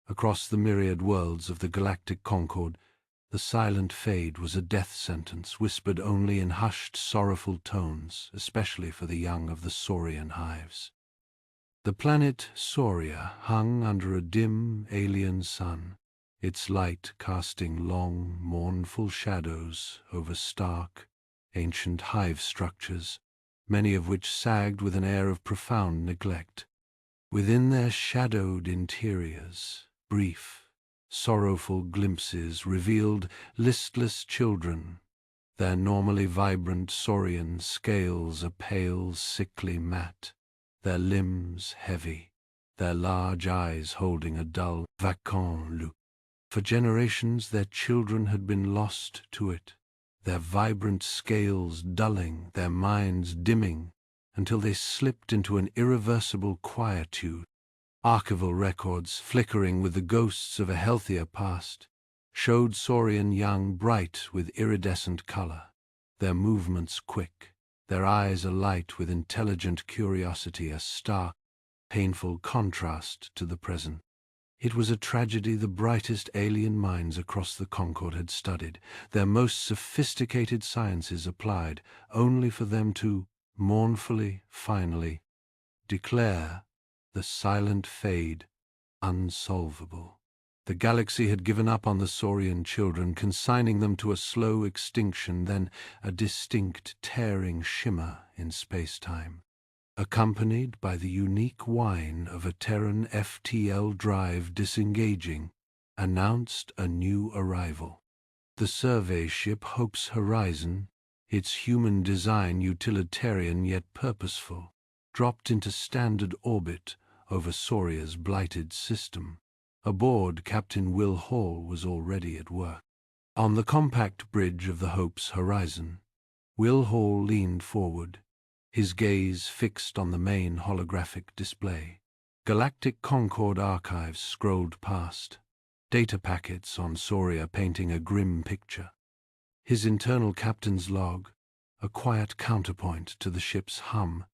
Across the myriad worlds of the galactic concord, the silent fade was a death sentence whispered only in hushed, sorrowful tones, especially for the young of the Saurian hives. The planet Sauria hung under a dim, alien sun, its light casting long, mournful shadows over stark, ancient hive structures, many of which sagged with an air of profound neglect. Within their shadowed interiors, brief, sorrowful glimpses revealed listless children, their normally vibrant saurian scales a pale, sickly mat, their limbs heavy, their large eyes holding a dull, vacant look. For generations their children had been lost to it, their vibrant scales dulling, their minds dimming, until they slipped into an irreversible quietude. Archival records, flickering with the ghosts of a healthier past, showed Saurian young bright with iridescent color, their movements quick, their eyes alight with intelligent curiosity, a stark, painful contrast to the present. It was a tragedy the brightest alien minds across the Concord had studied, their most sophisticated sciences applied, only for them to, mournfully, finally, declare the silent fade unsolvable. The galaxy had given up on the Saurian children, consigning them to a slow extinction, then a distinct tearing shimmer in space-time, accompanied by the unique whine of a Terran FTL drive disengaging, announced a new arrival. The survey ship Hope's Horizon, its human design utilitarian yet purposeful, dropped into standard orbit over Sauria's blighted system. Aboard, Captain Will Hall was already at work. On the compact bridge of the Hope's Horizon, Will Hall leaned forward, his gaze fixed on the main holographic display. Galactic Concord archives scrolled past, data packets on Sauria painting a grim picture. His internal captain's log, a quiet counterpoint to the ship's hum,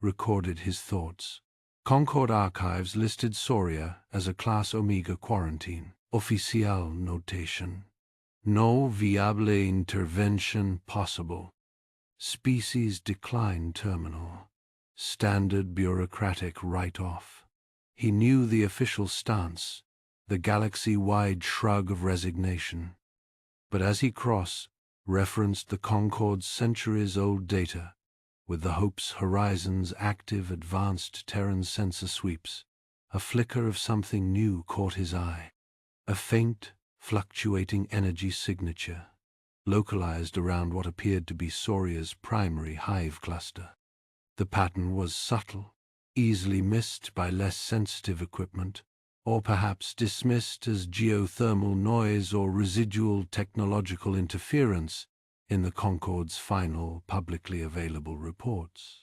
recorded his thoughts. Concord archives listed Sauria as a Class Omega quarantine. Official notation. No viable intervention possible. Species decline terminal. Standard bureaucratic write-off. He knew the official stance, the galaxy-wide shrug of resignation. But as he cross-referenced the Concord's centuries-old data, with the Hope's Horizon's active advanced Terran sensor sweeps, a flicker of something new caught his eye. A faint, fluctuating energy signature, localized around what appeared to be Sauria's primary hive cluster. The pattern was subtle, easily missed by less sensitive equipment, or perhaps dismissed as geothermal noise or residual technological interference in the Concord's final publicly available reports.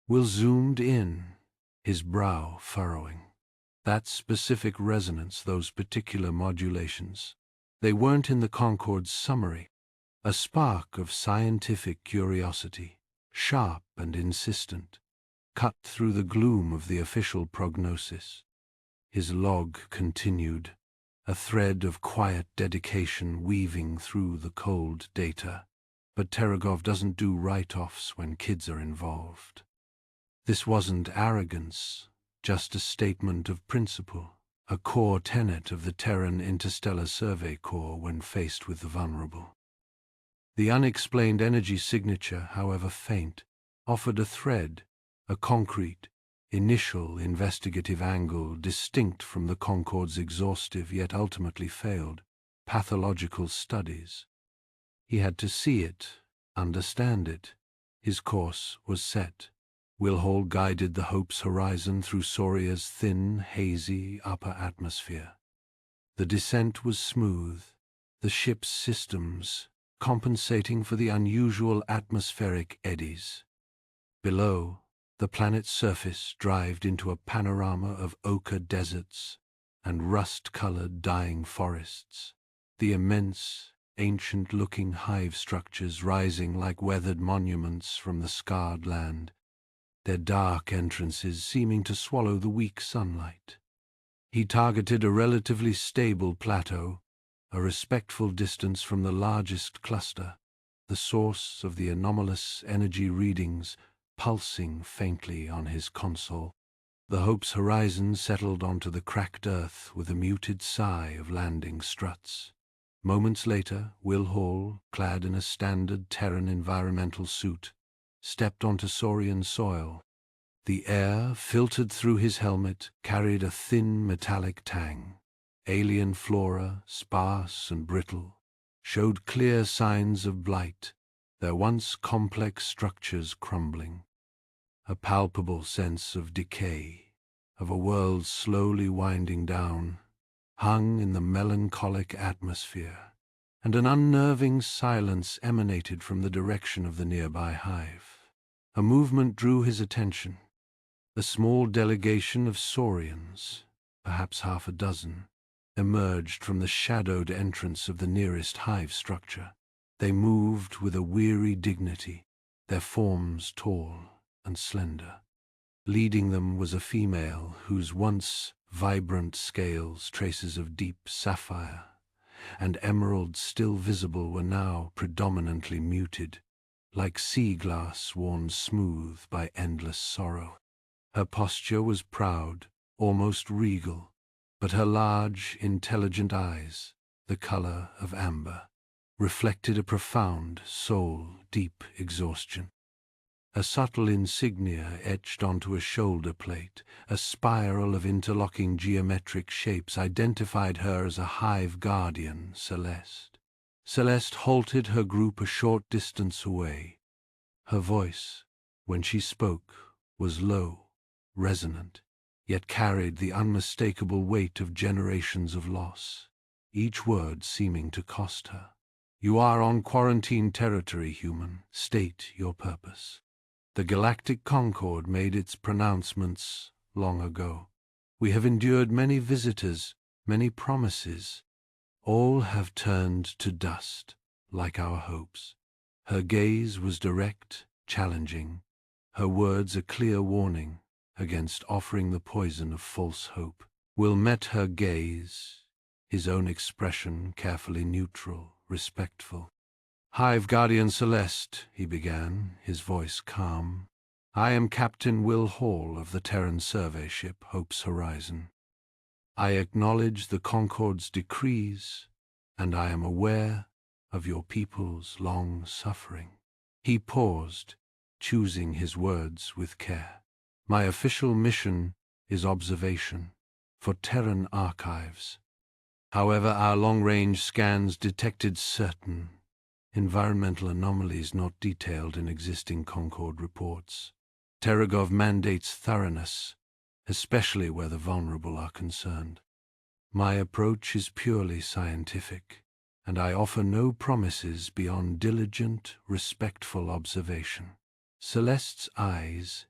Will zoomed in, his brow furrowing. That specific resonance, those particular modulations, they weren't in the Concord's summary. A spark of scientific curiosity, sharp and insistent, cut through the gloom of the official prognosis. His log continued, a thread of quiet dedication weaving through the cold data. But Teragov doesn't do write-offs when kids are involved. This wasn't arrogance, just a statement of principle, a core tenet of the Terran Interstellar Survey Corps when faced with the vulnerable. The unexplained energy signature, however faint, offered a thread, a concrete, initial investigative angle distinct from the Concord's exhaustive yet ultimately failed pathological studies. He had to see it, understand it. His course was set. Will Hall guided the Hope's Horizon through Sauria's thin, hazy upper atmosphere. The descent was smooth, the ship's systems compensating for the unusual atmospheric eddies. Below, the planet's surface dived into a panorama of ochre deserts and rust-colored dying forests. The immense, ancient-looking hive structures rising like weathered monuments from the scarred land, their dark entrances seeming to swallow the weak sunlight. He targeted a relatively stable plateau, a respectful distance from the largest cluster, the source of the anomalous energy readings pulsing faintly on his console. The Hope's horizon settled onto the cracked earth with a muted sigh of landing struts. Moments later, Will Hall, clad in a standard Terran environmental suit, stepped onto Saurian soil. The air, filtered through his helmet, carried a thin metallic tang. Alien flora, sparse and brittle, showed clear signs of blight, their once complex structures crumbling. A palpable sense of decay, of a world slowly winding down, hung in the melancholic atmosphere, and an unnerving silence emanated from the direction of the nearby hive. A movement drew his attention. A small delegation of saurians, perhaps half a dozen, emerged from the shadowed entrance of the nearest hive structure. They moved with a weary dignity, their forms tall and slender. Leading them was a female whose once vibrant scales, traces of deep sapphire and emerald still visible, were now predominantly muted, like sea glass worn smooth by endless sorrow. Her posture was proud, almost regal, but her large, intelligent eyes, the color of amber, reflected a profound, soul-deep exhaustion. A subtle insignia etched onto a shoulder plate, a spiral of interlocking geometric shapes, identified her as a hive guardian, Celeste. Celeste halted her group a short distance away. Her voice, when she spoke, was low, resonant, yet carried the unmistakable weight of generations of loss, each word seeming to cost her. "You are on quarantine territory, human. State your purpose." The Galactic Concord made its pronouncements long ago. "We have endured many visitors, many promises. All have turned to dust, like our hopes." Her gaze was direct, challenging, her words a clear warning against offering the poison of false hope. Will met her gaze, his own expression carefully neutral, respectful. "Hive Guardian Celeste," he began, his voice calm. "I am Captain Will Hall of the Terran survey ship Hope's Horizon. I acknowledge the Concord's decrees, and I am aware of your people's long suffering." He paused, choosing his words with care. "My official mission is observation, for Terran archives. However, our long-range scans detected certain environmental anomalies not detailed in existing Concord reports. Terragov mandates thoroughness, especially where the vulnerable are concerned. My approach is purely scientific, and I offer no promises beyond diligent, respectful observation." Celeste's eyes,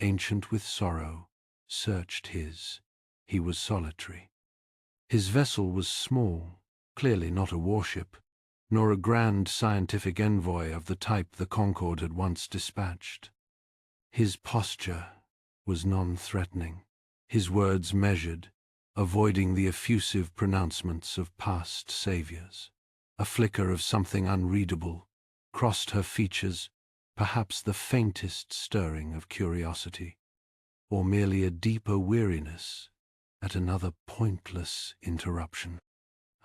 ancient with sorrow, searched his. He was solitary. His vessel was small, clearly not a warship, nor a grand scientific envoy of the type the Concord had once dispatched. His posture was non-threatening, his words measured, avoiding the effusive pronouncements of past saviors. A flicker of something unreadable crossed her features, perhaps the faintest stirring of curiosity, or merely a deeper weariness at another pointless interruption.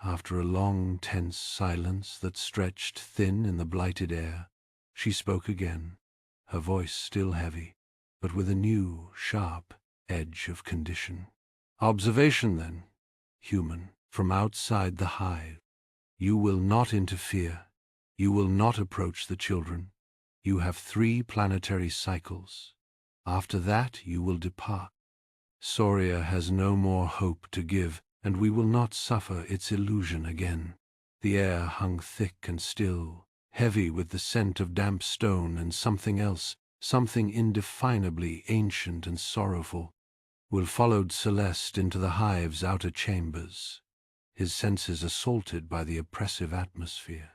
After a long, tense silence that stretched thin in the blighted air, she spoke again, her voice still heavy, but with a new, sharp edge of condition. "Observation, then, human, from outside the hive. You will not interfere. You will not approach the children. You have 3 planetary cycles. After that, you will depart. Soria has no more hope to give, and we will not suffer its illusion again." The air hung thick and still, heavy with the scent of damp stone and something else, something indefinably ancient and sorrowful. Will followed Celeste into the hive's outer chambers, his senses assaulted by the oppressive atmosphere.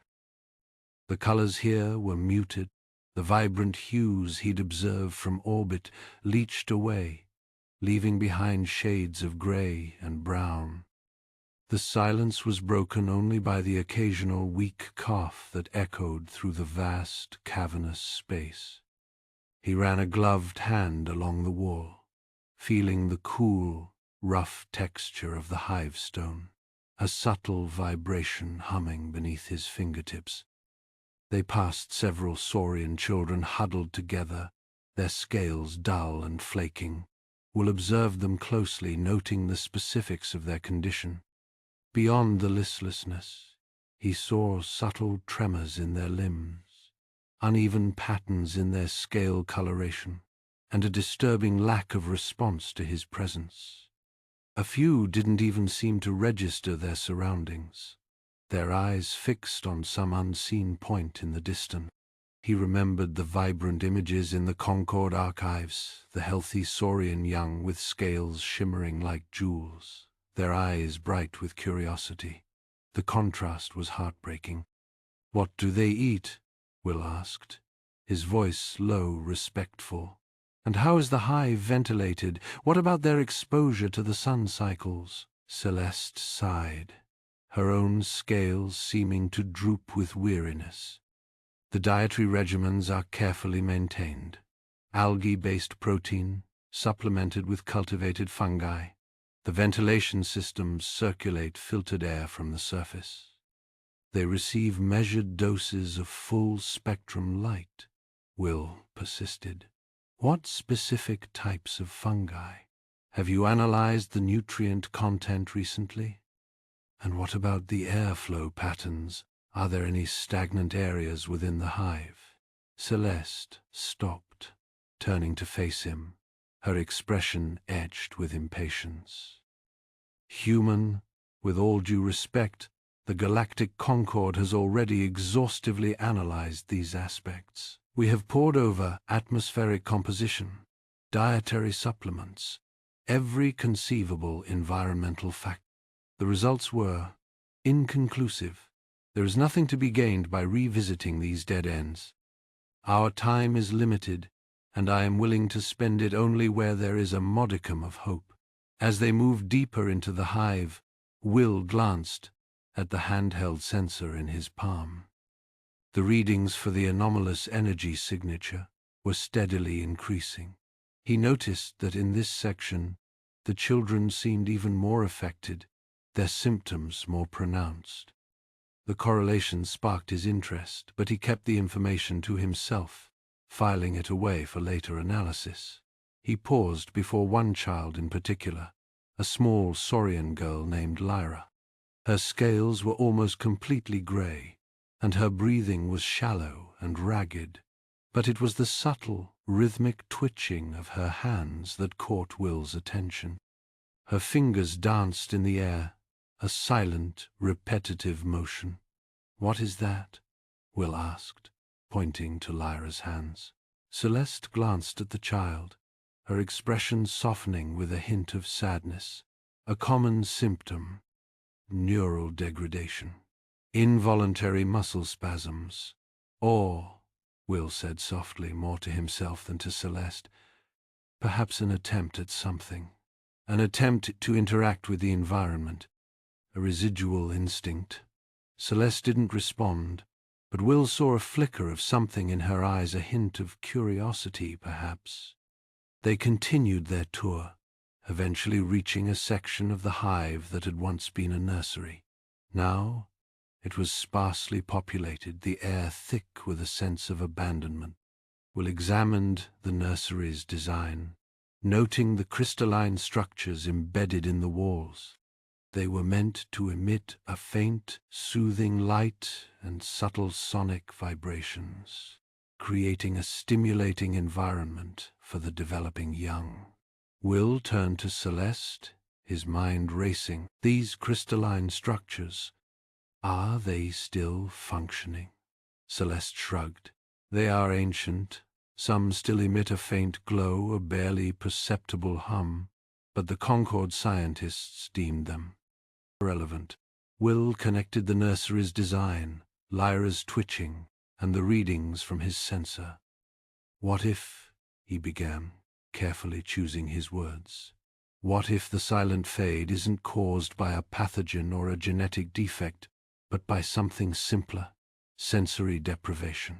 The colors here were muted, the vibrant hues he'd observed from orbit leached away, leaving behind shades of gray and brown. The silence was broken only by the occasional weak cough that echoed through the vast, cavernous space. He ran a gloved hand along the wall, feeling the cool, rough texture of the hive stone, a subtle vibration humming beneath his fingertips. They passed several saurian children huddled together, their scales dull and flaking. Will observed them closely, noting the specifics of their condition. Beyond the listlessness, he saw subtle tremors in their limbs, uneven patterns in their scale coloration, and a disturbing lack of response to his presence. A few didn't even seem to register their surroundings, their eyes fixed on some unseen point in the distance. He remembered the vibrant images in the Concord archives, the healthy saurian young with scales shimmering like jewels, their eyes bright with curiosity. The contrast was heartbreaking. "What do they eat?" Will asked, his voice low, respectful. "And how is the hive ventilated? What about their exposure to the sun cycles?" Celeste sighed, her own scales seeming to droop with weariness. "The dietary regimens are carefully maintained. Algae-based protein, supplemented with cultivated fungi. The ventilation systems circulate filtered air from the surface. They receive measured doses of full-spectrum light," Will persisted. "What specific types of fungi? Have you analyzed the nutrient content recently? And what about the airflow patterns? Are there any stagnant areas within the hive?" Celeste stopped, turning to face him, her expression etched with impatience. "Human, with all due respect, the Galactic Concord has already exhaustively analyzed these aspects. We have pored over atmospheric composition, dietary supplements, every conceivable environmental factor. The results were inconclusive. There is nothing to be gained by revisiting these dead ends. Our time is limited, and I am willing to spend it only where there is a modicum of hope." As they moved deeper into the hive, Will glanced at the handheld sensor in his palm. The readings for the anomalous energy signature were steadily increasing. He noticed that in this section, the children seemed even more affected, their symptoms more pronounced. The correlation sparked his interest, but he kept the information to himself, filing it away for later analysis. He paused before one child in particular, a small saurian girl named Lyra. Her scales were almost completely gray, and her breathing was shallow and ragged, but it was the subtle, rhythmic twitching of her hands that caught Will's attention. Her fingers danced in the air, a silent, repetitive motion. "What is that?" Will asked, pointing to Lyra's hands. Celeste glanced at the child, her expression softening with a hint of sadness. "A common symptom, neural degradation, involuntary muscle spasms, or," Will said softly, more to himself than to Celeste, "perhaps an attempt at something, an attempt to interact with the environment, a residual instinct." Celeste didn't respond, but Will saw a flicker of something in her eyes, a hint of curiosity, perhaps. They continued their tour, eventually reaching a section of the hive that had once been a nursery. Now it was sparsely populated, the air thick with a sense of abandonment. Will examined the nursery's design, noting the crystalline structures embedded in the walls. They were meant to emit a faint, soothing light and subtle sonic vibrations, creating a stimulating environment for the developing young. Will turned to Celeste, his mind racing. "These crystalline structures, are they still functioning?" Celeste shrugged. "They are ancient. Some still emit a faint glow, a barely perceptible hum, but the Concord scientists deemed them irrelevant." Will connected the nursery's design, Lyra's twitching, and the readings from his sensor. "What if," he began, carefully choosing his words. What if the silent fade isn't caused by a pathogen or a genetic defect, but by something simpler, sensory deprivation?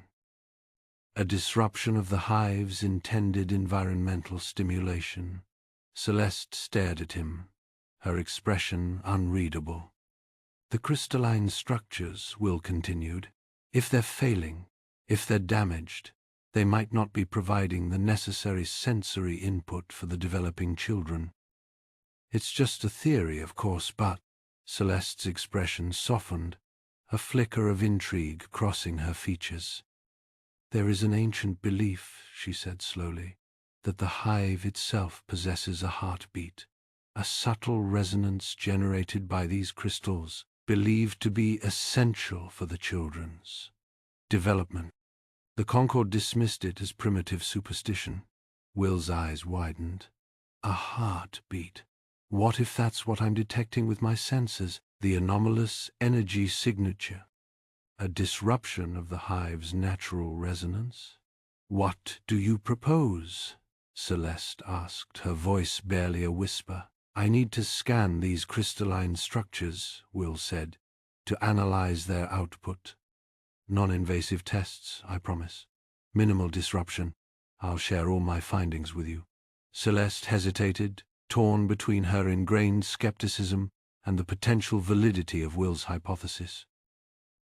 A disruption of the hive's intended environmental stimulation. Celeste stared at him, her expression unreadable. The crystalline structures, Will continued, if they're failing, if they're damaged, they might not be providing the necessary sensory input for the developing children. It's just a theory, of course, but Celeste's expression softened, a flicker of intrigue crossing her features. There is an ancient belief, she said slowly, that the hive itself possesses a heartbeat, a subtle resonance generated by these crystals, believed to be essential for the children's development. The Concord dismissed it as primitive superstition. Will's eyes widened. A heartbeat. What if that's what I'm detecting with my senses? The anomalous energy signature. A disruption of the hive's natural resonance? What do you propose? Celeste asked, her voice barely a whisper. I need to scan these crystalline structures, Will said, to analyze their output. Non-invasive tests, I promise. Minimal disruption. I'll share all my findings with you. Celeste hesitated, torn between her ingrained skepticism and the potential validity of Will's hypothesis.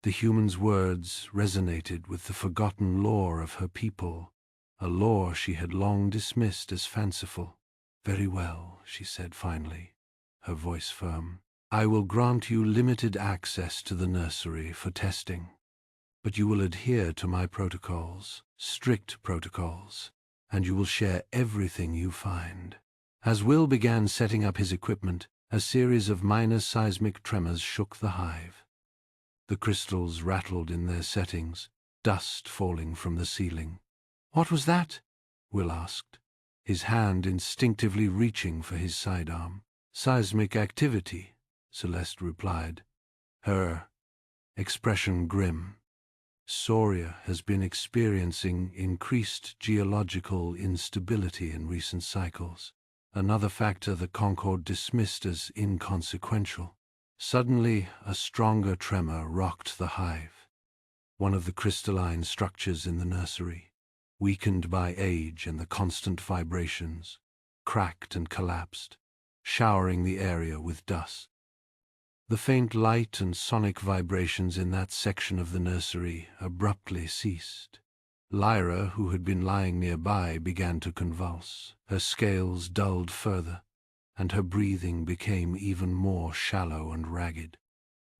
The human's words resonated with the forgotten lore of her people, a lore she had long dismissed as fanciful. Very well, she said finally, her voice firm. I will grant you limited access to the nursery for testing, but you will adhere to my protocols, strict protocols, and you will share everything you find. As Will began setting up his equipment, a series of minor seismic tremors shook the hive. The crystals rattled in their settings, dust falling from the ceiling. What was that? Will asked, his hand instinctively reaching for his sidearm. Seismic activity, Celeste replied, her expression grim. Soria has been experiencing increased geological instability in recent cycles, another factor the Concord dismissed as inconsequential. Suddenly, a stronger tremor rocked the hive. One of the crystalline structures in the nursery, weakened by age and the constant vibrations, cracked and collapsed, showering the area with dust. The faint light and sonic vibrations in that section of the nursery abruptly ceased. Lyra, who had been lying nearby, began to convulse. Her scales dulled further, and her breathing became even more shallow and ragged.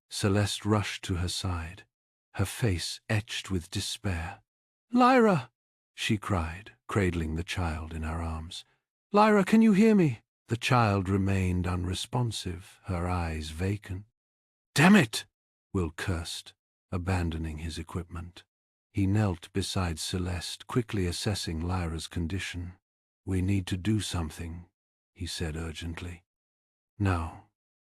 Celeste rushed to her side, her face etched with despair. "Lyra!" she cried, cradling the child in her arms. "Lyra, can you hear me?" The child remained unresponsive, her eyes vacant. "Damn it!" Will cursed, abandoning his equipment. He knelt beside Celeste, quickly assessing Lyra's condition. "We need to do something," he said urgently. "No."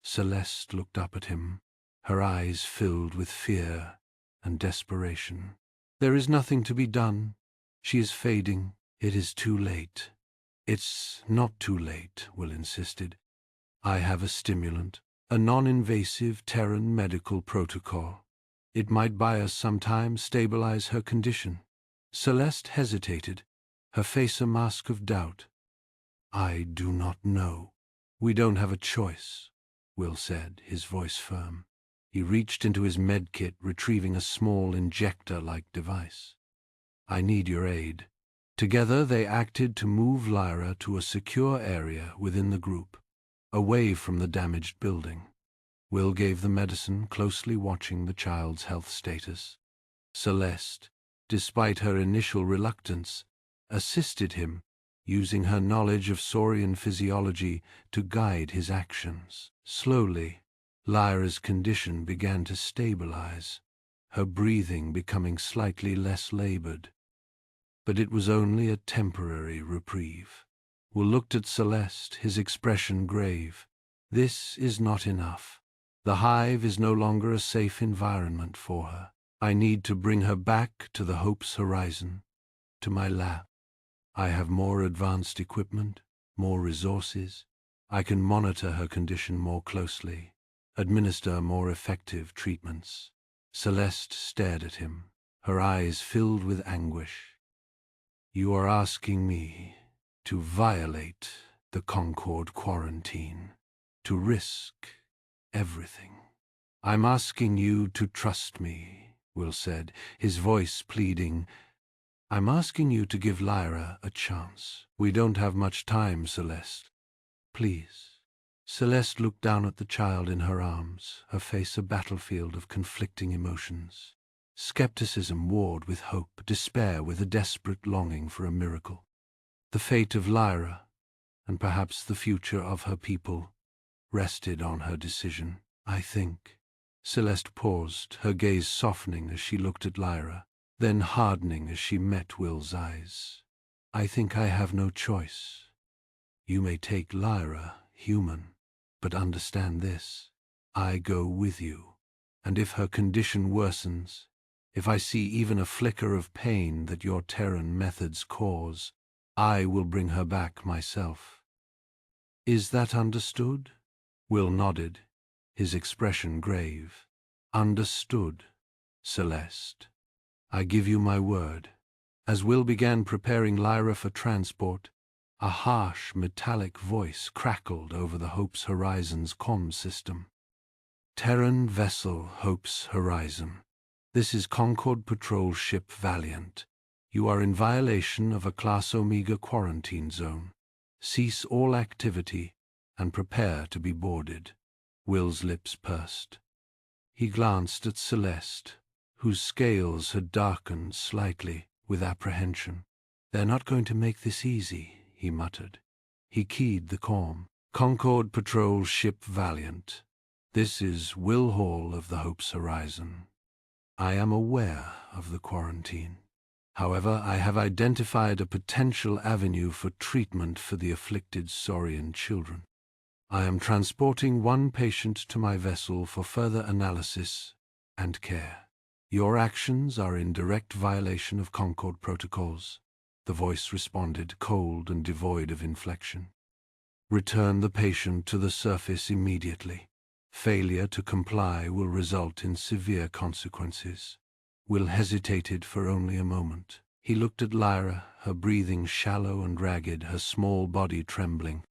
Celeste looked up at him, her eyes filled with fear and desperation. "There is nothing to be done. She is fading. It is too late." "It's not too late," Will insisted. "I have a stimulant, a non-invasive Terran medical protocol. It might buy us some time, stabilize her condition." Celeste hesitated, her face a mask of doubt. "I do not know." "We don't have a choice," Will said, his voice firm. He reached into his medkit, retrieving a small injector-like device. "I need your aid." Together they acted to move Lyra to a secure area within the group, away from the damaged building. Will gave the medicine, closely watching the child's health status. Celeste, despite her initial reluctance, assisted him, using her knowledge of Saurian physiology to guide his actions. Slowly, Lyra's condition began to stabilize, her breathing becoming slightly less labored. But it was only a temporary reprieve. Will looked at Celeste, his expression grave. "This is not enough. The hive is no longer a safe environment for her. I need to bring her back to the Hope's horizon, to my lab." I have more advanced equipment, more resources. I can monitor her condition more closely, administer more effective treatments. Celeste stared at him, her eyes filled with anguish. You are asking me to violate the Concord quarantine, to risk everything. I'm asking you to trust me, Will said, his voice pleading. I'm asking you to give Lyra a chance. We don't have much time, Celeste. Please. Celeste looked down at the child in her arms, her face a battlefield of conflicting emotions. Skepticism warred with hope, despair with a desperate longing for a miracle. The fate of Lyra, and perhaps the future of her people, rested on her decision, I think. Celeste paused, her gaze softening as she looked at Lyra, then hardening as she met Will's eyes. I think I have no choice. You may take Lyra, human, but understand this. I go with you, and if her condition worsens, if I see even a flicker of pain that your Terran methods cause, I will bring her back myself. Is that understood? Will nodded, his expression grave. Understood, Celeste. I give you my word. As Will began preparing Lyra for transport, a harsh, metallic voice crackled over the Hope's Horizon's comm system. Terran vessel Hope's Horizon. This is Concord Patrol Ship Valiant. You are in violation of a Class Omega quarantine zone. Cease all activity and prepare to be boarded. Will's lips pursed. He glanced at Celeste, whose scales had darkened slightly with apprehension. They're not going to make this easy, he muttered. He keyed the comm. Concord Patrol Ship Valiant. This is Will Hall of the Hope's Horizon. I am aware of the quarantine. However, I have identified a potential avenue for treatment for the afflicted Saurian children. I am transporting one patient to my vessel for further analysis and care. Your actions are in direct violation of Concord protocols. The voice responded, cold and devoid of inflection. Return the patient to the surface immediately. Failure to comply will result in severe consequences. Will hesitated for only a moment. He looked at Lyra, her breathing shallow and ragged, her small body trembling.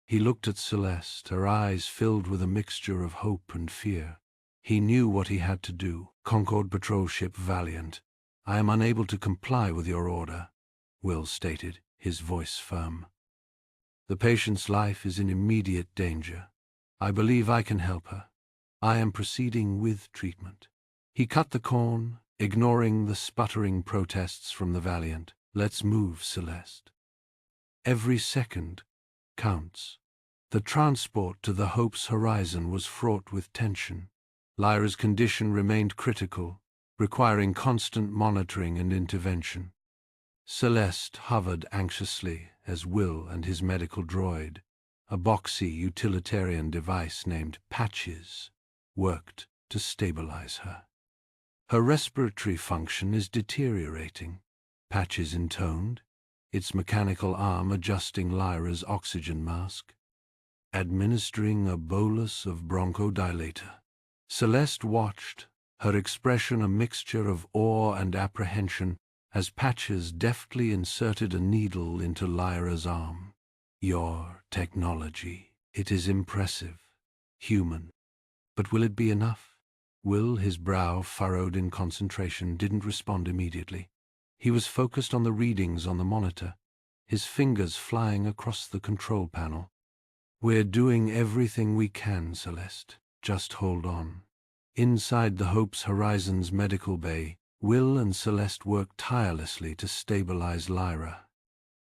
He looked at Celeste, her eyes filled with a mixture of hope and fear. He knew what he had to do. Concord Patrol Ship Valiant. I am unable to comply with your order, Will stated, his voice firm. The patient's life is in immediate danger. I believe I can help her. I am proceeding with treatment. He cut the corn, ignoring the sputtering protests from the Valiant. Let's move, Celeste. Every second counts. The transport to the Hope's Horizon was fraught with tension. Lyra's condition remained critical, requiring constant monitoring and intervention. Celeste hovered anxiously as Will and his medical droid, a boxy utilitarian device named Patches, worked to stabilize her. Her respiratory function is deteriorating, Patches intoned, its mechanical arm adjusting Lyra's oxygen mask. Administering a bolus of bronchodilator. Celeste watched, her expression a mixture of awe and apprehension, as Patches deftly inserted a needle into Lyra's arm. Your technology, it is impressive, human. But will it be enough? Will, his brow furrowed in concentration, didn't respond immediately. He was focused on the readings on the monitor, his fingers flying across the control panel. We're doing everything we can, Celeste. Just hold on. Inside the Hope's Horizon's medical bay, Will and Celeste worked tirelessly to stabilize Lyra.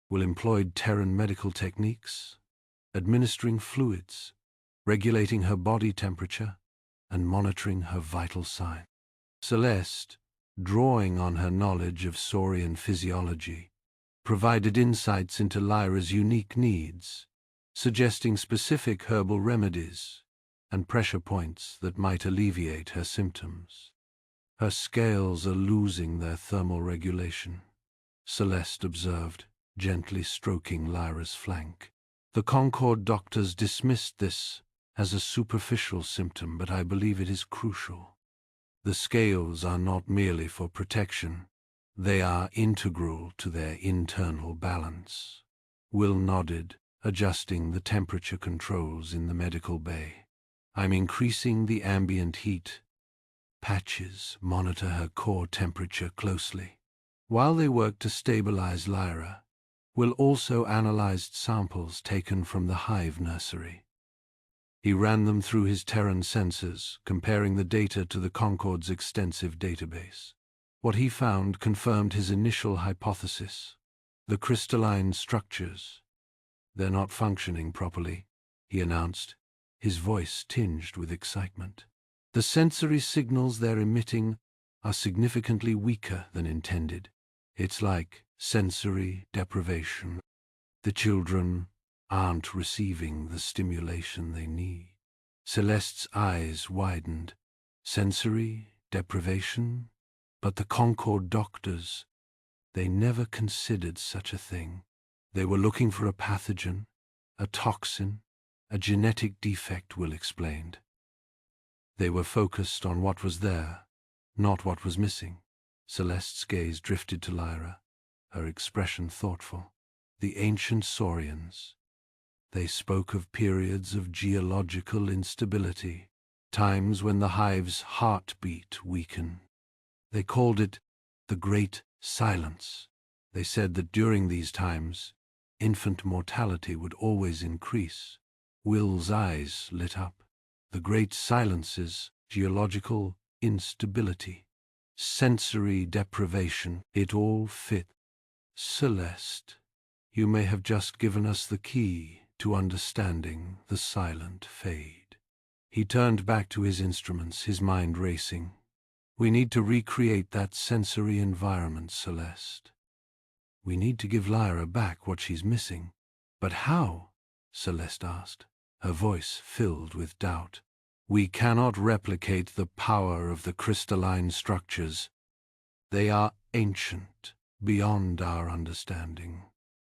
Will employed Terran medical techniques, administering fluids, regulating her body temperature, and monitoring her vital signs. Celeste, drawing on her knowledge of Saurian physiology, provided insights into Lyra's unique needs, suggesting specific herbal remedies and pressure points that might alleviate her symptoms. Her scales are losing their thermal regulation, Celeste observed, gently stroking Lyra's flank. The Concord doctors dismissed this as a superficial symptom, but I believe it is crucial. The scales are not merely for protection. They are integral to their internal balance. Will nodded, adjusting the temperature controls in the medical bay. I'm increasing the ambient heat. Patches monitor her core temperature closely. While they work to stabilize Lyra, Will also analyzed samples taken from the hive nursery. He ran them through his Terran sensors, comparing the data to the Concord's extensive database. What he found confirmed his initial hypothesis. The crystalline structures. They're not functioning properly, he announced, his voice tinged with excitement. The sensory signals they're emitting are significantly weaker than intended. It's like sensory deprivation. The children aren't receiving the stimulation they need. Celeste's eyes widened. Sensory deprivation? But the Concord doctors, they never considered such a thing. They were looking for a pathogen, a toxin, a genetic defect, Will explained. They were focused on what was there, not what was missing. Celeste's gaze drifted to Lyra, her expression thoughtful. The ancient Saurians. They spoke of periods of geological instability, times when the hive's heartbeat weakened. They called it the Great Silence. They said that during these times, infant mortality would always increase. Will's eyes lit up. The Great Silence's geological instability, sensory deprivation, it all fit. Celeste, you may have just given us the key to understanding the silent fade. He turned back to his instruments, his mind racing. We need to recreate that sensory environment, Celeste. We need to give Lyra back what she's missing. But how? Celeste asked, her voice filled with doubt. We cannot replicate the power of the crystalline structures. They are ancient, beyond our understanding.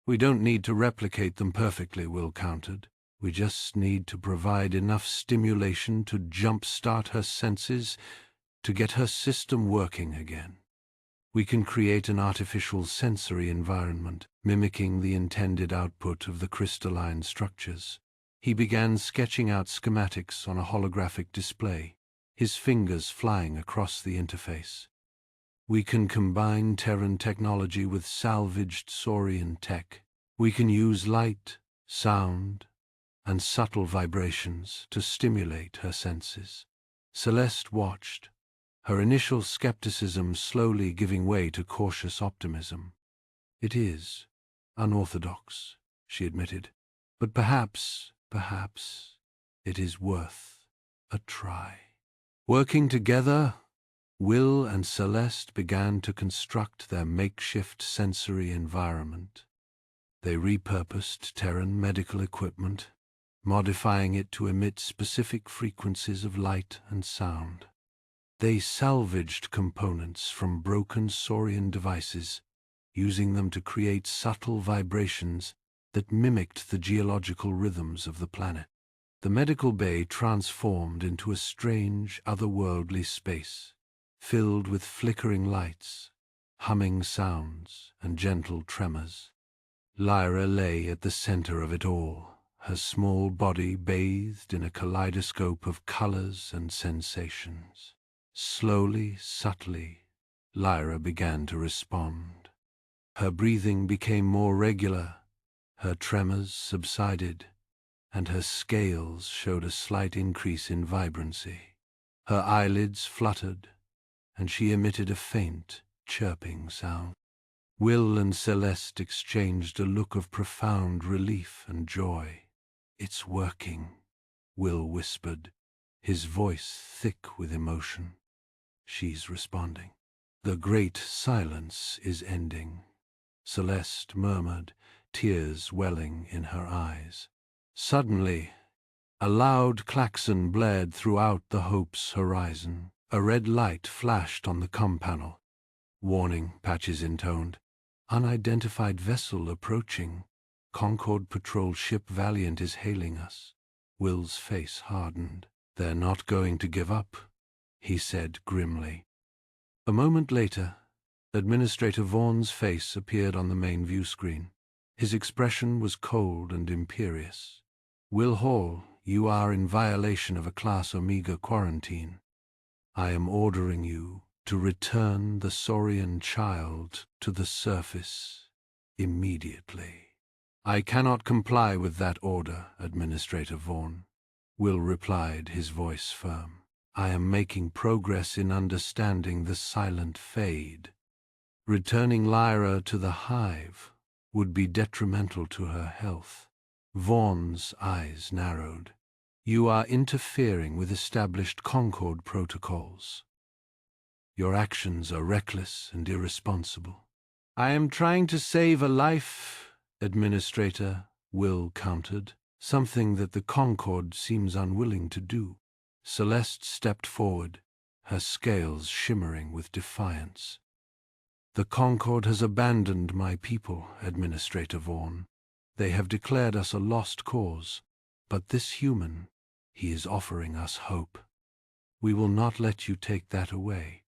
We don't need to replicate them perfectly, Will countered. We just need to provide enough stimulation to jump-start her senses, to get her system working again. We can create an artificial sensory environment, mimicking the intended output of the crystalline structures. He began sketching out schematics on a holographic display, his fingers flying across the interface. We can combine Terran technology with salvaged Saurian tech. We can use light, sound, and subtle vibrations to stimulate her senses. Celeste watched, her initial skepticism slowly giving way to cautious optimism. It is unorthodox, she admitted, but perhaps it is worth a try. Working together, Will and Celeste began to construct their makeshift sensory environment. They repurposed Terran medical equipment, modifying it to emit specific frequencies of light and sound. They salvaged components from broken Saurian devices, using them to create subtle vibrations that mimicked the geological rhythms of the planet. The medical bay transformed into a strange, otherworldly space, filled with flickering lights, humming sounds, and gentle tremors. Lyra lay at the center of it all, her small body bathed in a kaleidoscope of colors and sensations. Slowly, subtly, Lyra began to respond. Her breathing became more regular, her tremors subsided, and her scales showed a slight increase in vibrancy. Her eyelids fluttered, and she emitted a faint, chirping sound. Will and Celeste exchanged a look of profound relief and joy. "It's working," Will whispered, his voice thick with emotion. "She's responding. The Great Silence is ending," Celeste murmured, tears welling in her eyes. Suddenly, a loud klaxon blared throughout the Hope's horizon. A red light flashed on the comm panel. "Warning," Patches intoned. Unidentified vessel approaching. Concord patrol ship Valiant is hailing us. Will's face hardened. They're not going to give up, he said grimly. A moment later, Administrator Vaughan's face appeared on the main view screen. His expression was cold and imperious. Will Hall, you are in violation of a Class Omega quarantine. I am ordering you to return the Saurian child to the surface immediately. I cannot comply with that order, Administrator Vaughn. Will replied, his voice firm. I am making progress in understanding the silent fade. Returning Lyra to the hive would be detrimental to her health. Vaughan's eyes narrowed. You are interfering with established Concord protocols. Your actions are reckless and irresponsible. I am trying to save a life, Administrator, Will countered, something that the Concord seems unwilling to do. Celeste stepped forward, her scales shimmering with defiance. The Concord has abandoned my people, Administrator Vaughn. They have declared us a lost cause, but this human, he is offering us hope. We will not let you take that away.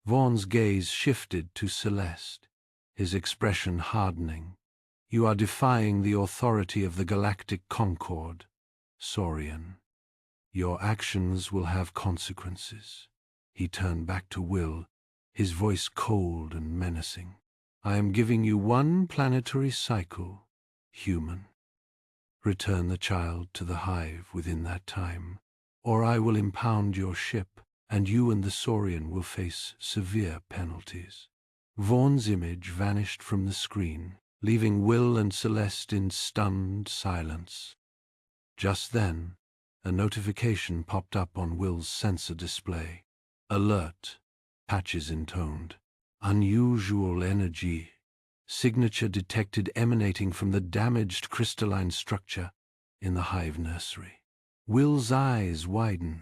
Vaughan's gaze shifted to Celeste, his expression hardening. You are defying the authority of the Galactic Concord, Saurian. Your actions will have consequences. He turned back to Will, his voice cold and menacing. I am giving you one planetary cycle, human. Return the child to the hive within that time, or I will impound your ship, and you and the Saurian will face severe penalties. Vaughan's image vanished from the screen, leaving Will and Celeste in stunned silence. Just then, a notification popped up on Will's sensor display. Alert, patches intoned. Unusual energy. Signature detected emanating from the damaged crystalline structure in the hive nursery. Will's eyes widened.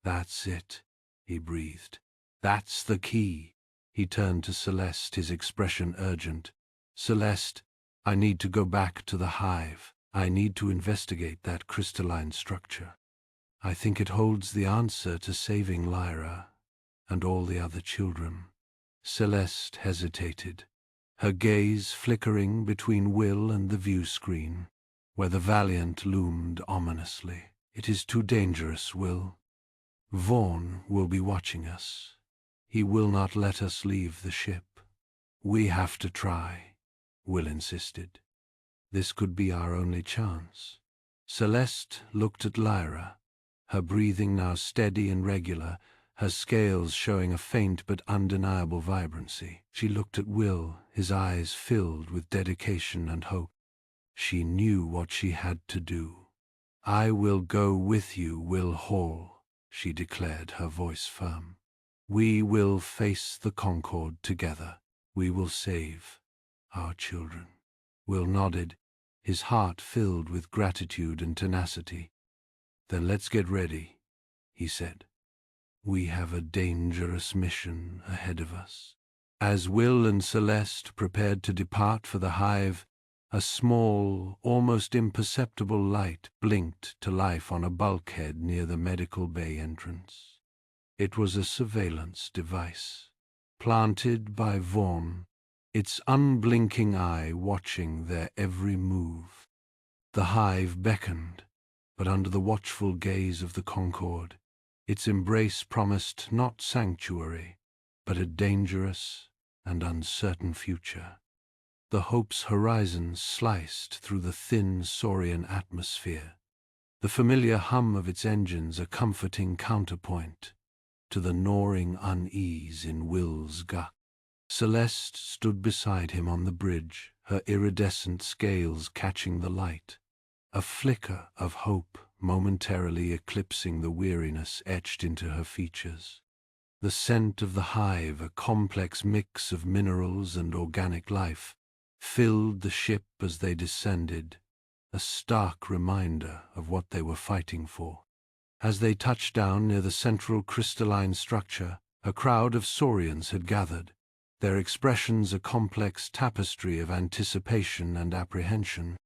That's it, he breathed. That's the key. He turned to Celeste, his expression urgent. Celeste, I need to go back to the hive. I need to investigate that crystalline structure. I think it holds the answer to saving Lyra and all the other children. Celeste hesitated, her gaze flickering between Will and the view screen, where the Valiant loomed ominously. It is too dangerous, Will. Vaughn will be watching us. He will not let us leave the ship. We have to try, Will insisted. This could be our only chance. Celeste looked at Lyra, her breathing now steady and regular, her scales showing a faint but undeniable vibrancy. She looked at Will, his eyes filled with dedication and hope. She knew what she had to do. I will go with you, Will Hall, she declared, her voice firm. We will face the Concord together. We will save our children. Will nodded, his heart filled with gratitude and tenacity. Then let's get ready, he said. We have a dangerous mission ahead of us. As Will and Celeste prepared to depart for the hive, a small, almost imperceptible light blinked to life on a bulkhead near the medical bay entrance. It was a surveillance device, planted by Vaughn, its unblinking eye watching their every move. The hive beckoned, but under the watchful gaze of the Concord, its embrace promised not sanctuary, but a dangerous and uncertain future. The Hope's horizon sliced through the thin Saurian atmosphere, the familiar hum of its engines a comforting counterpoint to the gnawing unease in Will's gut. Celeste stood beside him on the bridge, her iridescent scales catching the light, a flicker of hope momentarily eclipsing the weariness etched into her features. The scent of the hive, a complex mix of minerals and organic life, filled the ship as they descended, a stark reminder of what they were fighting for. As they touched down near the central crystalline structure, a crowd of Saurians had gathered, their expressions a complex tapestry of anticipation and apprehension.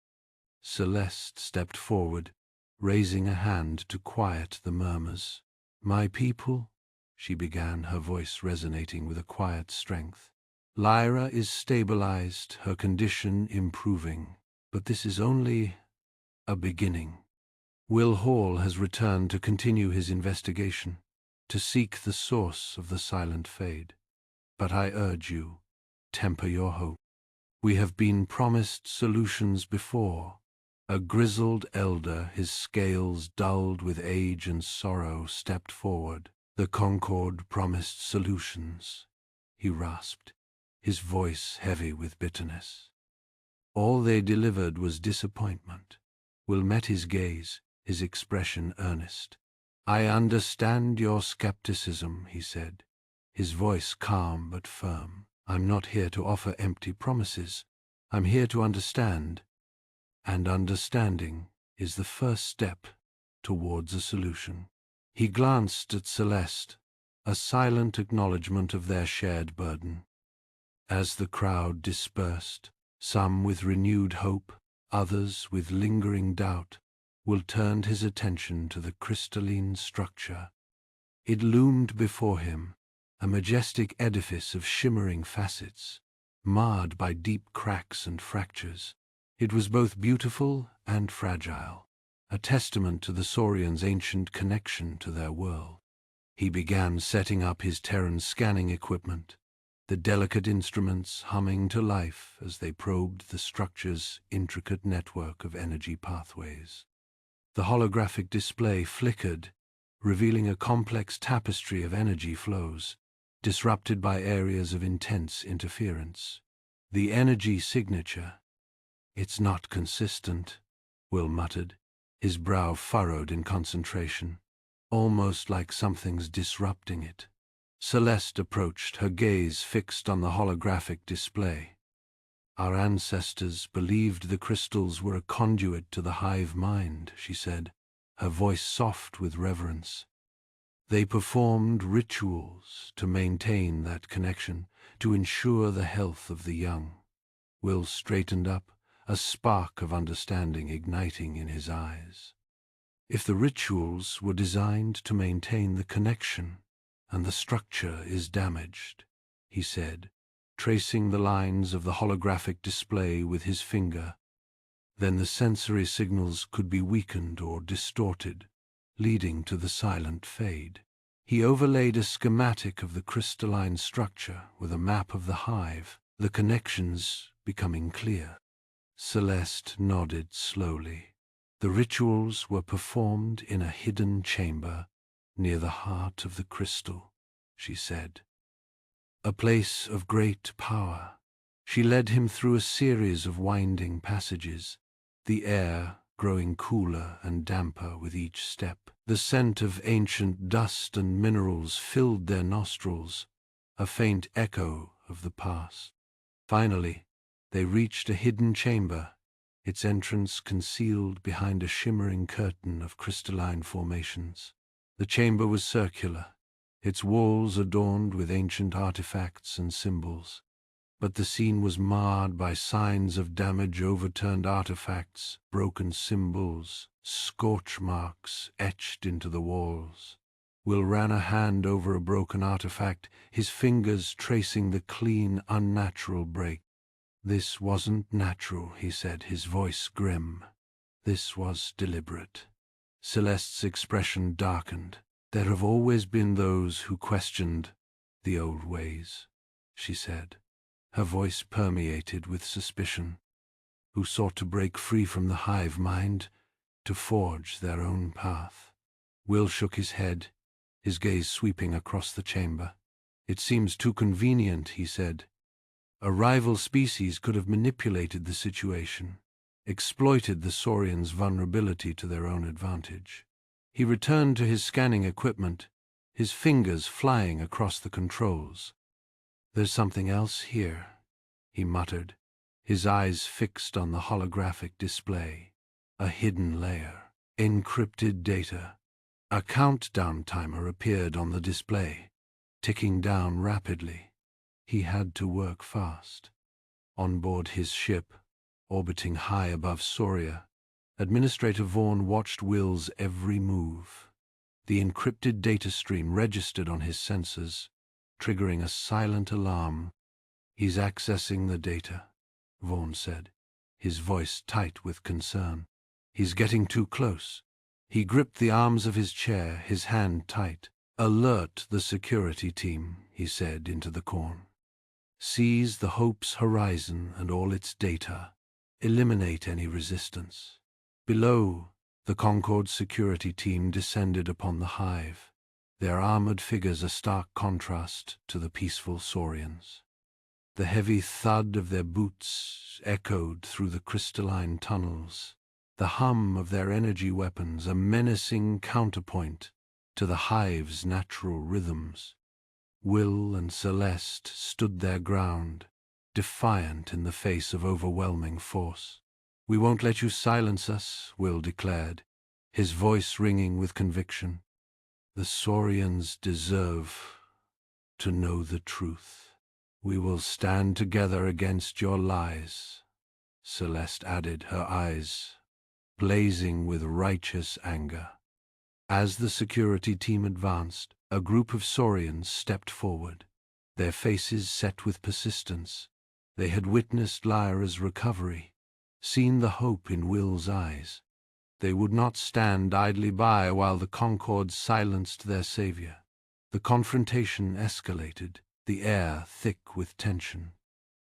Celeste stepped forward, raising a hand to quiet the murmurs. "My people," she began, her voice resonating with a quiet strength. "Lyra is stabilized, her condition improving. But this is only a beginning. Will Hall has returned to continue his investigation, to seek the source of the silent fade. But I urge you, temper your hope. We have been promised solutions before." A grizzled elder, his scales dulled with age and sorrow, stepped forward. "The Concord promised solutions," he rasped, his voice heavy with bitterness. "All they delivered was disappointment." Will met his gaze, his expression earnest. "I understand your skepticism," he said, his voice calm but firm. "I'm not here to offer empty promises. I'm here to understand. And understanding is the first step towards a solution." He glanced at Celeste, a silent acknowledgement of their shared burden. As the crowd dispersed, some with renewed hope, others with lingering doubt, Will turned his attention to the crystalline structure. It loomed before him, a majestic edifice of shimmering facets, marred by deep cracks and fractures. It was both beautiful and fragile, a testament to the Saurians' ancient connection to their world. He began setting up his Terran scanning equipment, the delicate instruments humming to life as they probed the structure's intricate network of energy pathways. The holographic display flickered, revealing a complex tapestry of energy flows, disrupted by areas of intense interference. The energy signature. "It's not consistent," Will muttered, his brow furrowed in concentration, "almost like something's disrupting it." Celeste approached, her gaze fixed on the holographic display. "Our ancestors believed the crystals were a conduit to the hive mind," she said, her voice soft with reverence. "They performed rituals to maintain that connection, to ensure the health of the young." Will straightened up, a spark of understanding igniting in his eyes. "If the rituals were designed to maintain the connection, and the structure is damaged," he said, tracing the lines of the holographic display with his finger, "then the sensory signals could be weakened or distorted, leading to the silent fade." He overlaid a schematic of the crystalline structure with a map of the hive, the connections becoming clear. Celeste nodded slowly. "The rituals were performed in a hidden chamber near the heart of the crystal," she said. "A place of great power." She led him through a series of winding passages, the air growing cooler and damper with each step. The scent of ancient dust and minerals filled their nostrils, a faint echo of the past. Finally, they reached a hidden chamber, its entrance concealed behind a shimmering curtain of crystalline formations. The chamber was circular, its walls adorned with ancient artifacts and symbols. But the scene was marred by signs of damage, overturned artifacts, broken symbols, scorch marks etched into the walls. Will ran a hand over a broken artifact, his fingers tracing the clean, unnatural break. "This wasn't natural," he said, his voice grim. "This was deliberate." Celeste's expression darkened. "There have always been those who questioned the old ways," she said, her voice permeated with suspicion, "who sought to break free from the hive mind, to forge their own path." Will shook his head, his gaze sweeping across the chamber. "It seems too convenient," he said. "A rival species could have manipulated the situation, exploited the Saurians' vulnerability to their own advantage." He returned to his scanning equipment, his fingers flying across the controls. "There's something else here," he muttered, his eyes fixed on the holographic display. "A hidden layer. Encrypted data." A countdown timer appeared on the display, ticking down rapidly. He had to work fast. On board his ship, orbiting high above Soria, Administrator Vaughn watched Will's every move. The encrypted data stream registered on his sensors, triggering a silent alarm. "He's accessing the data," Vaughn said, his voice tight with concern. "He's getting too close." He gripped the arms of his chair, his hand tight. "Alert the security team," he said into the corn. "Seize the Hope's horizon and all its data. Eliminate any resistance." Below, the Concorde security team descended upon the hive, their armored figures a stark contrast to the peaceful Saurians. The heavy thud of their boots echoed through the crystalline tunnels, the hum of their energy weapons a menacing counterpoint to the hive's natural rhythms. Will and Celeste stood their ground, defiant in the face of overwhelming force. "We won't let you silence us," Will declared, his voice ringing with conviction. "The Saurians deserve to know the truth. We will stand together against your lies," Celeste added, her eyes blazing with righteous anger. As the security team advanced, a group of Saurians stepped forward, their faces set with persistence. They had witnessed Lyra's recovery, seen the hope in Will's eyes. They would not stand idly by while the Concorde silenced their savior. The confrontation escalated, the air thick with tension.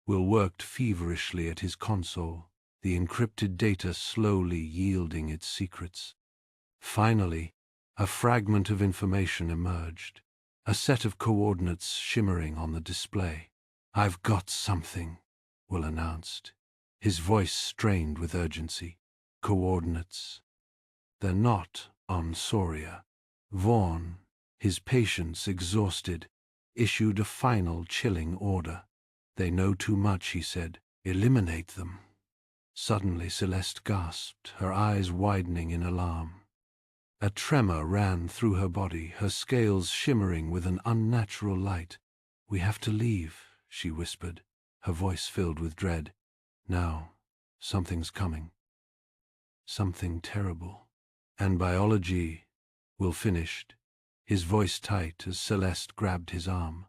Will worked feverishly at his console, the encrypted data slowly yielding its secrets. Finally, a fragment of information emerged, a set of coordinates shimmering on the display. "I've got something," Will announced, his voice strained with urgency. "Coordinates. They're not on Soria." Vaughn, his patience exhausted, issued a final chilling order. "They know too much," he said. "Eliminate them." Suddenly Celeste gasped, her eyes widening in alarm. A tremor ran through her body, her scales shimmering with an unnatural light. "We have to leave," she whispered, her voice filled with dread. "Now, something's coming. Something terrible." "And biology," Will finished, his voice tight as Celeste grabbed his arm.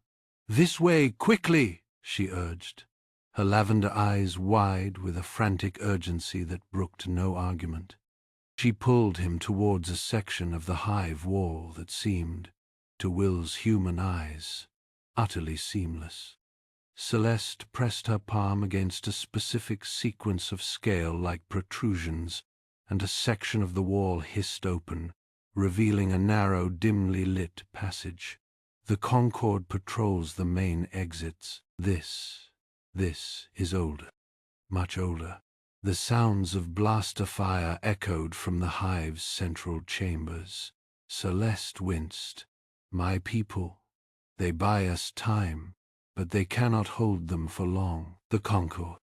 "This way, quickly," she urged, her lavender eyes wide with a frantic urgency that brooked no argument. She pulled him towards a section of the hive wall that seemed, to Will's human eyes, utterly seamless. Celeste pressed her palm against a specific sequence of scale-like protrusions, and a section of the wall hissed open, revealing a narrow, dimly lit passage. "The Concorde patrols the main exits. This is older, much older." The sounds of blaster fire echoed from the hive's central chambers. Celeste winced. "My people, they buy us time, but they cannot hold them for long. The Concorde,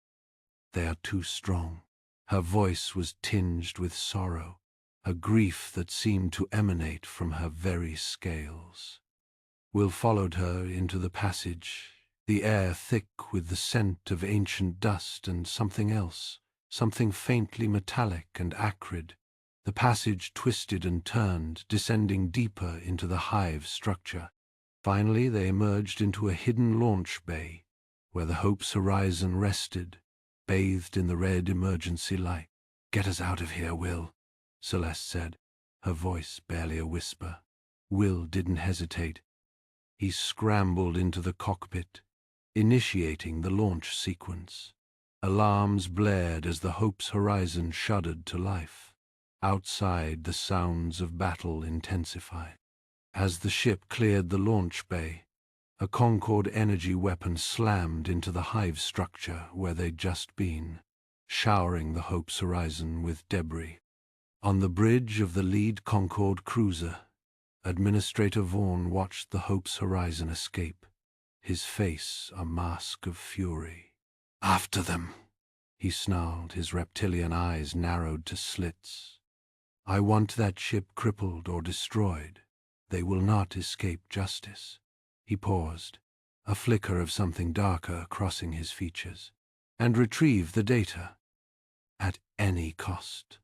they are too strong." Her voice was tinged with sorrow, a grief that seemed to emanate from her very scales. Will followed her into the passage, the air thick with the scent of ancient dust and something else, something faintly metallic and acrid. The passage twisted and turned, descending deeper into the hive structure. Finally, they emerged into a hidden launch bay, where the Hope's horizon rested, bathed in the red emergency light. "Get us out of here, Will," Celeste said, her voice barely a whisper. Will didn't hesitate. He scrambled into the cockpit, initiating the launch sequence. Alarms blared as the Hope's horizon shuddered to life. Outside, the sounds of battle intensified. As the ship cleared the launch bay, a Concorde energy weapon slammed into the hive structure where they'd just been, showering the Hope's horizon with debris. On the bridge of the lead Concorde cruiser, Administrator Vaughn watched the Hope's horizon escape, his face a mask of fury. "After them," he snarled, his reptilian eyes narrowed to slits. "I want that ship crippled or destroyed. They will not escape justice." He paused, a flicker of something darker crossing his features, and retrieve the data. At any cost.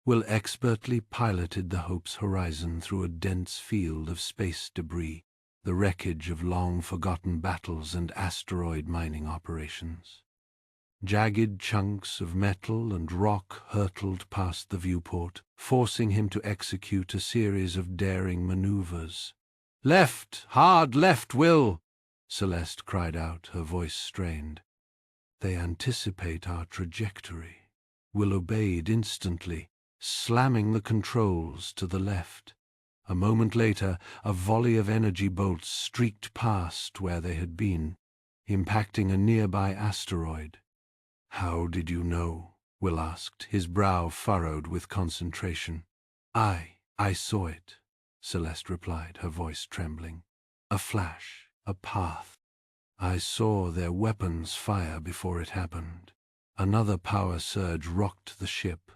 Will expertly piloted the Hope's horizon through a dense field of space debris, the wreckage of long-forgotten battles and asteroid mining operations. Jagged chunks of metal and rock hurtled past the viewport, forcing him to execute a series of daring maneuvers. "Left! Hard left, Will!" Celeste cried out, her voice strained. "They anticipate our trajectory." Will obeyed instantly, slamming the controls to the left. A moment later, a volley of energy bolts streaked past where they had been, impacting a nearby asteroid. "How did you know?" Will asked, his brow furrowed with concentration. I saw it," Celeste replied, her voice trembling. "A flash, a path. I saw their weapons fire before it happened." Another power surge rocked the ship.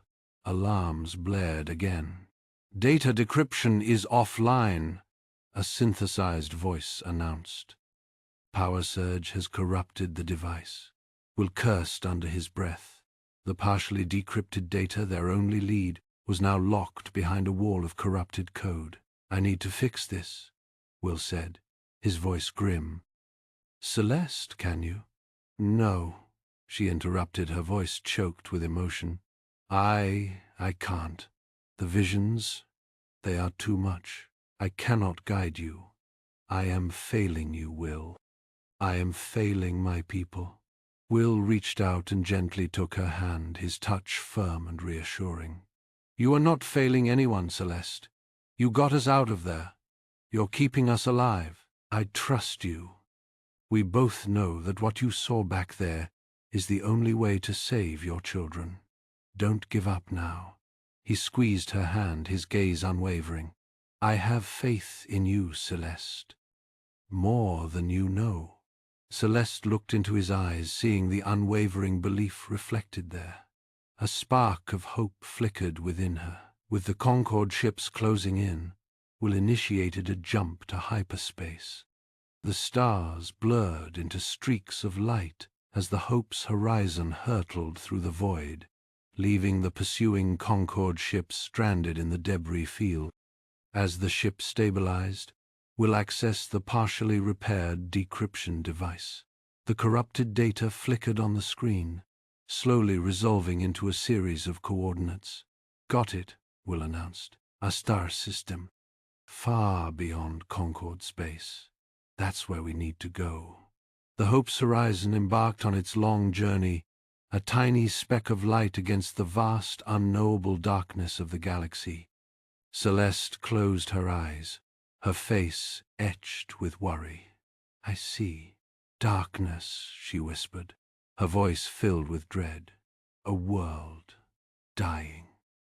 Alarms blared again. "Data decryption is offline," a synthesized voice announced. "Power surge has corrupted the device." Will cursed under his breath. The partially decrypted data, their only lead, was now locked behind a wall of corrupted code. "I need to fix this," Will said, his voice grim. "Celeste, can you?" "No," she interrupted, her voice choked with emotion. I can't. The visions, they are too much. I cannot guide you. I am failing you, Will. I am failing my people." Will reached out and gently took her hand, his touch firm and reassuring. "You are not failing anyone, Celeste. You got us out of there. You're keeping us alive. I trust you. We both know that what you saw back there is the only way to save your children. Don't give up now." He squeezed her hand, his gaze unwavering. "I have faith in you, Celeste. More than you know." Celeste looked into his eyes, seeing the unwavering belief reflected there. A spark of hope flickered within her. With the Concorde ships closing in, Will initiated a jump to hyperspace. The stars blurred into streaks of light as the Hope's horizon hurtled through the void, leaving the pursuing Concorde ships stranded in the debris field. As the ship stabilized, Will accessed the partially repaired decryption device. The corrupted data flickered on the screen, slowly resolving into a series of coordinates. "Got it," Will announced. "A star system. Far beyond Concorde space. That's where we need to go." The Hope's horizon embarked on its long journey, a tiny speck of light against the vast, unknowable darkness of the galaxy. Celeste closed her eyes, her face etched with worry. "I see. Darkness," she whispered, her voice filled with dread. "A world. Dying.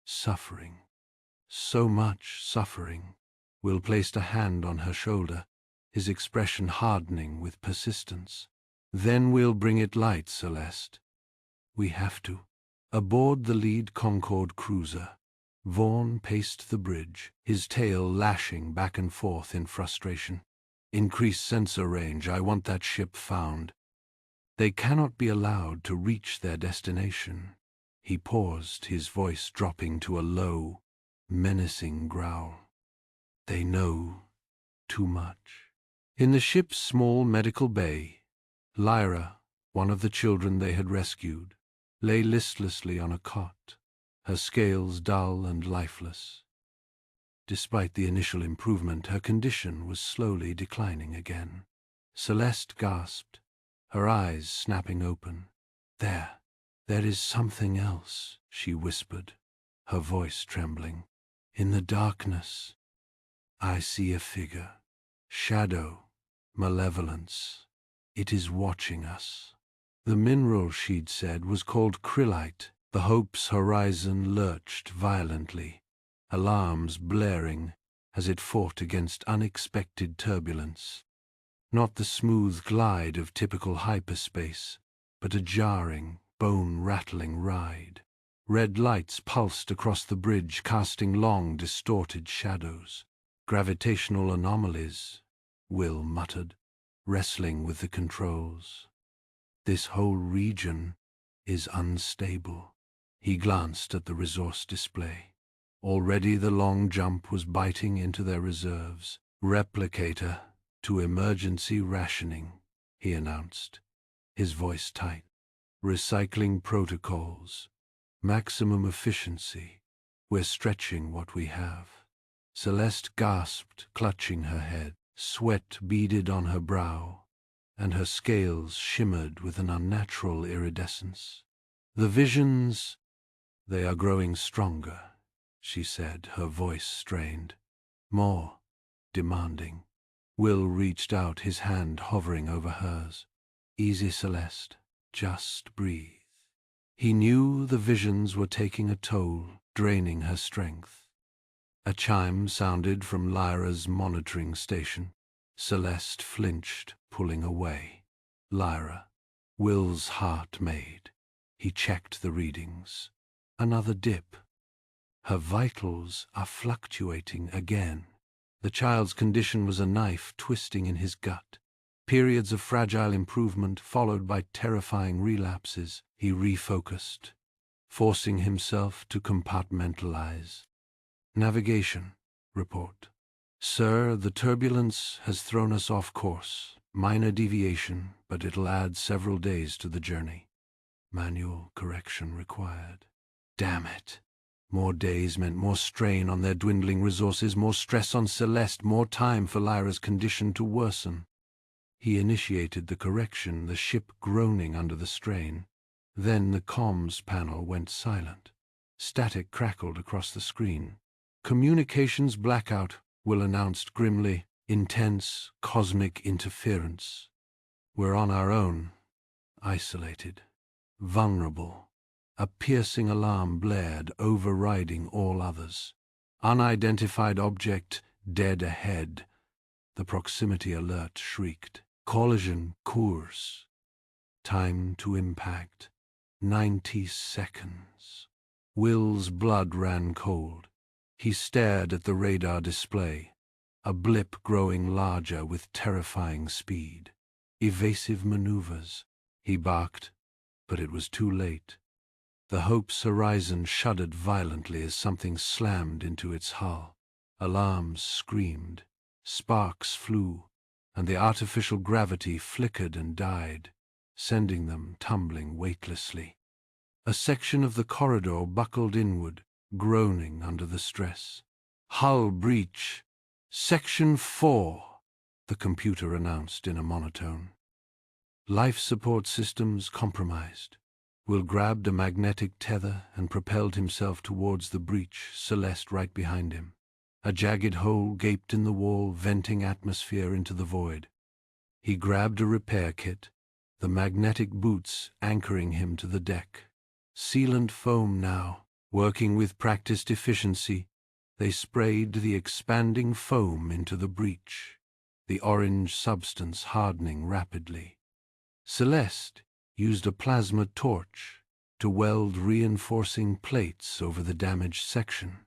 Suffering. So much suffering." Will placed a hand on her shoulder, his expression hardening with persistence. "Then we'll bring it light, Celeste. We have to." Aboard the lead Concorde cruiser, Vaughn paced the bridge, his tail lashing back and forth in frustration. "Increase sensor range. I want that ship found. They cannot be allowed to reach their destination." He paused, his voice dropping to a low, menacing growl. "They know too much." In the ship's small medical bay, Lyra, one of the children they had rescued, lay listlessly on a cot, her scales dull and lifeless. Despite the initial improvement, her condition was slowly declining again. Celeste gasped, her eyes snapping open. There is something else," she whispered, her voice trembling. "In the darkness, I see a figure. Shadow, malevolence. It is watching us." The mineral, she'd said, was called krillite. The Hope's horizon lurched violently, alarms blaring as it fought against unexpected turbulence. Not the smooth glide of typical hyperspace, but a jarring, bone-rattling ride. Red lights pulsed across the bridge, casting long, distorted shadows. "Gravitational anomalies," Will muttered. wrestling with the controls. This whole region is unstable. He glanced at the resource display. Already the long jump was biting into their reserves. Replicator to emergency rationing, he announced, his voice tight. Recycling protocols. Maximum efficiency. We're stretching what we have. Celeste gasped, clutching her head. Sweat beaded on her brow, and her scales shimmered with an unnatural iridescence. The visions, they are growing stronger, she said, her voice strained. More demanding. Will reached out, his hand hovering over hers. Easy, Celeste. Just breathe. He knew the visions were taking a toll, draining her strength. A chime sounded from Lyra's monitoring station. Celeste flinched, pulling away. Lyra. Will's heart made. He checked the readings. Another dip. Her vitals are fluctuating again. The child's condition was a knife twisting in his gut. Periods of fragile improvement followed by terrifying relapses. He refocused, forcing himself to compartmentalize. Navigation report. Sir, the turbulence has thrown us off course. Minor deviation, but it'll add several days to the journey. Manual correction required. Damn it. More days meant more strain on their dwindling resources, more stress on Celeste, more time for Lyra's condition to worsen. He initiated the correction, the ship groaning under the strain. Then the comms panel went silent. Static crackled across the screen. Communications blackout, Will announced grimly. Intense cosmic interference. We're on our own, isolated, vulnerable. A piercing alarm blared, overriding all others. Unidentified object dead ahead. The proximity alert shrieked. Collision course. Time to impact. 90 seconds. Will's blood ran cold. He stared at the radar display, a blip growing larger with terrifying speed. Evasive maneuvers, he barked, but it was too late. The Hope's horizon shuddered violently as something slammed into its hull. Alarms screamed, sparks flew, and the artificial gravity flickered and died, sending them tumbling weightlessly. A section of the corridor buckled inward, groaning under the stress. Hull breach. Section 4, the computer announced in a monotone. Life support systems compromised. Will grabbed a magnetic tether and propelled himself towards the breach, Celeste right behind him. A jagged hole gaped in the wall, venting atmosphere into the void. He grabbed a repair kit, the magnetic boots anchoring him to the deck. Sealant foam now. Working with practiced efficiency, they sprayed the expanding foam into the breach, the orange substance hardening rapidly. Celeste used a plasma torch to weld reinforcing plates over the damaged section.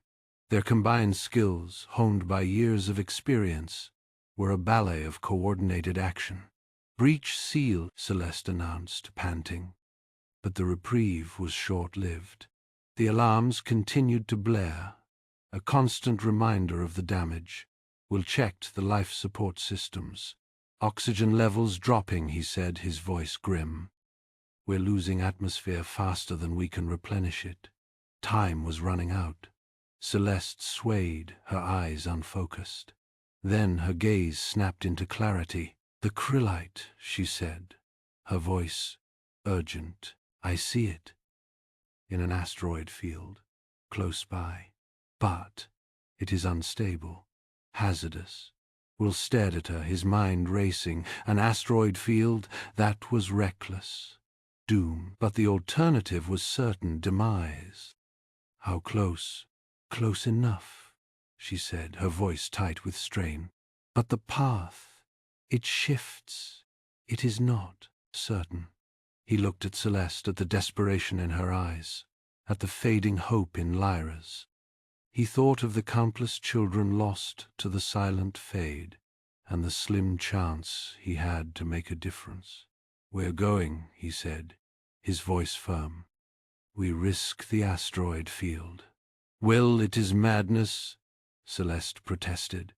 Their combined skills, honed by years of experience, were a ballet of coordinated action. Breach seal, Celeste announced, panting. But the reprieve was short-lived. The alarms continued to blare, a constant reminder of the damage. Will checked the life support systems. Oxygen levels dropping, he said, his voice grim. We're losing atmosphere faster than we can replenish it. Time was running out. Celeste swayed, her eyes unfocused. Then her gaze snapped into clarity. The Krillite, she said, her voice urgent. I see it. In an asteroid field, close by. But it is unstable, hazardous. Will stared at her, his mind racing. An asteroid field, that was reckless. Doom, but the alternative was certain demise. How close? Close enough, she said, her voice tight with strain. But the path, it shifts. It is not certain. He looked at Celeste, at the desperation in her eyes, at the fading hope in Lyra's. He thought of the countless children lost to the silent fade, and the slim chance he had to make a difference. "We're going," he said, his voice firm. "We risk the asteroid field." "Will, it is madness," Celeste protested,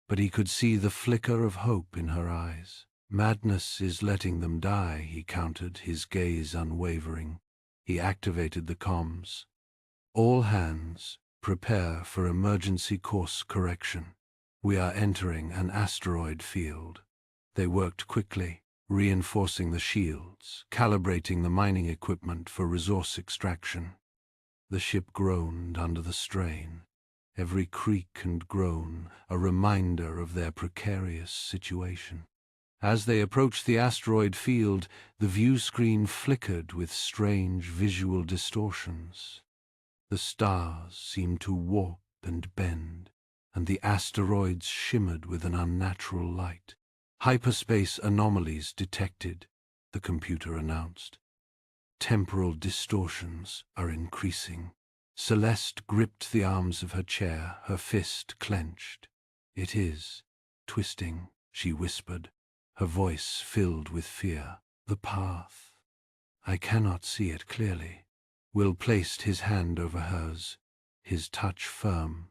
but he could see the flicker of hope in her eyes. "Madness is letting them die," he countered, his gaze unwavering. He activated the comms. "All hands, prepare for emergency course correction. We are entering an asteroid field." They worked quickly, reinforcing the shields, calibrating the mining equipment for resource extraction. The ship groaned under the strain, every creak and groan a reminder of their precarious situation. As they approached the asteroid field, the view screen flickered with strange visual distortions. The stars seemed to warp and bend, and the asteroids shimmered with an unnatural light. "Hyperspace anomalies detected," the computer announced. "Temporal distortions are increasing." Celeste gripped the arms of her chair, her fist clenched. "It is twisting," she whispered, her voice filled with fear. "The path. I cannot see it clearly." Will placed his hand over hers, his touch firm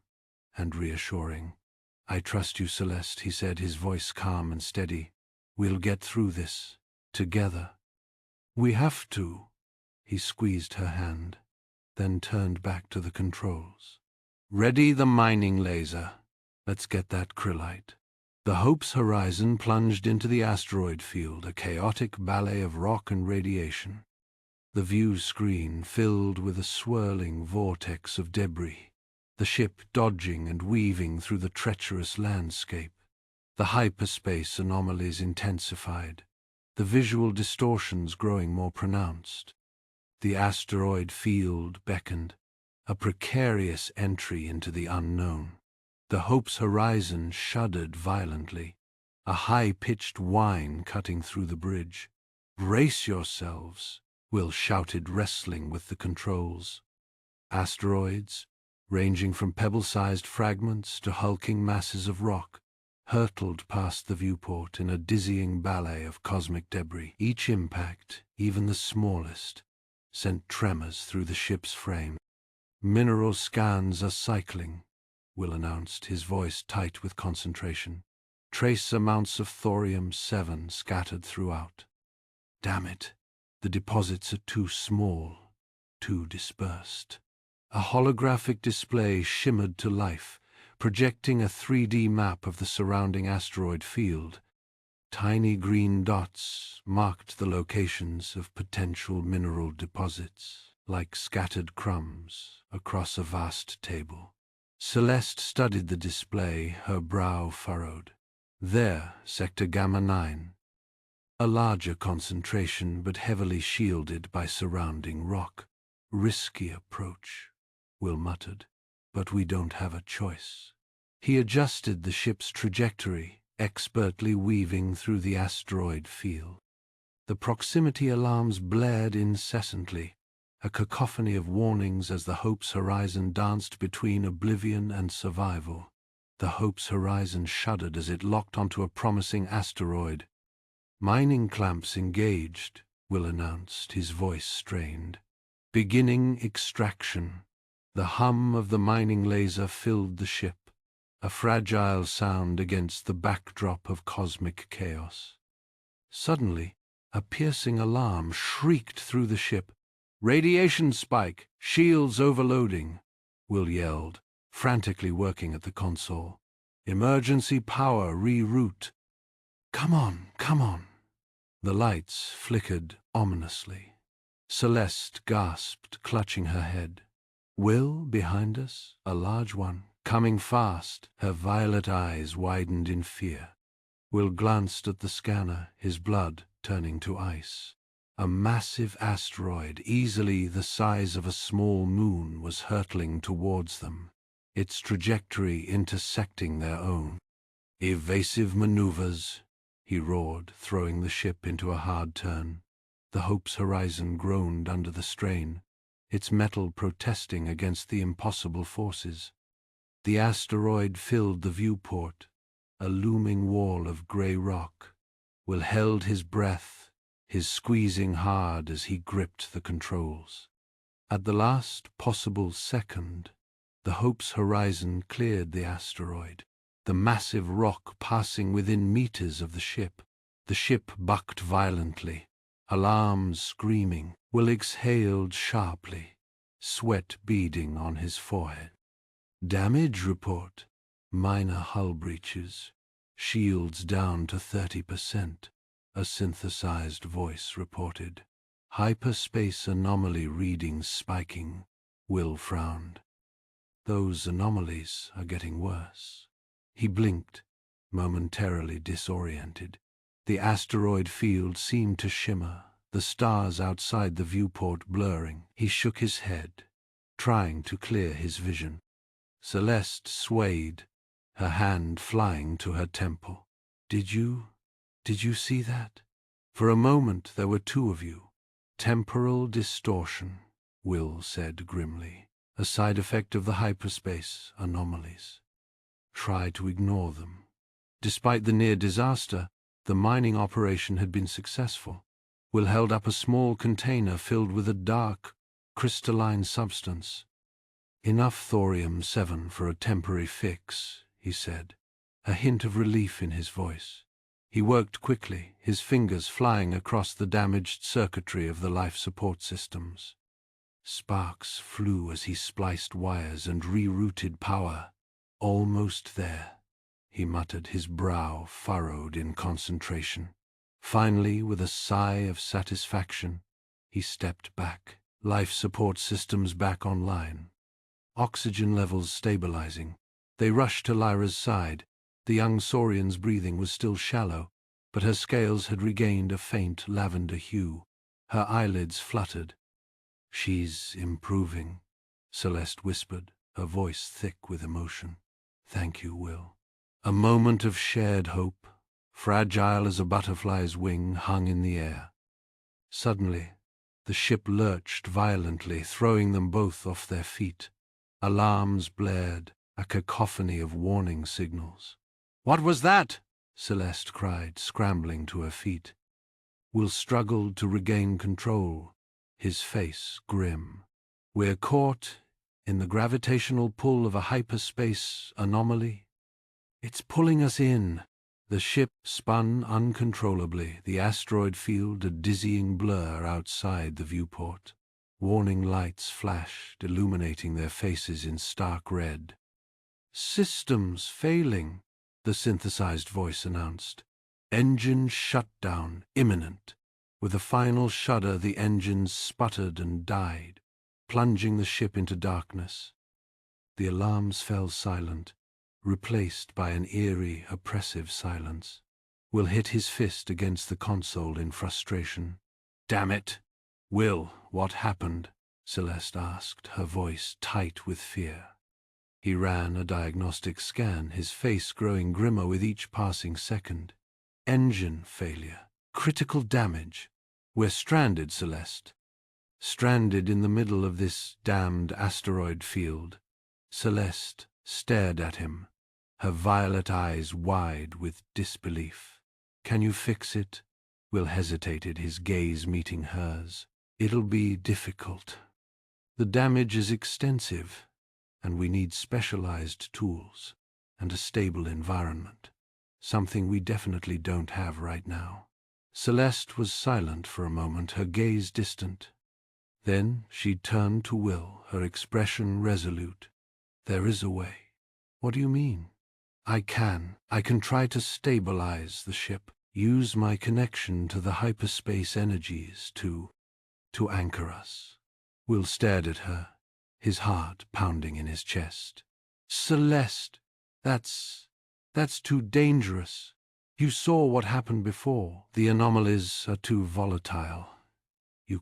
and reassuring. "I trust you, Celeste," he said, his voice calm and steady. "We'll get through this, together." "We have to." He squeezed her hand, then turned back to the controls. "Ready the mining laser. Let's get that krillite." The Hope's horizon plunged into the asteroid field, a chaotic ballet of rock and radiation. The view screen filled with a swirling vortex of debris, the ship dodging and weaving through the treacherous landscape. The hyperspace anomalies intensified, the visual distortions growing more pronounced. The asteroid field beckoned, a precarious entry into the unknown. The Hope's horizon shuddered violently, a high-pitched whine cutting through the bridge. "Brace yourselves," Will shouted, wrestling with the controls. Asteroids, ranging from pebble-sized fragments to hulking masses of rock, hurtled past the viewport in a dizzying ballet of cosmic debris. Each impact, even the smallest, sent tremors through the ship's frame. "Mineral scans are cycling," Will announced, his voice tight with concentration. "Trace amounts of thorium-7 scattered throughout." "Damn it, the deposits are too small, too dispersed." A holographic display shimmered to life, projecting a 3D map of the surrounding asteroid field. Tiny green dots marked the locations of potential mineral deposits, like scattered crumbs across a vast table. Celeste studied the display, her brow furrowed. There, Sector Gamma 9. A larger concentration, but heavily shielded by surrounding rock. "Risky approach," Will muttered, "but we don't have a choice." He adjusted the ship's trajectory, expertly weaving through the asteroid field. The proximity alarms blared incessantly, a cacophony of warnings as the Hope's horizon danced between oblivion and survival. The Hope's horizon shuddered as it locked onto a promising asteroid. "Mining clamps engaged," Will announced, his voice strained. "Beginning extraction." The hum of the mining laser filled the ship, a fragile sound against the backdrop of cosmic chaos. Suddenly, a piercing alarm shrieked through the ship. "Radiation spike! Shields overloading!" Will yelled, frantically working at the console. "Emergency power reroute." Come on, come on." The lights flickered ominously. Celeste gasped, clutching her head. Will, behind us, a large one, coming fast, her violet eyes widened in fear. Will glanced at the scanner, his blood turning to ice. A massive asteroid, easily the size of a small moon, was hurtling towards them, its trajectory intersecting their own. "Evasive maneuvers," he roared, throwing the ship into a hard turn. The Hope's horizon groaned under the strain, its metal protesting against the impossible forces. The asteroid filled the viewport, a looming wall of grey rock. Will held his breath, his squeezing hard as he gripped the controls. At the last possible second, the Hope's horizon cleared the asteroid, the massive rock passing within meters of the ship. The ship bucked violently, alarms screaming. Will exhaled sharply, sweat beading on his forehead. Damage report. Minor hull breaches. Shields down to 30%, a synthesized voice reported. Hyperspace anomaly readings spiking. Will frowned. Those anomalies are getting worse. He blinked, momentarily disoriented. The asteroid field seemed to shimmer, the stars outside the viewport blurring. He shook his head, trying to clear his vision. Celeste swayed, her hand flying to her temple. Did you see that? For a moment there were two of you. Temporal distortion, Will said grimly. A side effect of the hyperspace anomalies. Try to ignore them. Despite the near disaster, the mining operation had been successful. Will held up a small container filled with a dark, crystalline substance. Enough thorium-7 for a temporary fix, he said, a hint of relief in his voice. He worked quickly, his fingers flying across the damaged circuitry of the life support systems. Sparks flew as he spliced wires and rerouted power. Almost there, he muttered, his brow furrowed in concentration. Finally, with a sigh of satisfaction, he stepped back, life support systems back online. Oxygen levels stabilizing. They rushed to Lyra's side. The young Saurian's breathing was still shallow, but her scales had regained a faint lavender hue. Her eyelids fluttered. "She's improving," Celeste whispered, her voice thick with emotion. "Thank you, Will." A moment of shared hope, fragile as a butterfly's wing, hung in the air. Suddenly, the ship lurched violently, throwing them both off their feet. Alarms blared, a cacophony of warning signals. "What was that?" Celeste cried, scrambling to her feet. Will struggled to regain control, his face grim. "We're caught in the gravitational pull of a hyperspace anomaly. It's pulling us in." The ship spun uncontrollably, the asteroid field a dizzying blur outside the viewport. Warning lights flashed, illuminating their faces in stark red. "Systems failing," the synthesized voice announced. "Engine shutdown imminent." With a final shudder, the engines sputtered and died, plunging the ship into darkness. The alarms fell silent, replaced by an eerie, oppressive silence. Will hit his fist against the console in frustration. "Damn it!" "Will, what happened?" Celeste asked, her voice tight with fear. He ran a diagnostic scan, his face growing grimmer with each passing second. "Engine failure. Critical damage. We're stranded, Celeste. Stranded in the middle of this damned asteroid field." Celeste stared at him, her violet eyes wide with disbelief. "Can you fix it?" Will hesitated, his gaze meeting hers. "It'll be difficult. The damage is extensive, and we need specialized tools and a stable environment. Something we definitely don't have right now." Celeste was silent for a moment, her gaze distant. Then she turned to Will, her expression resolute. "There is a way." "What do you mean?" I can try to stabilize the ship, use my connection to the hyperspace energies to anchor us." Will stared at her, his heart pounding in his chest. "Celeste, that's too dangerous. You saw what happened before. The anomalies are too volatile. You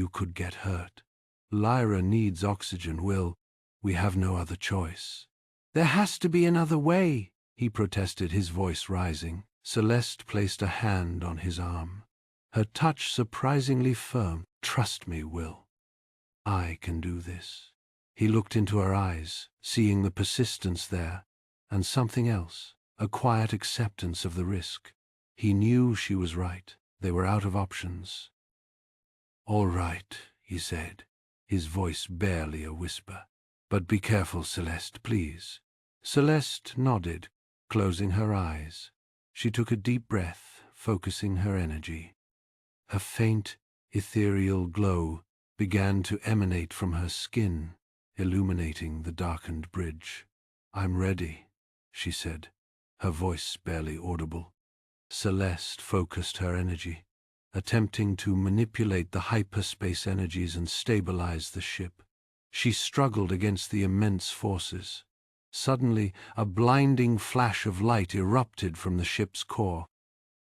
could get hurt. Lyra needs oxygen, Will. We have no other choice." "There has to be another way," he protested, his voice rising. Celeste placed a hand on his arm, her touch surprisingly firm. "Trust me, Will. I can do this." He looked into her eyes, seeing the persistence there, and something else, a quiet acceptance of the risk. He knew she was right. They were out of options. "All right," he said, his voice barely a whisper. "But be careful, Celeste, please." Celeste nodded, closing her eyes. She took a deep breath, focusing her energy. A faint, ethereal glow began to emanate from her skin, illuminating the darkened bridge. "I'm ready," she said, her voice barely audible. Celeste focused her energy, attempting to manipulate the hyperspace energies and stabilize the ship. She struggled against the immense forces. Suddenly, a blinding flash of light erupted from the ship's core.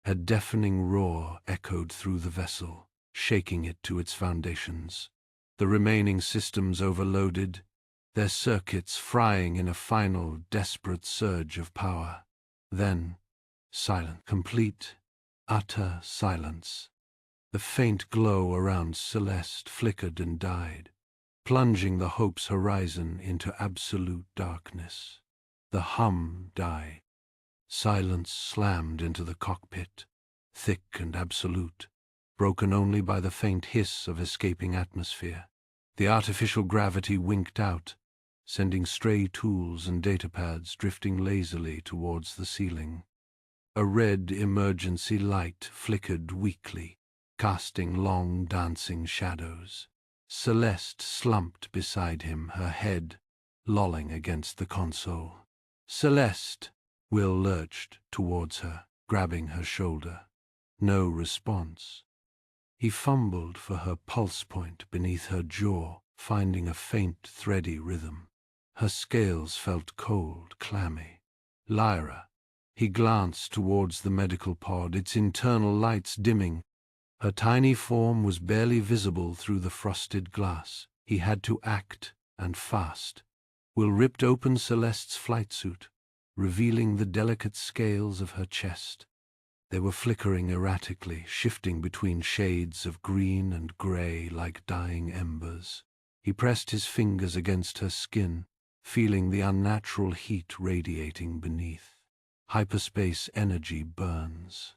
A deafening roar echoed through the vessel, shaking it to its foundations. The remaining systems overloaded, their circuits frying in a final, desperate surge of power. Then, silent, complete, utter silence. The faint glow around Celeste flickered and died, plunging the Hope's horizon into absolute darkness. The hum died. Silence slammed into the cockpit, thick and absolute, broken only by the faint hiss of escaping atmosphere. The artificial gravity winked out, sending stray tools and datapads drifting lazily towards the ceiling. A red emergency light flickered weakly, casting long dancing shadows. Celeste slumped beside him, her head lolling against the console. "Celeste!" Will lurched towards her, grabbing her shoulder. No response. He fumbled for her pulse point beneath her jaw, finding a faint, thready rhythm. Her scales felt cold, clammy. "Lyra!" He glanced towards the medical pod, its internal lights dimming. Her tiny form was barely visible through the frosted glass. He had to act, and fast. Will ripped open Celeste's flight suit, revealing the delicate scales of her chest. They were flickering erratically, shifting between shades of green and gray like dying embers. He pressed his fingers against her skin, feeling the unnatural heat radiating beneath. Hyperspace energy burns.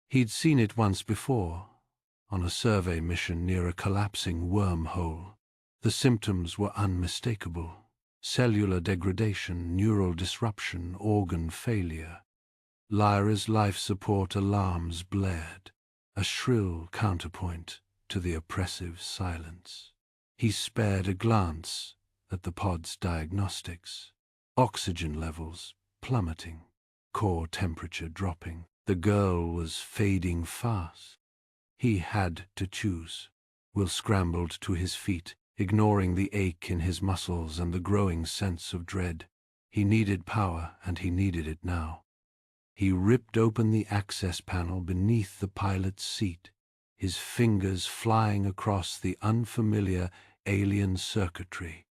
He'd seen it once before, on a survey mission near a collapsing wormhole. The symptoms were unmistakable. Cellular degradation, neural disruption, organ failure. Lyra's life support alarms blared, a shrill counterpoint to the oppressive silence. He spared a glance at the pod's diagnostics. Oxygen levels plummeting, core temperature dropping. The girl was fading fast. He had to choose. Will scrambled to his feet, ignoring the ache in his muscles and the growing sense of dread. He needed power, and he needed it now. He ripped open the access panel beneath the pilot's seat, his fingers flying across the unfamiliar alien circuitry.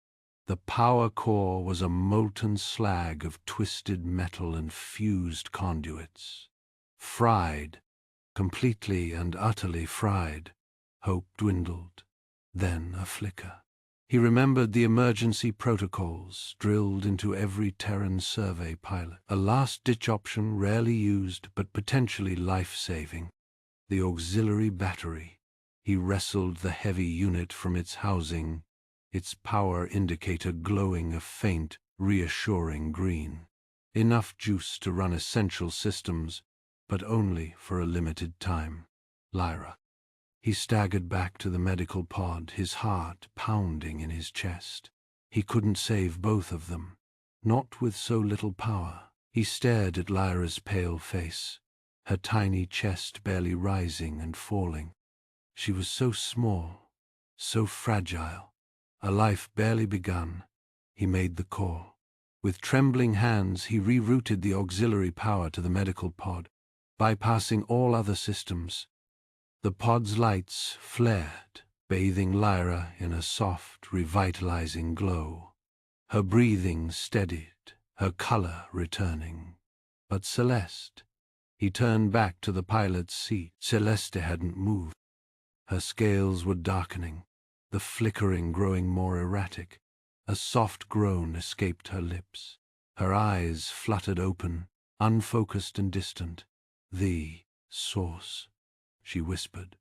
The power core was a molten slag of twisted metal and fused conduits. Fried, completely and utterly fried, hope dwindled. Then a flicker. He remembered the emergency protocols drilled into every Terran survey pilot, a last-ditch option rarely used but potentially life-saving. The auxiliary battery. He wrestled the heavy unit from its housing, its power indicator glowing a faint, reassuring green. Enough juice to run essential systems, but only for a limited time. Lyra. He staggered back to the medical pod, his heart pounding in his chest. He couldn't save both of them, not with so little power. He stared at Lyra's pale face, her tiny chest barely rising and falling. She was so small, so fragile, a life barely begun. He made the call. With trembling hands, he rerouted the auxiliary power to the medical pod, bypassing all other systems. The pod's lights flared, bathing Lyra in a soft, revitalizing glow. Her breathing steadied, her color returning. But Celeste. He turned back to the pilot's seat. Celeste hadn't moved. Her scales were darkening, the flickering growing more erratic. A soft groan escaped her lips. Her eyes fluttered open, unfocused and distant. "The source," she whispered,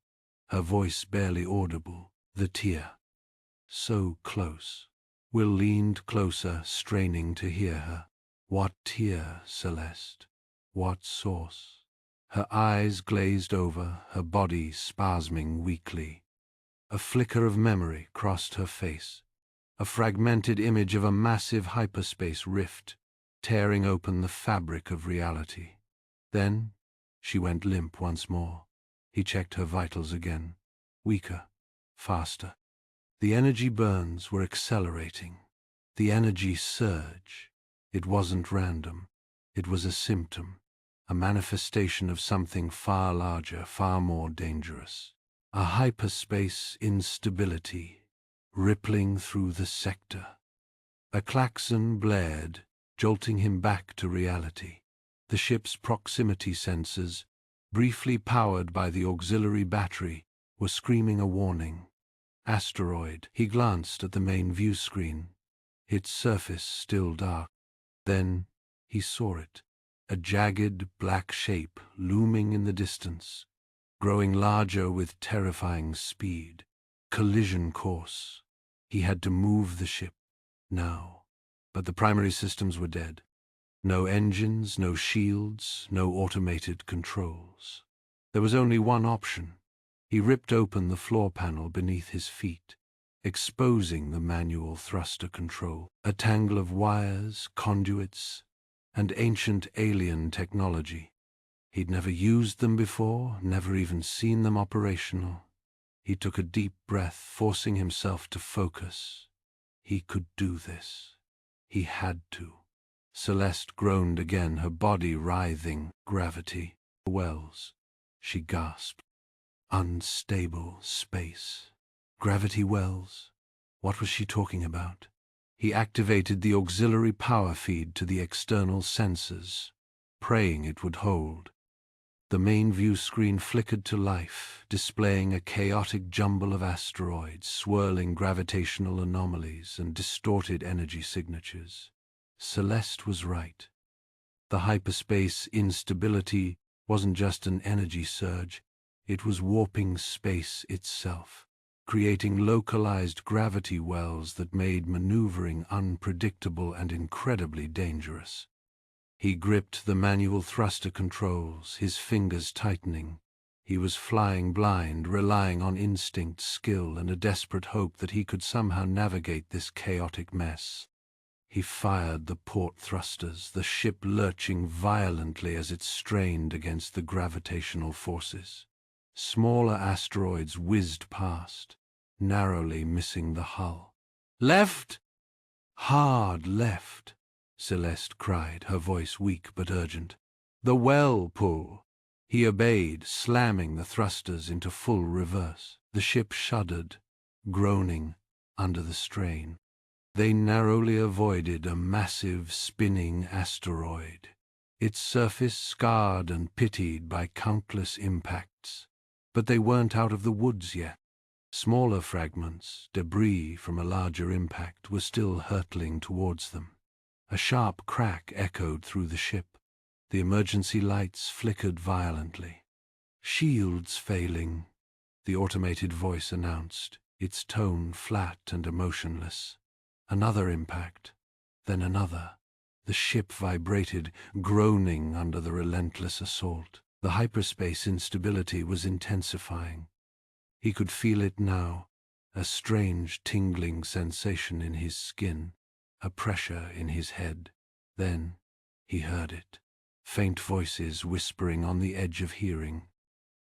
her voice barely audible. "The tear." So close. Will leaned closer, straining to hear her. "What tear, Celeste? What source?" Her eyes glazed over, her body spasming weakly. A flicker of memory crossed her face, a fragmented image of a massive hyperspace rift, tearing open the fabric of reality. Then she went limp once more. He checked her vitals again. Weaker, faster. The energy burns were accelerating. The energy surge. It wasn't random. It was a symptom, a manifestation of something far larger, far more dangerous. A hyperspace instability, rippling through the sector. A klaxon blared, jolting him back to reality. The ship's proximity sensors, briefly powered by the auxiliary battery, were screaming a warning. Asteroid. He glanced at the main view screen, its surface still dark. Then he saw it, a jagged black shape looming in the distance, growing larger with terrifying speed. Collision course. He had to move the ship, now. But the primary systems were dead. No engines, no shields, no automated controls. There was only one option. He ripped open the floor panel beneath his feet, exposing the manual thruster control, a tangle of wires, conduits, and ancient alien technology. He'd never used them before, never even seen them operational. He took a deep breath, forcing himself to focus. He could do this. He had to. Celeste groaned again, her body writhing. Gravity. Wells. She gasped. Unstable space. Gravity wells. What was she talking about? He activated the auxiliary power feed to the external sensors, praying it would hold. The main view screen flickered to life, displaying a chaotic jumble of asteroids, swirling gravitational anomalies and distorted energy signatures. Celeste was right. The hyperspace instability wasn't just an energy surge, it was warping space itself, creating localized gravity wells that made maneuvering unpredictable and incredibly dangerous. He gripped the manual thruster controls, his fingers tightening. He was flying blind, relying on instinct, skill, and a desperate hope that he could somehow navigate this chaotic mess. He fired the port thrusters, the ship lurching violently as it strained against the gravitational forces. Smaller asteroids whizzed past, narrowly missing the hull. "Left! Hard left!" Celeste cried, her voice weak but urgent. "The well pull!" He obeyed, slamming the thrusters into full reverse. The ship shuddered, groaning under the strain. They narrowly avoided a massive, spinning asteroid, its surface scarred and pitted by countless impacts. But they weren't out of the woods yet. Smaller fragments, debris from a larger impact, were still hurtling towards them. A sharp crack echoed through the ship. The emergency lights flickered violently. "Shields failing," the automated voice announced, its tone flat and emotionless. Another impact, then another. The ship vibrated, groaning under the relentless assault. The hyperspace instability was intensifying. He could feel it now, a strange tingling sensation in his skin, a pressure in his head. Then he heard it, faint voices whispering on the edge of hearing.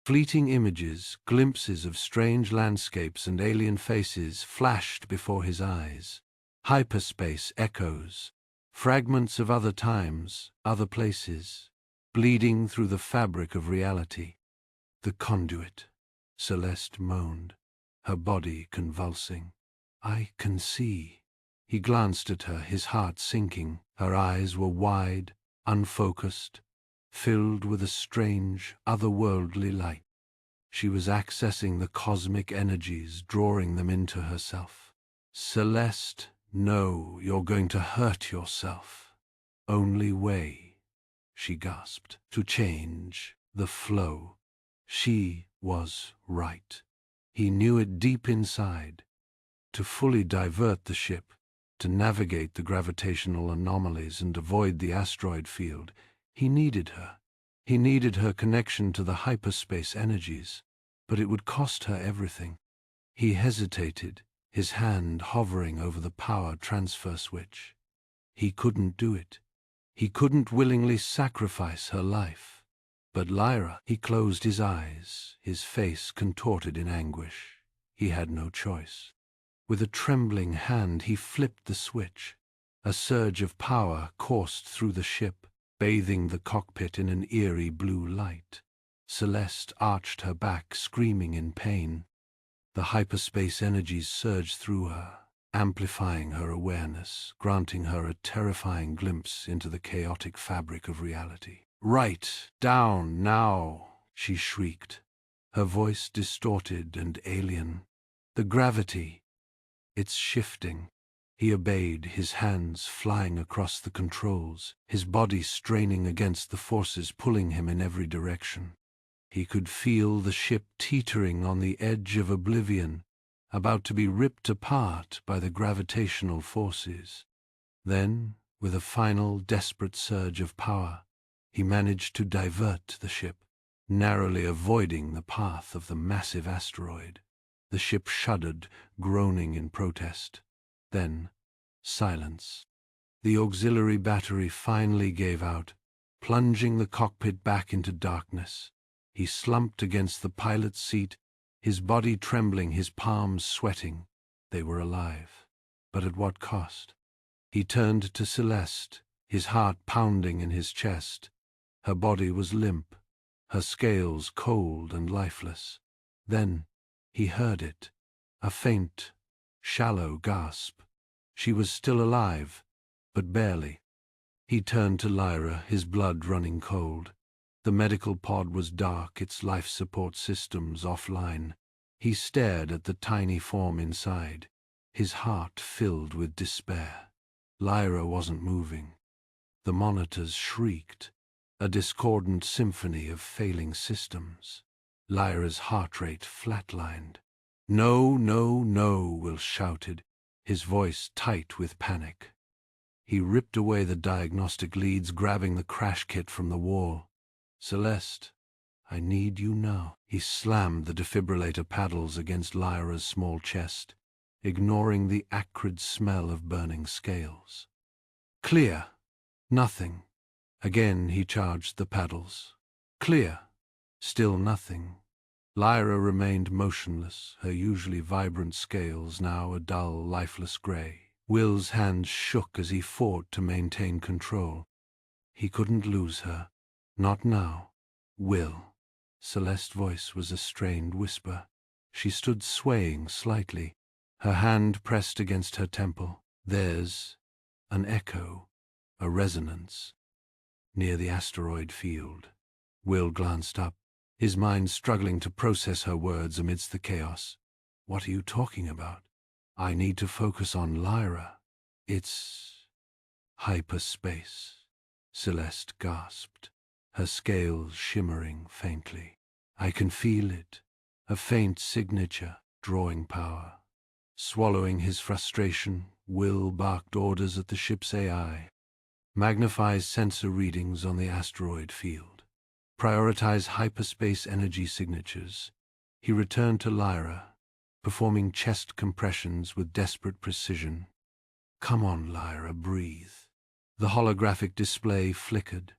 Fleeting images, glimpses of strange landscapes and alien faces flashed before his eyes. Hyperspace echoes, fragments of other times, other places, bleeding through the fabric of reality. "The conduit," Celeste moaned, her body convulsing. "I can see." He glanced at her, his heart sinking. Her eyes were wide, unfocused, filled with a strange, otherworldly light. She was accessing the cosmic energies, drawing them into herself. "Celeste, no, you're going to hurt yourself. Only way." she gasped. To change the flow. She was right. He knew it deep inside. To fully divert the ship, to navigate the gravitational anomalies and avoid the asteroid field, he needed her. He needed her connection to the hyperspace energies, but it would cost her everything. He hesitated, his hand hovering over the power transfer switch. He couldn't do it. He couldn't willingly sacrifice her life. But Lyra, he closed his eyes, his face contorted in anguish. He had no choice. With a trembling hand he flipped the switch. A surge of power coursed through the ship, bathing the cockpit in an eerie blue light. Celeste arched her back, screaming in pain. The hyperspace energies surged through her, amplifying her awareness, granting her a terrifying glimpse into the chaotic fabric of reality. "Right down now!" she shrieked, her voice distorted and alien. "The gravity, it's shifting." He obeyed, his hands flying across the controls, his body straining against the forces pulling him in every direction. He could feel the ship teetering on the edge of oblivion, about to be ripped apart by the gravitational forces. Then, with a final desperate surge of power, he managed to divert the ship, narrowly avoiding the path of the massive asteroid. The ship shuddered, groaning in protest. Then, silence. The auxiliary battery finally gave out, plunging the cockpit back into darkness. He slumped against the pilot's seat, his body trembling, his palms sweating. They were alive. But at what cost? He turned to Celeste, his heart pounding in his chest. Her body was limp, her scales cold and lifeless. Then he heard it, a faint, shallow gasp. She was still alive, but barely. He turned to Lyra, his blood running cold. The medical pod was dark, its life support systems offline. He stared at the tiny form inside, his heart filled with despair. Lyra wasn't moving. The monitors shrieked, a discordant symphony of failing systems. Lyra's heart rate flatlined. "No, no, no," Will shouted, his voice tight with panic. He ripped away the diagnostic leads, grabbing the crash kit from the wall. "Celeste, I need you now." He slammed the defibrillator paddles against Lyra's small chest, ignoring the acrid smell of burning scales. "Clear. Nothing." Again he charged the paddles. "Clear." Still nothing. Lyra remained motionless, her usually vibrant scales now a dull, lifeless gray. Will's hands shook as he fought to maintain control. He couldn't lose her. Not now. "Will." Celeste's voice was a strained whisper. She stood swaying slightly, her hand pressed against her temple. There's an echo, a resonance, near the asteroid field. Will glanced up, his mind struggling to process her words amidst the chaos. "What are you talking about? I need to focus on Lyra." "It's hyperspace," Celeste gasped, her scales shimmering faintly. "I can feel it, a faint signature, drawing power." Swallowing his frustration, Will barked orders at the ship's AI. "Magnifies sensor readings on the asteroid field. Prioritize hyperspace energy signatures." He returned to Lyra, performing chest compressions with desperate precision. "Come on, Lyra, breathe." The holographic display flickered,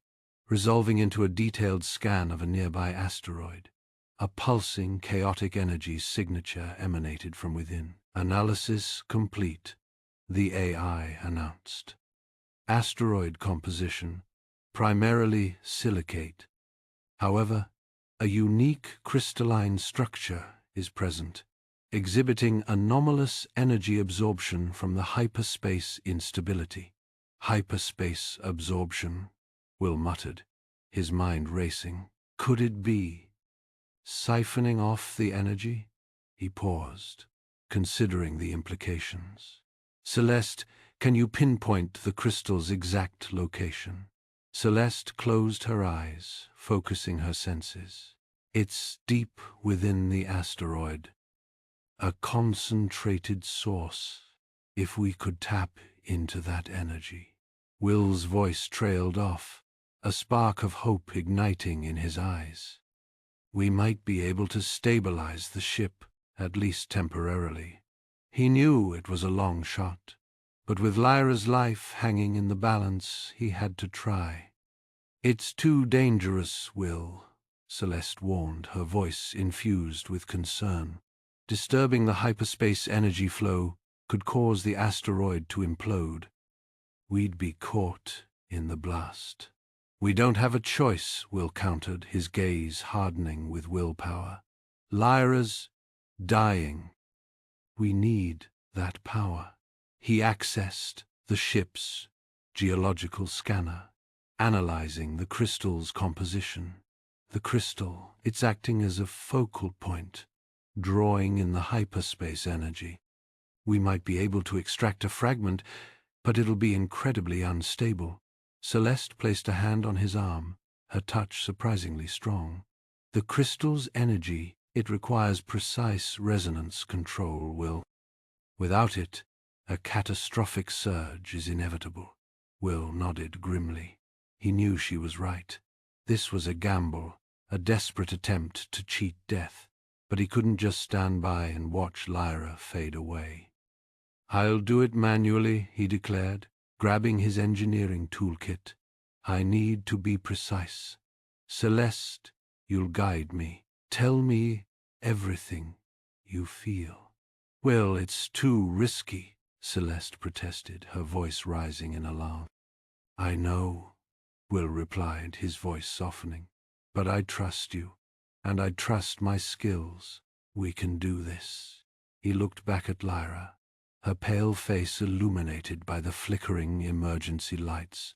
resolving into a detailed scan of a nearby asteroid. A pulsing, chaotic energy signature emanated from within. "Analysis complete," the AI announced. "Asteroid composition, primarily silicate. However, a unique crystalline structure is present, exhibiting anomalous energy absorption from the hyperspace instability." "Hyperspace absorption," Will muttered, his mind racing. Could it be siphoning off the energy? He paused, considering the implications. "Celeste, can you pinpoint the crystal's exact location?" Celeste closed her eyes, focusing her senses. It's deep within the asteroid, a concentrated source. If we could tap into that energy. Will's voice trailed off, a spark of hope igniting in his eyes. We might be able to stabilize the ship, at least temporarily. He knew it was a long shot, but with Lyra's life hanging in the balance, he had to try. It's too dangerous, Will, Celeste warned, her voice infused with concern. Disturbing the hyperspace energy flow could cause the asteroid to implode. We'd be caught in the blast. We don't have a choice, Will countered, his gaze hardening with willpower. Lyra's dying. We need that power. He accessed the ship's geological scanner, analyzing the crystal's composition. The crystal, it's acting as a focal point, drawing in the hyperspace energy. We might be able to extract a fragment, but it'll be incredibly unstable. Celeste placed a hand on his arm, her touch surprisingly strong. The crystal's energy, it requires precise resonance control, Will. Without it, a catastrophic surge is inevitable. Will nodded grimly. He knew she was right. This was a gamble, a desperate attempt to cheat death, but he couldn't just stand by and watch Lyra fade away. I'll do it manually, he declared, grabbing his engineering toolkit. I need to be precise. Celeste, you'll guide me. Tell me everything you feel. Well, it's too risky, Celeste protested, her voice rising in alarm. I know, Will replied, his voice softening. But I trust you, and I trust my skills. We can do this. He looked back at Lyra, her pale face illuminated by the flickering emergency lights.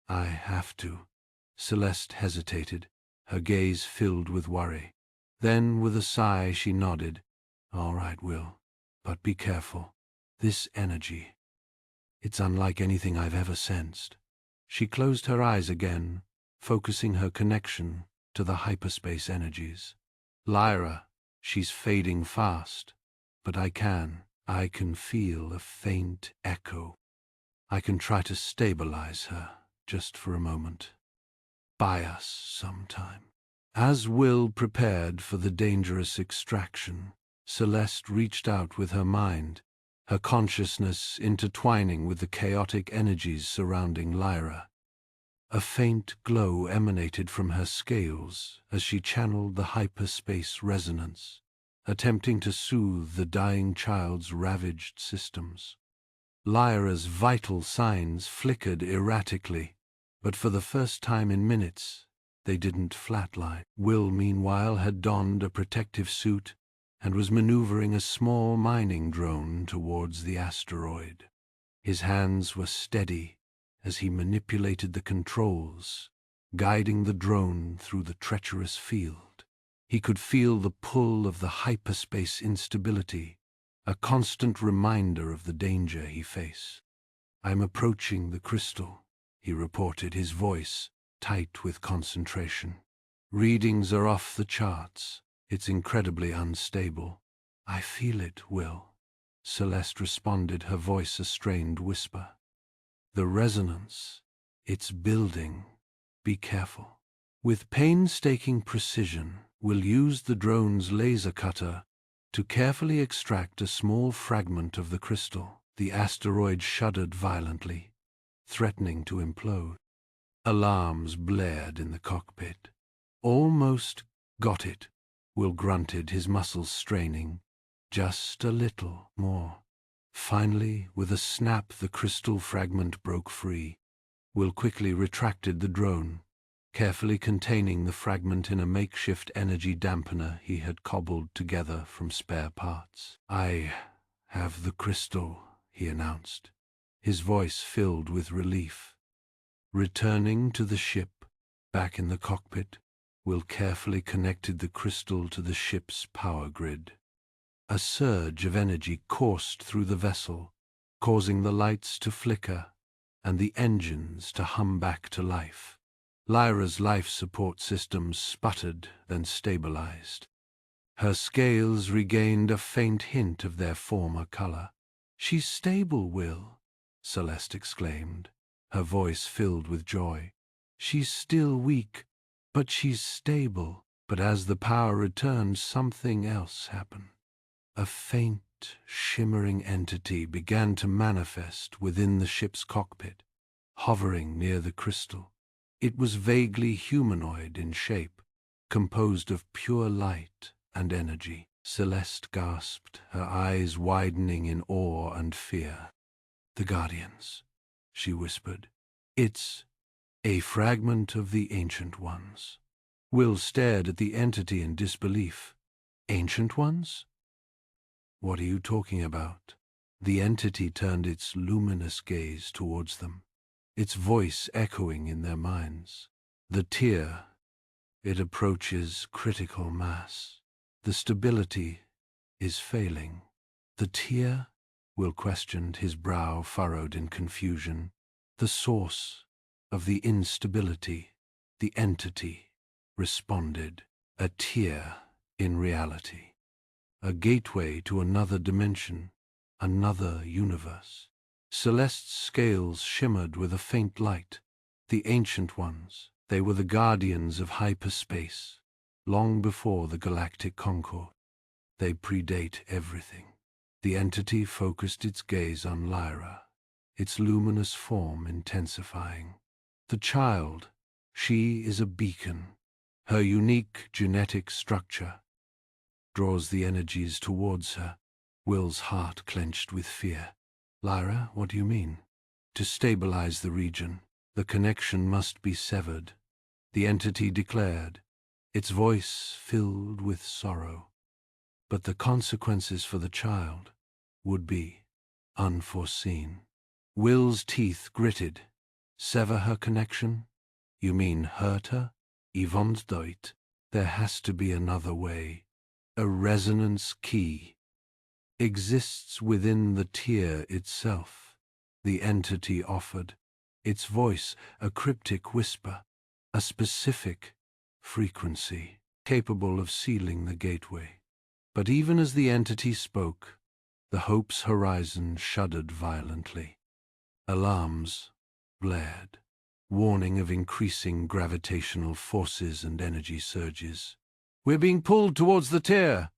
I have to. Celeste hesitated, her gaze filled with worry. Then, with a sigh, she nodded. All right, Will, but be careful. This energy, it's unlike anything I've ever sensed. She closed her eyes again, focusing her connection to the hyperspace energies. Lyra, she's fading fast, but I can feel a faint echo. I can try to stabilize her, just for a moment. Buy us some time. As Will prepared for the dangerous extraction, Celeste reached out with her mind, her consciousness intertwining with the chaotic energies surrounding Lyra. A faint glow emanated from her scales as she channeled the hyperspace resonance, attempting to soothe the dying child's ravaged systems. Lyra's vital signs flickered erratically, but for the first time in minutes, they didn't flatline. Will, meanwhile, had donned a protective suit and was maneuvering a small mining drone towards the asteroid. His hands were steady as he manipulated the controls, guiding the drone through the treacherous field. He could feel the pull of the hyperspace instability, a constant reminder of the danger he faced. I'm approaching the crystal, he reported, his voice tight with concentration. Readings are off the charts. It's incredibly unstable. I feel it, Will. Celeste responded, her voice a strained whisper. The resonance, it's building. Be careful. With painstaking precision, Will used the drone's laser cutter to carefully extract a small fragment of the crystal. The asteroid shuddered violently, threatening to implode. Alarms blared in the cockpit. Almost got it, Will grunted, his muscles straining. Just a little more. Finally, with a snap, the crystal fragment broke free. Will quickly retracted the drone, carefully containing the fragment in a makeshift energy dampener he had cobbled together from spare parts. I have the crystal, he announced, his voice filled with relief. Returning to the ship, back in the cockpit, Will carefully connected the crystal to the ship's power grid. A surge of energy coursed through the vessel, causing the lights to flicker and the engines to hum back to life. Lyra's life support systems sputtered, then stabilized. Her scales regained a faint hint of their former color. "She's stable, Will," Celeste exclaimed, her voice filled with joy. "She's still weak, but she's stable." But as the power returned, something else happened. A faint, shimmering entity began to manifest within the ship's cockpit, hovering near the crystal. It was vaguely humanoid in shape, composed of pure light and energy. Celeste gasped, her eyes widening in awe and fear. "The Guardians," she whispered. "It's a fragment of the Ancient Ones." Will stared at the entity in disbelief. "Ancient Ones? What are you talking about?" The entity turned its luminous gaze towards them, its voice echoing in their minds. "The tear. It approaches critical mass. The stability is failing." "The tear?" Will questioned, his brow furrowed in confusion. "The source of the instability," the entity responded. "A tear in reality. A gateway to another dimension, another universe." Celeste's scales shimmered with a faint light. The Ancient Ones, they were the guardians of hyperspace, long before the galactic concord. They predate everything. The entity focused its gaze on Lyra, its luminous form intensifying. "The child, she is a beacon. Her unique genetic structure draws the energies towards her." Will's heart clenched with fear. "Lyra, what do you mean?" "To stabilize the region, the connection must be severed," the entity declared, its voice filled with sorrow. "But the consequences for the child would be unforeseen." Will's teeth gritted. "Sever her connection? You mean hurt her?" "Yvonne's deut. There has to be another way. A resonance key exists within the tear itself," the entity offered, its voice a cryptic whisper, "a specific frequency capable of sealing the gateway." But even as the entity spoke, the Hope's horizon shuddered violently. Alarms blared, warning of increasing gravitational forces and energy surges. "We're being pulled towards the tear,"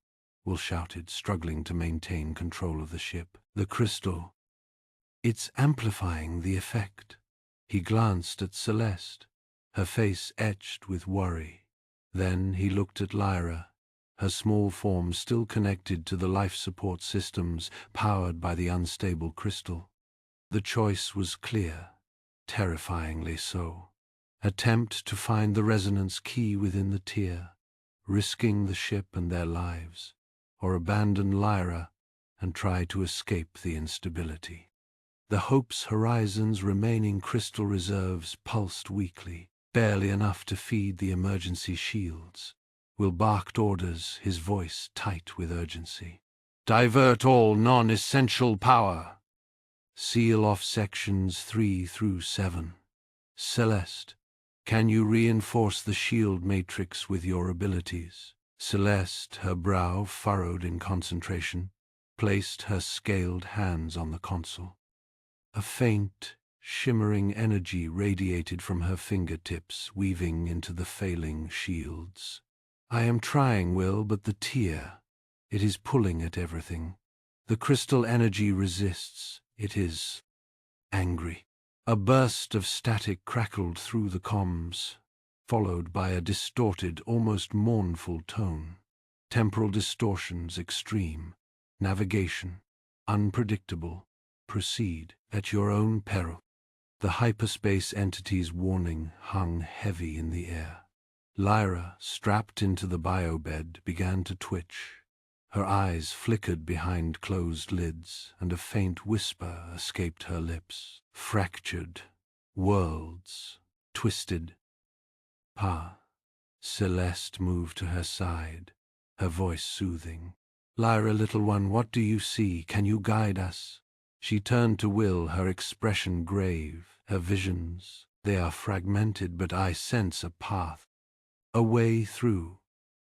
Will shouted, struggling to maintain control of the ship. "The crystal. It's amplifying the effect." He glanced at Celeste, her face etched with worry. Then he looked at Lyra, her small form still connected to the life support systems powered by the unstable crystal. The choice was clear, terrifyingly so. Attempt to find the resonance key within the tear, risking the ship and their lives, or abandon Lyra and try to escape the instability. The Hope's horizon's remaining crystal reserves pulsed weakly, barely enough to feed the emergency shields. Will barked orders, his voice tight with urgency. "Divert all non-essential power. Seal off sections 3 through 7. Celeste, can you reinforce the shield matrix with your abilities?" Celeste, her brow furrowed in concentration, placed her scaled hands on the console. A faint, shimmering energy radiated from her fingertips, weaving into the failing shields. "I am trying, Will, but the tear, it is pulling at everything. The crystal energy resists. It is angry." A burst of static crackled through the comms, followed by a distorted, almost mournful tone. "Temporal distortions extreme. Navigation unpredictable. Proceed at your own peril." The hyperspace entity's warning hung heavy in the air. Lyra, strapped into the biobed, began to twitch. Her eyes flickered behind closed lids, and a faint whisper escaped her lips. "Fractured. Worlds. Twisted. Pa." Celeste moved to her side, her voice soothing. "Lyra, little one, what do you see? Can you guide us?" She turned to Will, her expression grave, her visions. They are fragmented, but I sense a path. A way through.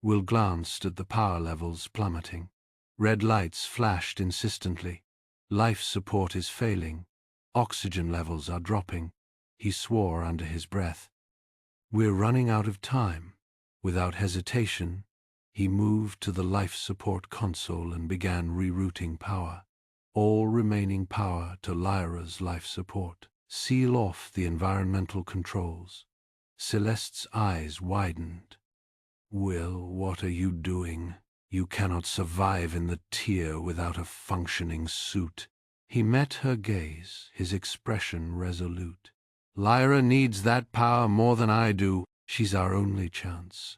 Will glanced at the power levels plummeting. Red lights flashed insistently. Life support is failing. Oxygen levels are dropping. He swore under his breath. We're running out of time. Without hesitation, he moved to the life support console and began rerouting power. All remaining power to Lyra's life support. Seal off the environmental controls. Celeste's eyes widened. Will, what are you doing? You cannot survive in the tier without a functioning suit. He met her gaze, his expression resolute. Lyra needs that power more than I do. She's our only chance.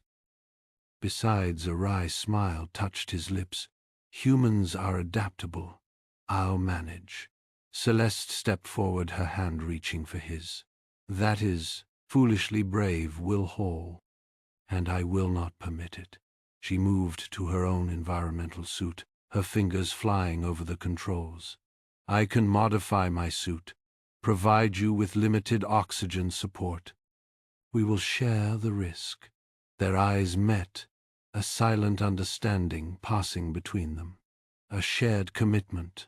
Besides, a wry smile touched his lips. Humans are adaptable. I'll manage. Celeste stepped forward, her hand reaching for his. That is foolishly brave, Will Hall, and I will not permit it. She moved to her own environmental suit, her fingers flying over the controls. I can modify my suit, provide you with limited oxygen support. We will share the risk. Their eyes met, a silent understanding passing between them. A shared commitment,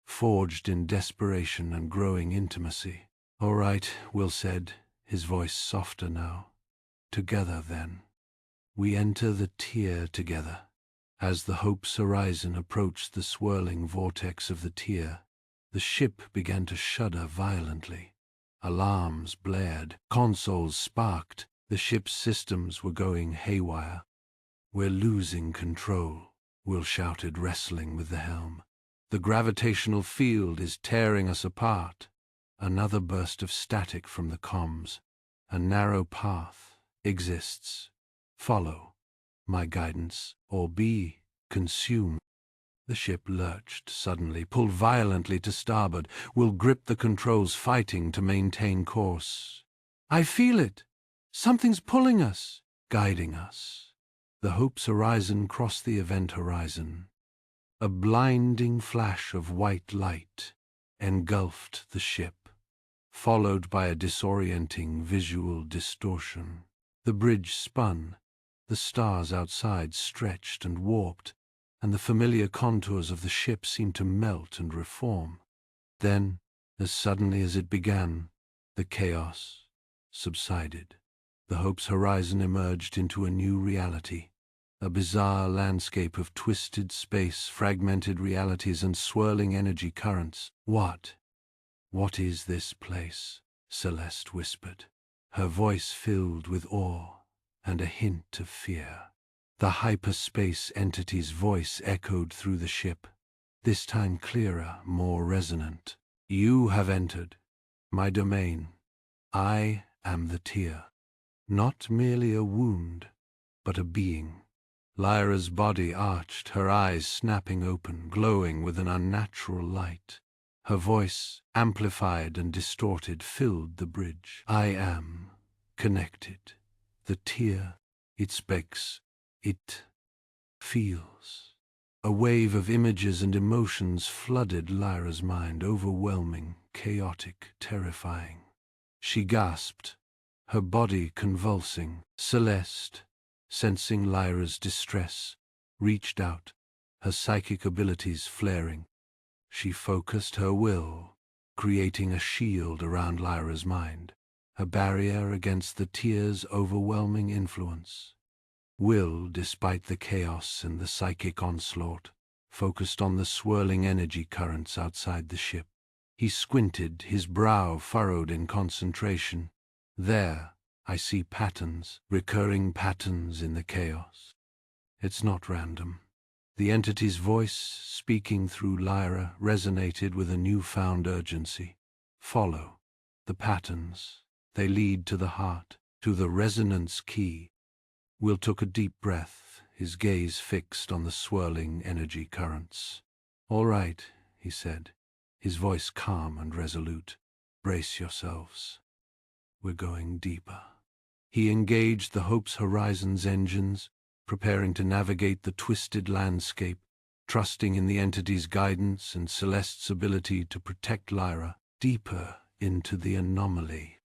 forged in desperation and growing intimacy. All right, Will said, his voice softer now. Together, then. We enter the tier together. As the Hope's horizon approached the swirling vortex of the tier, the ship began to shudder violently. Alarms blared, consoles sparked, the ship's systems were going haywire. We're losing control, Will shouted, wrestling with the helm. The gravitational field is tearing us apart. Another burst of static from the comms. A narrow path exists. Follow my guidance, or be consumed. The ship lurched suddenly, pulled violently to starboard. Will gripped the controls, fighting to maintain course. I feel it. Something's pulling us, guiding us. The Hope's horizon crossed the event horizon. A blinding flash of white light engulfed the ship, followed by a disorienting visual distortion. The bridge spun, the stars outside stretched and warped, and the familiar contours of the ship seemed to melt and reform. Then, as suddenly as it began, the chaos subsided. The Hope's horizon emerged into a new reality, a bizarre landscape of twisted space, fragmented realities, and swirling energy currents. What is this place? Celeste whispered, her voice filled with awe and a hint of fear. The hyperspace entity's voice echoed through the ship, this time clearer, more resonant. You have entered my domain. I am the tier. Not merely a wound, but a being. Lyra's body arched, her eyes snapping open, glowing with an unnatural light. Her voice, amplified and distorted, filled the bridge. I am connected. The tier, it speaks, it feels. A wave of images and emotions flooded Lyra's mind, overwhelming, chaotic, terrifying. She gasped, her body convulsing. Celeste, sensing Lyra's distress, reached out, her psychic abilities flaring. She focused her will, creating a shield around Lyra's mind, a barrier against the tier's overwhelming influence. Will, despite the chaos and the psychic onslaught, focused on the swirling energy currents outside the ship. He squinted, his brow furrowed in concentration. There, I see patterns, recurring patterns in the chaos. It's not random. The entity's voice, speaking through Lyra, resonated with a newfound urgency. Follow the patterns. They lead to the heart, to the resonance key. Will took a deep breath, his gaze fixed on the swirling energy currents. All right, he said, his voice calm and resolute. Brace yourselves. We're going deeper. He engaged the Hope's Horizon's engines, preparing to navigate the twisted landscape. trusting in the entity's guidance and Celeste's ability to protect Lyra deeper into the anomaly.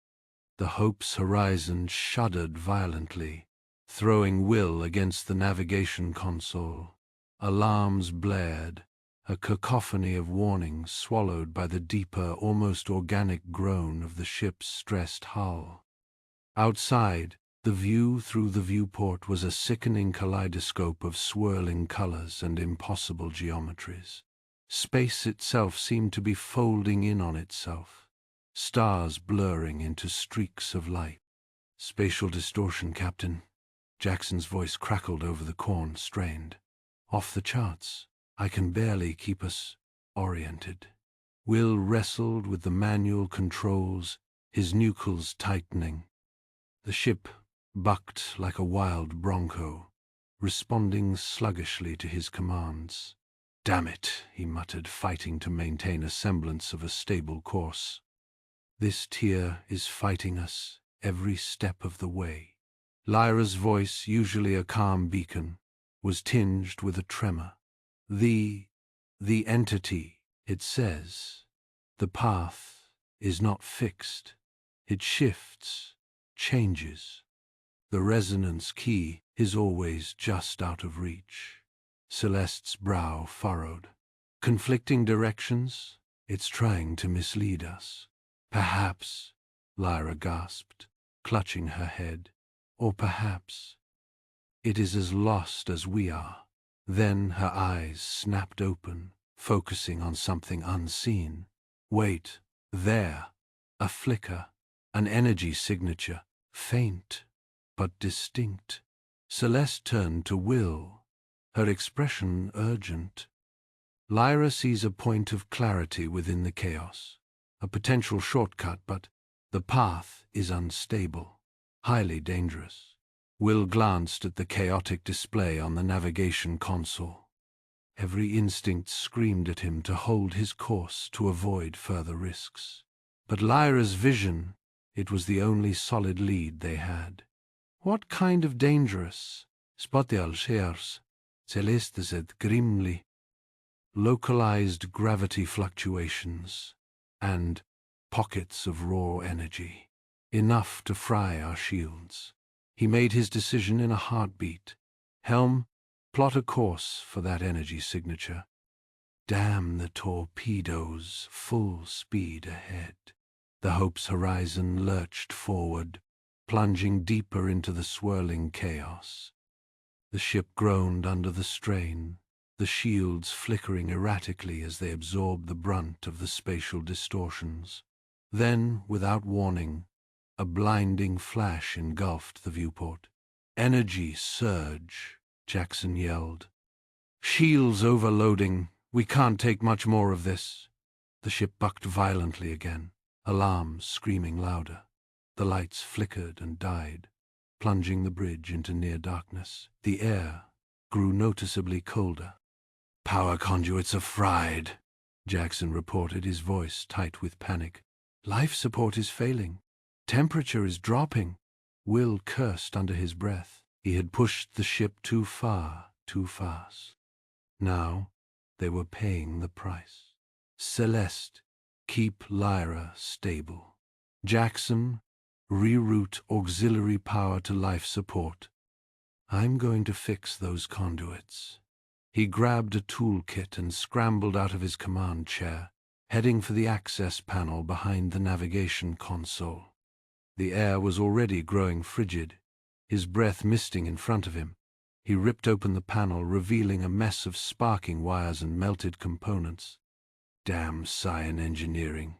The Hope's horizon shuddered violently, throwing Will against the navigation console. Alarms blared, a cacophony of warnings swallowed by the deeper, almost organic groan of the ship's stressed hull. Outside, the view through the viewport was a sickening kaleidoscope of swirling colors and impossible geometries. Space itself seemed to be folding in on itself, stars blurring into streaks of light. "Spatial distortion, Captain." Jackson's voice crackled over the corn, strained. "Off the charts. I can barely keep us oriented." Will wrestled with the manual controls, his nucleus tightening. The ship bucked like a wild bronco, responding sluggishly to his commands. "Damn it," he muttered, fighting to maintain a semblance of a stable course. "This tier is fighting us every step of the way." Lyra's voice, usually a calm beacon, was tinged with a tremor. The entity, it says. The path is not fixed. It shifts, changes. The resonance key is always just out of reach." Celeste's brow furrowed. "Conflicting directions? It's trying to mislead us." "Perhaps," Lyra gasped, clutching her head. "Or perhaps it is as lost as we are." Then her eyes snapped open, focusing on something unseen. "Wait, there, a flicker, an energy signature, faint but distinct." Celeste turned to Will, her expression urgent. Lyra sees a point of clarity within the chaos, a potential shortcut, but the path is unstable, highly dangerous. Will glanced at the chaotic display on the navigation console. Every instinct screamed at him to hold his course to avoid further risks. But Lyra's vision, it was the only solid lead they had. "What kind of dangerous?" Spottial shares, Celeste said grimly. "Localized gravity fluctuations and pockets of raw energy, enough to fry our shields." He made his decision in a heartbeat. "Helm, plot a course for that energy signature. Damn the torpedoes, full speed ahead." The Hope's horizon lurched forward, plunging deeper into the swirling chaos. The ship groaned under the strain, the shields flickering erratically as they absorbed the brunt of the spatial distortions. Then, without warning, a blinding flash engulfed the viewport. "Energy surge," Jackson yelled. "Shields overloading. We can't take much more of this." The ship bucked violently again, alarms screaming louder. The lights flickered and died, plunging the bridge into near darkness. The air grew noticeably colder. "Power conduits are fried," Jackson reported, his voice tight with panic. "Life support is failing. Temperature is dropping." Will cursed under his breath. He had pushed the ship too far, too fast. Now they were paying the price. Celeste, keep Lyra stable. Jackson, reroute auxiliary power to life support. I'm going to fix those conduits. He grabbed a toolkit and scrambled out of his command chair, heading for the access panel behind the navigation console. The air was already growing frigid, his breath misting in front of him. He ripped open the panel, revealing a mess of sparking wires and melted components. "Damn Cyan engineering,"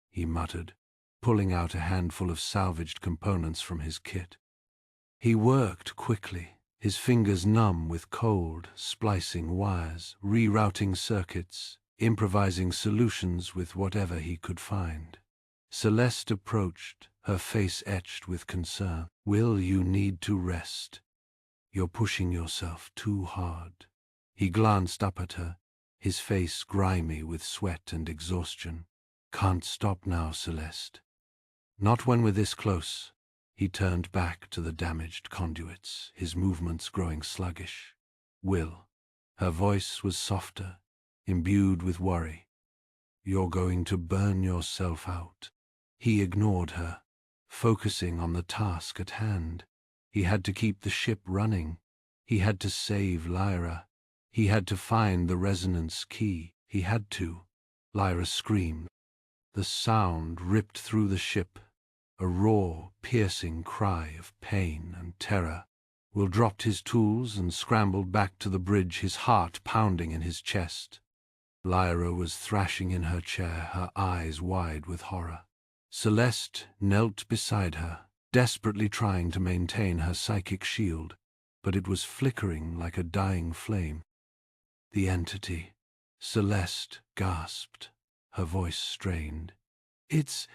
he muttered, pulling out a handful of salvaged components from his kit. He worked quickly, his fingers numb with cold, splicing wires, rerouting circuits, improvising solutions with whatever he could find. Celeste approached, her face etched with concern. "Will, you need to rest. You're pushing yourself too hard." He glanced up at her, his face grimy with sweat and exhaustion. "Can't stop now, Celeste. Not when we're this close." He turned back to the damaged conduits, his movements growing sluggish. "Will, Her voice was softer, imbued with worry. "You're going to burn yourself out." He ignored her, focusing on the task at hand. He had to keep the ship running. He had to save Lyra. He had to find the resonance key. He had to. Lyra screamed. The sound ripped through the ship, a raw, piercing cry of pain and terror. Will dropped his tools and scrambled back to the bridge, his heart pounding in his chest. Lyra was thrashing in her chair, her eyes wide with horror. Celeste knelt beside her, desperately trying to maintain her psychic shield, but it was flickering like a dying flame. "The entity," Celeste gasped, her voice strained. It's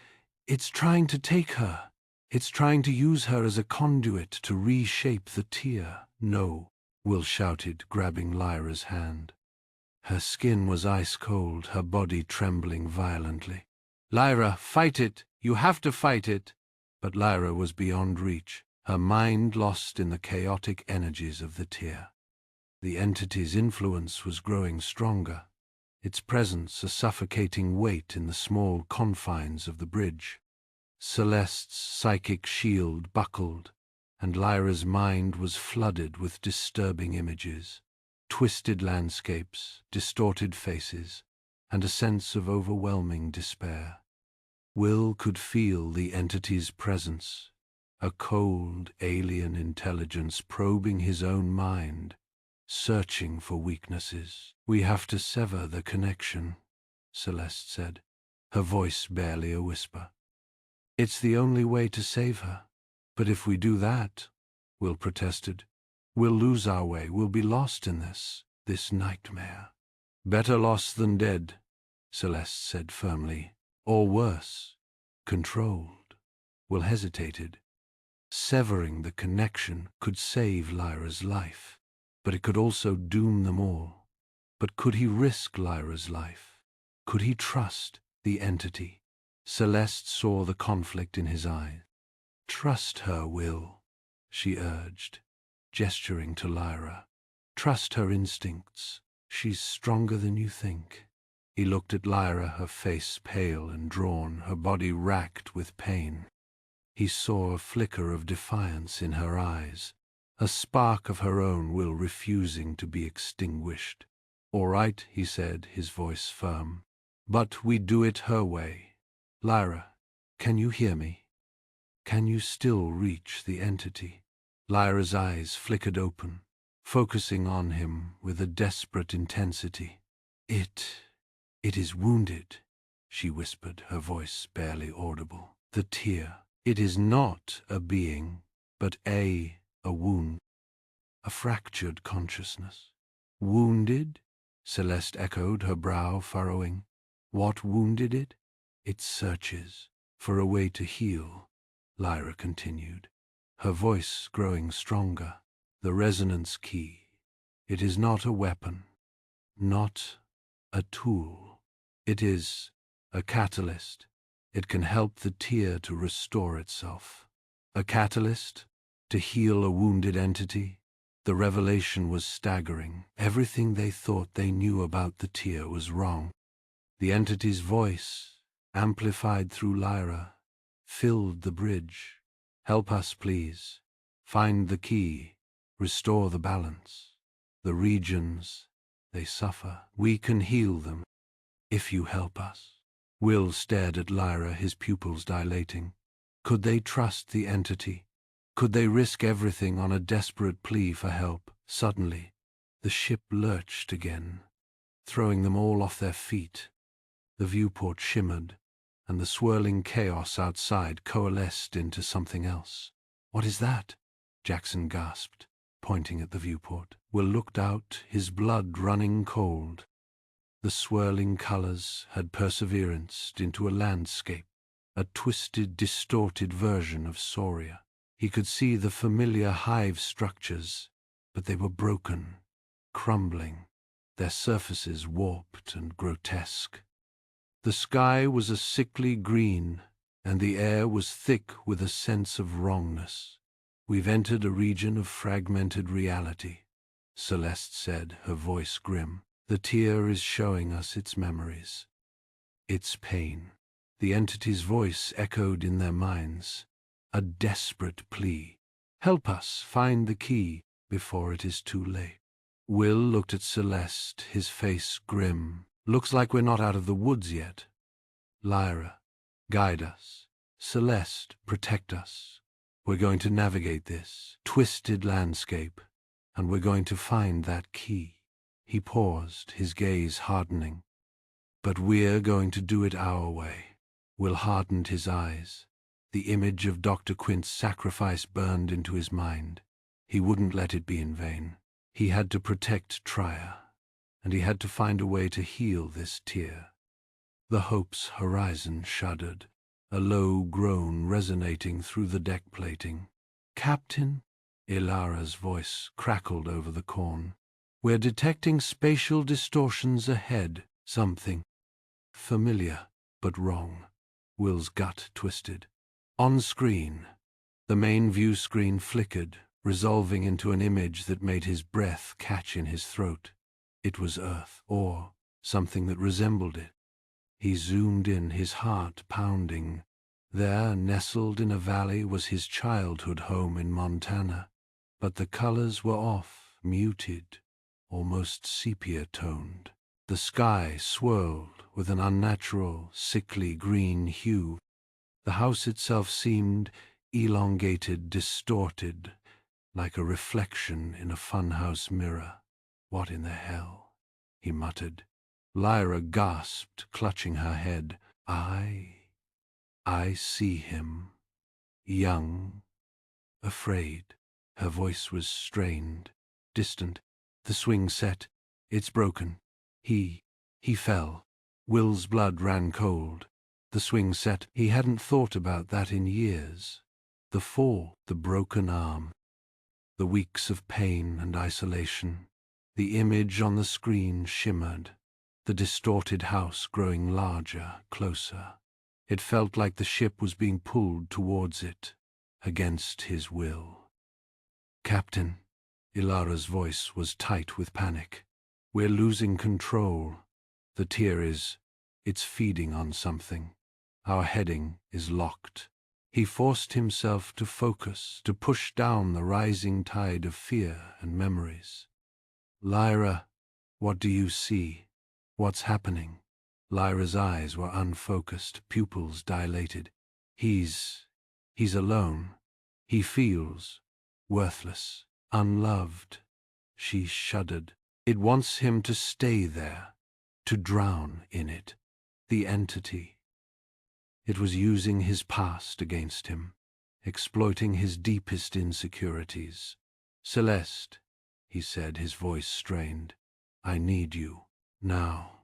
trying to take her. It's trying to use her as a conduit to reshape the tear." "No," Will shouted, grabbing Lyra's hand. Her skin was ice cold, her body trembling violently. "Lyra, fight it! You have to fight it!" But Lyra was beyond reach, her mind lost in the chaotic energies of the tear. The entity's influence was growing stronger, its presence a suffocating weight in the small confines of the bridge. Celeste's psychic shield buckled, and Lyra's mind was flooded with disturbing images, twisted landscapes, distorted faces, and a sense of overwhelming despair. Will could feel the entity's presence, a cold, alien intelligence probing his own mind, searching for weaknesses. "We have to sever the connection," Celeste said, her voice barely a whisper. "It's the only way to save her. But if we do that," Will protested, "we'll lose our way, we'll be lost in this nightmare." "Better lost than dead," Celeste said firmly. "Or worse, controlled." Will hesitated. Severing the connection could save Lyra's life, but it could also doom them all. But could he risk Lyra's life? Could he trust the entity? Celeste saw the conflict in his eyes. "Trust her, Will," she urged, gesturing to Lyra. "Trust her instincts. She's stronger than you think." He looked at Lyra, her face pale and drawn, her body racked with pain. He saw a flicker of defiance in her eyes, a spark of her own will refusing to be extinguished. "All right," he said, his voice firm. "But we do it her way. Lyra, can you hear me? Can you still reach the entity?" Lyra's eyes flickered open, focusing on him with a desperate intensity. It is wounded," she whispered, her voice barely audible. "The tear. It is not a being, but a wound. A fractured consciousness." "Wounded?" Celeste echoed, her brow furrowing. "What wounded it?" "It searches for a way to heal," Lyra continued, her voice growing stronger. "The resonance key. It is not a weapon, not a tool. It is a catalyst. It can help the tear to restore itself." A catalyst? To heal a wounded entity? The revelation was staggering. Everything they thought they knew about the tear was wrong. The entity's voice, amplified through Lyra, filled the bridge. "Help us, please. Find the key. Restore the balance. The regions, they suffer. We can heal them. If you help us." Will stared at Lyra, his pupils dilating. Could they trust the entity? Could they risk everything on a desperate plea for help? Suddenly, the ship lurched again, throwing them all off their feet. The viewport shimmered, and the swirling chaos outside coalesced into something else. "What is that?" Jackson gasped, pointing at the viewport. Will looked out, his blood running cold. The swirling colors had perseveranced into a landscape, a twisted, distorted version of Soria. He could see the familiar hive structures, but they were broken, crumbling, their surfaces warped and grotesque. The sky was a sickly green, and the air was thick with a sense of wrongness. "We've entered a region of fragmented reality," Celeste said, her voice grim. The tear is showing us its memories, its pain. The entity's voice echoed in their minds, a desperate plea. Help us find the key before it is too late. Will looked at Celeste, his face grim. Looks like we're not out of the woods yet. Lyra, guide us. Celeste, protect us. We're going to navigate this twisted landscape, and we're going to find that key. He paused, his gaze hardening. But we're going to do it our way. Will hardened his eyes. The image of Dr. Quint's sacrifice burned into his mind. He wouldn't let it be in vain. He had to protect Trier, and he had to find a way to heal this tear. The Hope's horizon shuddered, a low groan resonating through the deck plating. Captain, Ilara's voice crackled over the corn. We're detecting spatial distortions ahead. Something familiar, but wrong. Will's gut twisted. On screen, the main view screen flickered, resolving into an image that made his breath catch in his throat. It was Earth, or something that resembled it. He zoomed in, his heart pounding. There, nestled in a valley, was his childhood home in Montana. But the colors were off, muted, almost sepia-toned. The sky swirled with an unnatural, sickly green hue. The house itself seemed elongated, distorted, like a reflection in a funhouse mirror. What in the hell? He muttered. Lyra gasped, clutching her head. I see him. Young, afraid. Her voice was strained, distant. The swing set. It's broken. He fell. Will's blood ran cold. The swing set. He hadn't thought about that in years. The fall, the broken arm, the weeks of pain and isolation. The image on the screen shimmered, the distorted house growing larger, closer. It felt like the ship was being pulled towards it, against his will. Captain, Ilara's voice was tight with panic. We're losing control. The tear it's feeding on something. Our heading is locked. He forced himself to focus, to push down the rising tide of fear and memories. Lyra, what do you see? What's happening? Lyra's eyes were unfocused, pupils dilated. He's alone. He feels worthless, unloved. She shuddered. It wants him to stay there, to drown in it. The entity. It was using his past against him, exploiting his deepest insecurities. Celeste, he said, his voice strained. I need you, now.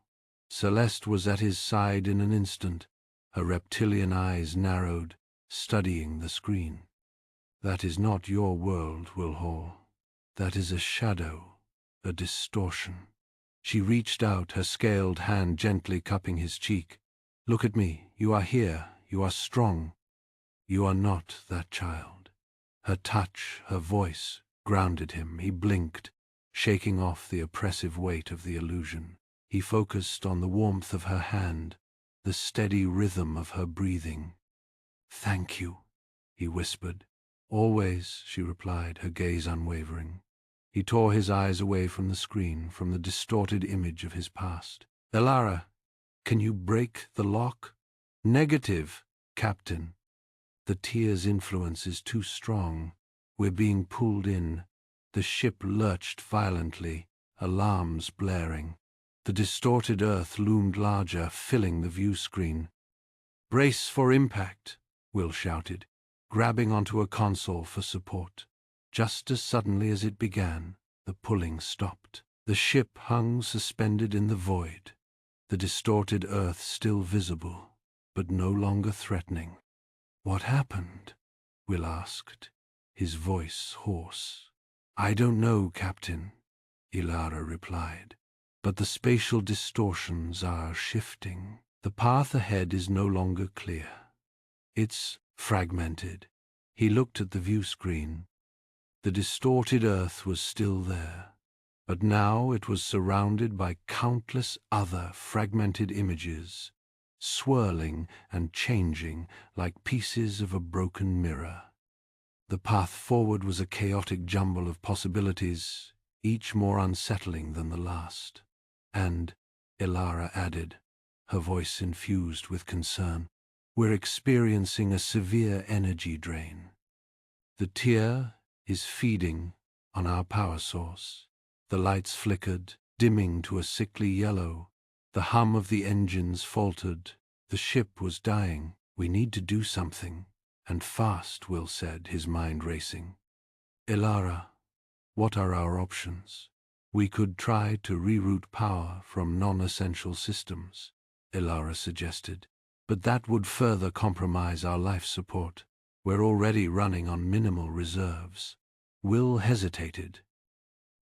Celeste was at his side in an instant, her reptilian eyes narrowed, studying the screen. That is not your world, Will Hall. That is a shadow, a distortion. She reached out, her scaled hand gently cupping his cheek. Look at me. You are here. You are strong. You are not that child. Her touch, her voice, grounded him. He blinked, shaking off the oppressive weight of the illusion. He focused on the warmth of her hand, the steady rhythm of her breathing. Thank you, he whispered. Always, she replied, her gaze unwavering. He tore his eyes away from the screen, from the distorted image of his past. Ilara, can you break the lock? Negative, Captain. The tear's influence is too strong. We're being pulled in. The ship lurched violently, alarms blaring. The distorted Earth loomed larger, filling the view screen. Brace for impact, Will shouted, grabbing onto a console for support. Just as suddenly as it began, the pulling stopped. The ship hung suspended in the void, the distorted Earth still visible, but no longer threatening. What happened? Will asked, his voice hoarse. I don't know, Captain, Ilara replied. But the spatial distortions are shifting. The path ahead is no longer clear. It's fragmented. He looked at the view screen. The distorted Earth was still there, But now it was surrounded by countless other fragmented images, swirling and changing like pieces of a broken mirror. The path forward was a chaotic jumble of possibilities, each more unsettling than the last. And, Ilara added, her voice infused with concern, we're experiencing a severe energy drain. The tear is feeding on our power source. The lights flickered, dimming to a sickly yellow. The hum of the engines faltered. The ship was dying. We need to do something. And fast, Will said, his mind racing. Ilara, what are our options? We could try to reroute power from non-essential systems, Ilara suggested. But that would further compromise our life support. We're already running on minimal reserves. Will hesitated.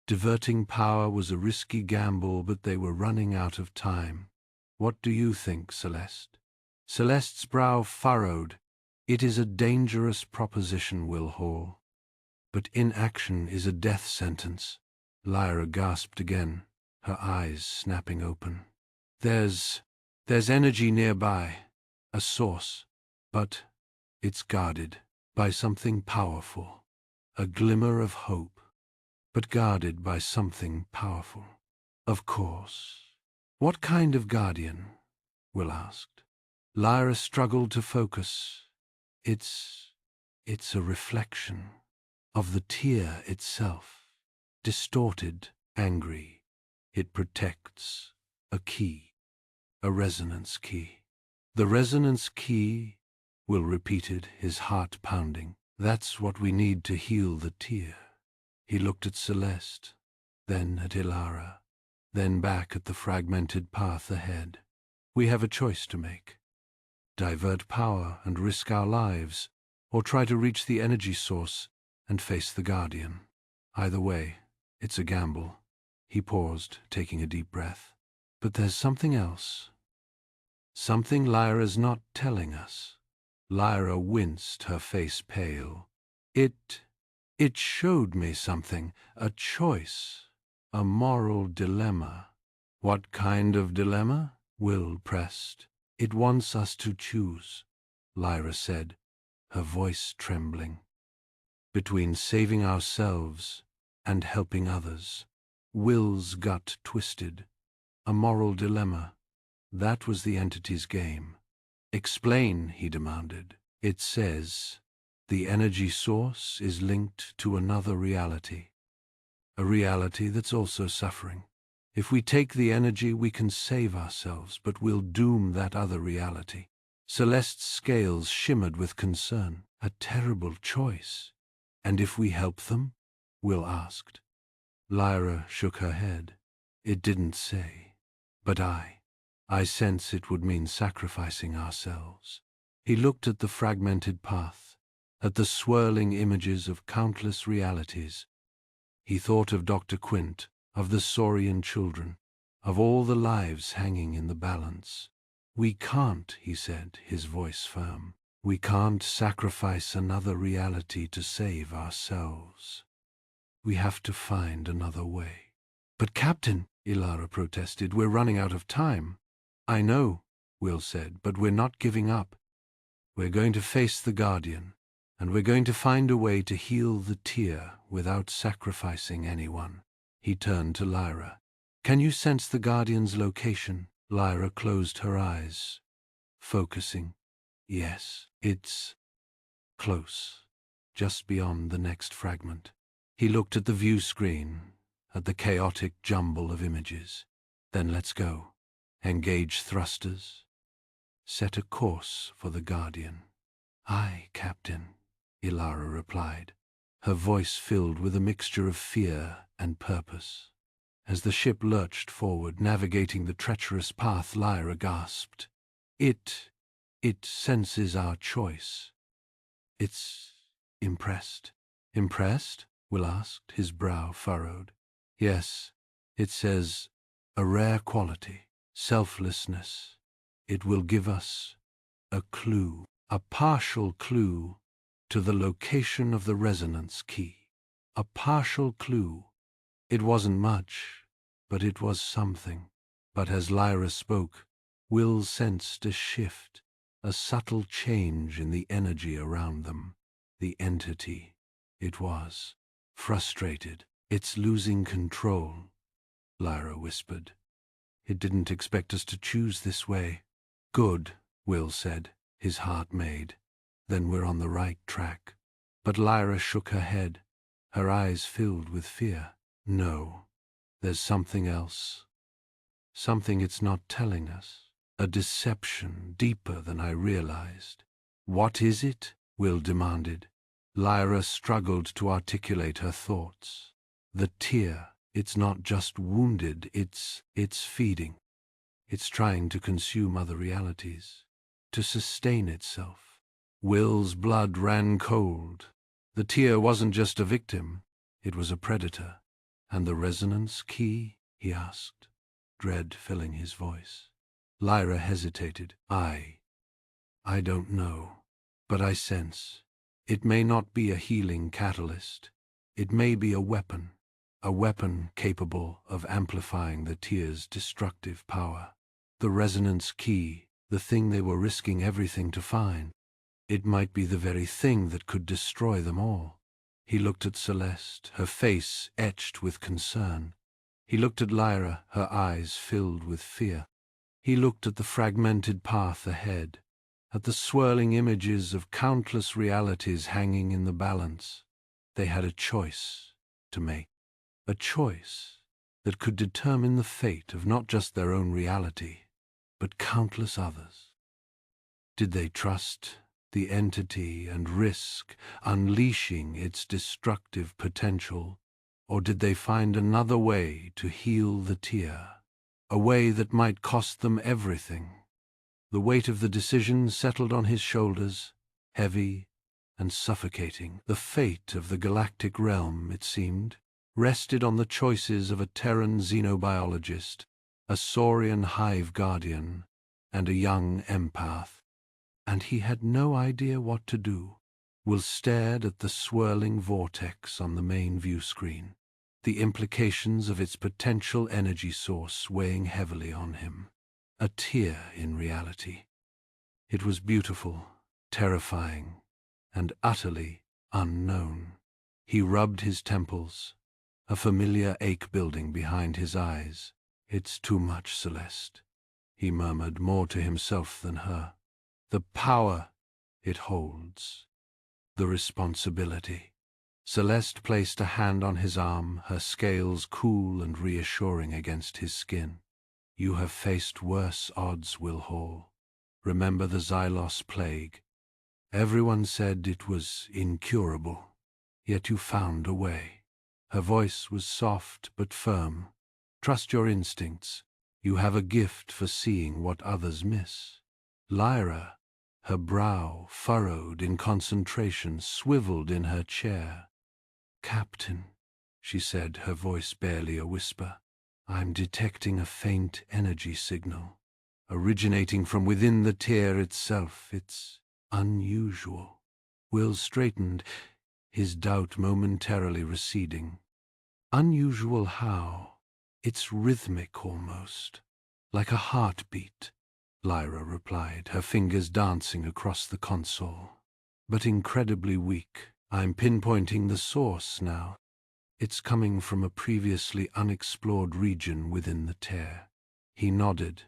Diverting power was a risky gamble, but they were running out of time. What do you think, Celeste? Celeste's brow furrowed. It is a dangerous proposition, Will Hall. But inaction is a death sentence. Lyra gasped again, her eyes snapping open. There's energy nearby, a source, but it's guarded by something powerful, a glimmer of hope, but guarded by something powerful. Of course. What kind of guardian? Will asked. Lyra struggled to focus. It's a reflection of the tear itself, distorted, angry. It protects a key, a resonance key. The resonance key, Will repeated, his heart pounding. That's what we need to heal the tear. He looked at Celeste, then at Ilara, then back at the fragmented path ahead. We have a choice to make. Divert power and risk our lives, or try to reach the energy source and face the Guardian. Either way, it's a gamble. He paused, taking a deep breath. But there's something else. Something Lyra's not telling us. Lyra winced, her face pale. It showed me something, a choice, a moral dilemma. What kind of dilemma? Will pressed. It wants us to choose, Lyra said, her voice trembling. Between saving ourselves and helping others. Will's gut twisted. A moral dilemma. That was the entity's game. Explain, he demanded. It says, the energy source is linked to another reality. A reality that's also suffering. If we take the energy, we can save ourselves, but we'll doom that other reality. Celeste's scales shimmered with concern. A terrible choice. And if we help them? Will asked. Lyra shook her head. It didn't say. But I sense it would mean sacrificing ourselves. He looked at the fragmented path, at the swirling images of countless realities. He thought of Dr. Quint, of the Saurian children, of all the lives hanging in the balance. We can't, he said, his voice firm. We can't sacrifice another reality to save ourselves. We have to find another way. But Captain, Ilara protested, we're running out of time. I know, Will said, but we're not giving up. We're going to face the Guardian, and we're going to find a way to heal the tear without sacrificing anyone. He turned to Lyra. Can you sense the Guardian's location? Lyra closed her eyes, focusing. Yes, it's close, just beyond the next fragment. He looked at the view screen, at the chaotic jumble of images. Then let's go. Engage thrusters. Set a course for the Guardian. Aye, Captain, Ilara replied, her voice filled with a mixture of fear and purpose. As the ship lurched forward, navigating the treacherous path, Lyra gasped. It senses our choice. It's impressed. Impressed? Will asked, his brow furrowed. Yes, it says a rare quality. Selflessness. It will give us a clue, a partial clue to the location of the resonance key. A partial clue, It wasn't much, but it was something. But as Lyra spoke, Will sensed a shift, a subtle change in the energy around them. The entity, it was frustrated. It's losing control, Lyra whispered. It didn't expect us to choose this way. Good, Will said, his heart made. Then we're on the right track. But Lyra shook her head, her eyes filled with fear. No, there's something else. Something it's not telling us. A deception deeper than I realized. What is it? Will demanded. Lyra struggled to articulate her thoughts. The tear, it's not just wounded, it's feeding. It's trying to consume other realities, to sustain itself. Will's blood ran cold. The tear wasn't just a victim, it was a predator. And the resonance key? He asked, dread filling his voice. Lyra hesitated. I don't know, but I sense. It may not be a healing catalyst. It may be a weapon capable of amplifying the tear's destructive power. The resonance key, the thing they were risking everything to find. It might be the very thing that could destroy them all. He looked at Celeste, her face etched with concern. He looked at Lyra, her eyes filled with fear. He looked at the fragmented path ahead, at the swirling images of countless realities hanging in the balance. They had a choice to make, a choice that could determine the fate of not just their own reality, but countless others. Did they trust the entity and risk unleashing its destructive potential, or did they find another way to heal the tear, a way that might cost them everything? The weight of the decision settled on his shoulders, heavy and suffocating. The fate of the galactic realm, it seemed, rested on the choices of a Terran xenobiologist, a Saurian hive guardian, and a young empath. And he had no idea what to do. Will stared at the swirling vortex on the main view screen, the implications of its potential energy source weighing heavily on him. A tear in reality. It was beautiful, terrifying, and utterly unknown. He rubbed his temples, a familiar ache building behind his eyes. It's too much, Celeste, he murmured, more to himself than her. The power it holds, the responsibility. Celeste placed a hand on his arm, her scales cool and reassuring against his skin. You have faced worse odds, Will Hall. Remember the Xylos plague. Everyone said it was incurable, yet you found a way. Her voice was soft but firm. Trust your instincts. You have a gift for seeing what others miss. Lyra, her brow furrowed in concentration, swiveled in her chair. Captain, she said, her voice barely a whisper, I'm detecting a faint energy signal, originating from within the tear itself. It's unusual. Will straightened, his doubt momentarily receding. Unusual how? It's rhythmic almost, like a heartbeat, Lyra replied, her fingers dancing across the console. But incredibly weak. I'm pinpointing the source now. It's coming from a previously unexplored region within the tear. He nodded,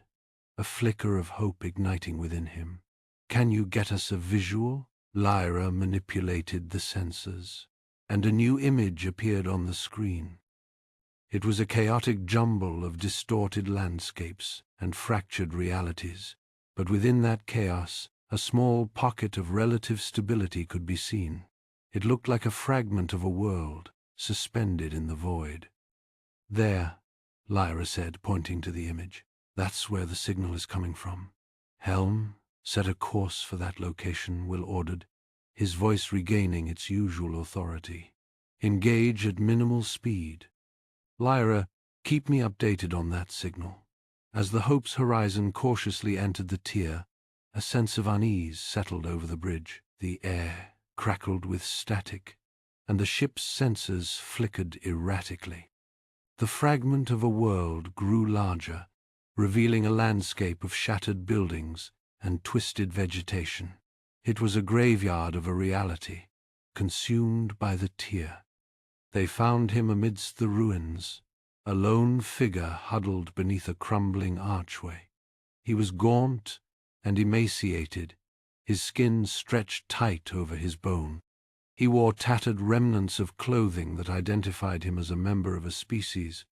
a flicker of hope igniting within him. Can you get us a visual? Lyra manipulated the sensors, and a new image appeared on the screen. It was a chaotic jumble of distorted landscapes and fractured realities, but within that chaos, a small pocket of relative stability could be seen. It looked like a fragment of a world, suspended in the void. There, Lyra said, pointing to the image. That's where the signal is coming from. Helm, set a course for that location, Will ordered, his voice regaining its usual authority. Engage at minimal speed. Lyra, keep me updated on that signal. As the Hope's horizon cautiously entered the tier, a sense of unease settled over the bridge. The air crackled with static, and the ship's sensors flickered erratically. The fragment of a world grew larger, revealing a landscape of shattered buildings and twisted vegetation. It was a graveyard of a reality, consumed by the tear. They found him amidst the ruins, a lone figure huddled beneath a crumbling archway. He was gaunt and emaciated, his skin stretched tight over his bone. He wore tattered remnants of clothing that identified him as a member of a species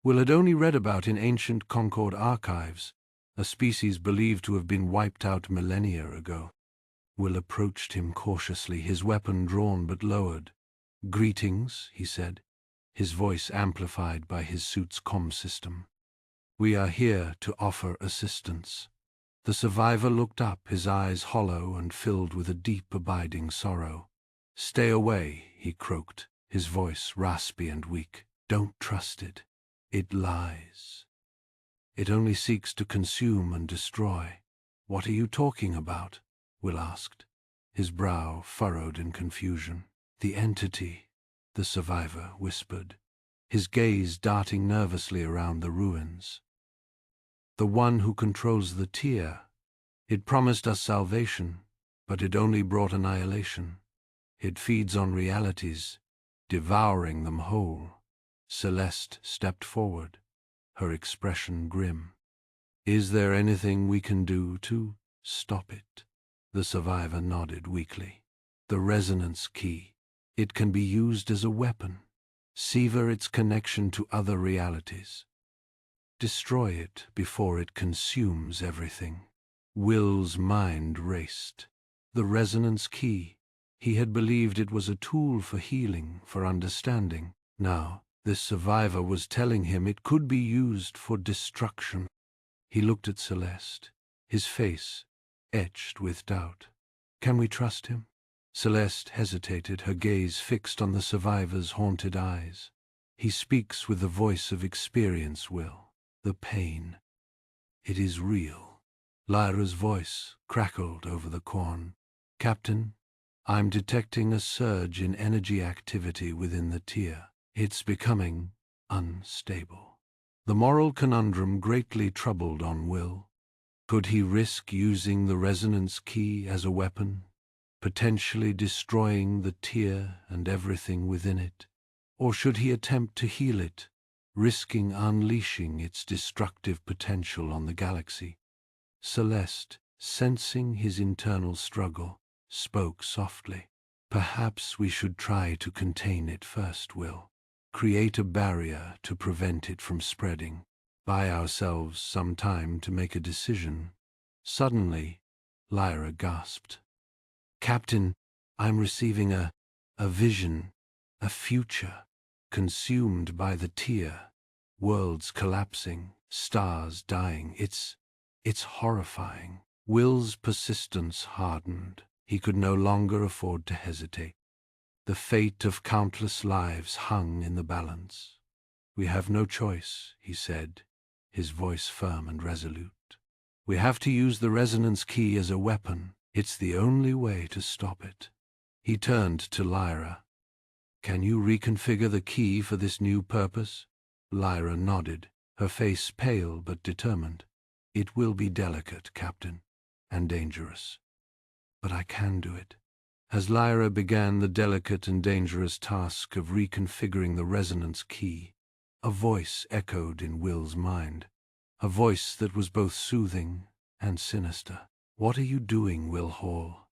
Will had only read about in ancient Concord archives, a species believed to have been wiped out millennia ago. Will approached him cautiously, his weapon drawn but lowered. "Greetings," he said, his voice amplified by his suit's comm system. "We are here to offer assistance." The survivor looked up, his eyes hollow and filled with a deep, abiding sorrow. "Stay away," he croaked, his voice raspy and weak. "Don't trust it. It lies. It only seeks to consume and destroy." "What are you talking about?" Will asked, his brow furrowed in confusion. "The entity," the survivor whispered, his gaze darting nervously around the ruins. "The one who controls the tier. It promised us salvation, but it only brought annihilation. It feeds on realities, devouring them whole." Celeste stepped forward, her expression grim. "Is there anything we can do to stop it?" The survivor nodded weakly. "The resonance key. It can be used as a weapon. Sever its connection to other realities. Destroy it before it consumes everything." Will's mind raced. The resonance key. He had believed it was a tool for healing, for understanding. Now, this survivor was telling him it could be used for destruction. He looked at Celeste, his face etched with doubt. "Can we trust him?" Celeste hesitated, her gaze fixed on the survivor's haunted eyes. "He speaks with the voice of experience, Will. The pain. It is real." Lyra's voice crackled over the corn. "Captain, I'm detecting a surge in energy activity within the tier. It's becoming unstable." The moral conundrum greatly troubled on Will. Could he risk using the resonance key as a weapon, potentially destroying the tier and everything within it? Or should he attempt to heal it, risking unleashing its destructive potential on the galaxy? Celeste, sensing his internal struggle, spoke softly. "Perhaps we should try to contain it first, Will. Create a barrier to prevent it from spreading. Buy ourselves some time to make a decision." Suddenly, Lyra gasped. "Captain, I'm receiving a vision, a future, consumed by the tier, worlds collapsing, stars dying. It's horrifying." Will's persistence hardened. He could no longer afford to hesitate. The fate of countless lives hung in the balance. "We have no choice," he said, his voice firm and resolute. "We have to use the resonance key as a weapon. It's the only way to stop it." He turned to Lyra. "Can you reconfigure the key for this new purpose?" Lyra nodded, her face pale but determined. "It will be delicate, Captain, and dangerous. But I can do it." As Lyra began the delicate and dangerous task of reconfiguring the resonance key, a voice echoed in Will's mind, a voice that was both soothing and sinister. "What are you doing, Will Hall?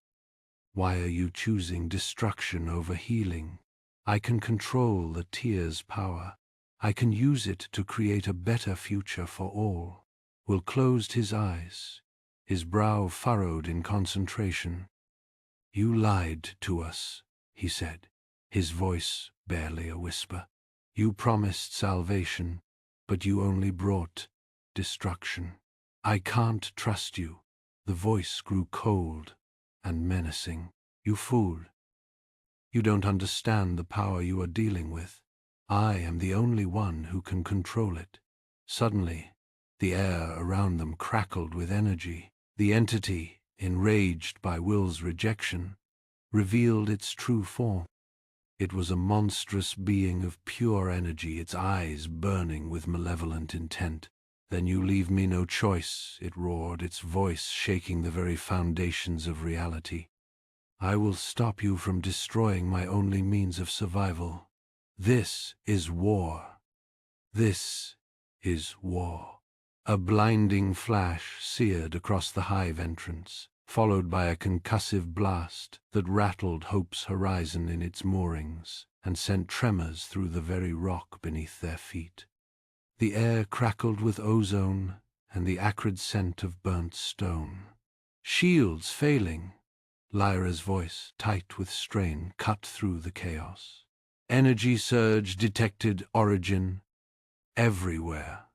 Why are you choosing destruction over healing? I can control the tier's power. I can use it to create a better future for all." Will closed his eyes, his brow furrowed in concentration. "You lied to us," he said, his voice barely a whisper. "You promised salvation, but you only brought destruction. I can't trust you." The voice grew cold and menacing. "You fool. You don't understand the power you are dealing with. I am the only one who can control it." Suddenly, the air around them crackled with energy. The entity, enraged by Will's rejection, revealed its true form. It was a monstrous being of pure energy, its eyes burning with malevolent intent. "Then you leave me no choice," it roared, its voice shaking the very foundations of reality. "I will stop you from destroying my only means of survival. This is war. This is war." A blinding flash seared across the hive entrance, followed by a concussive blast that rattled Hope's horizon in its moorings and sent tremors through the very rock beneath their feet. The air crackled with ozone and the acrid scent of burnt stone. "Shields failing!" Lyra's voice, tight with strain, cut through the chaos. "Energy surge detected, origin everywhere."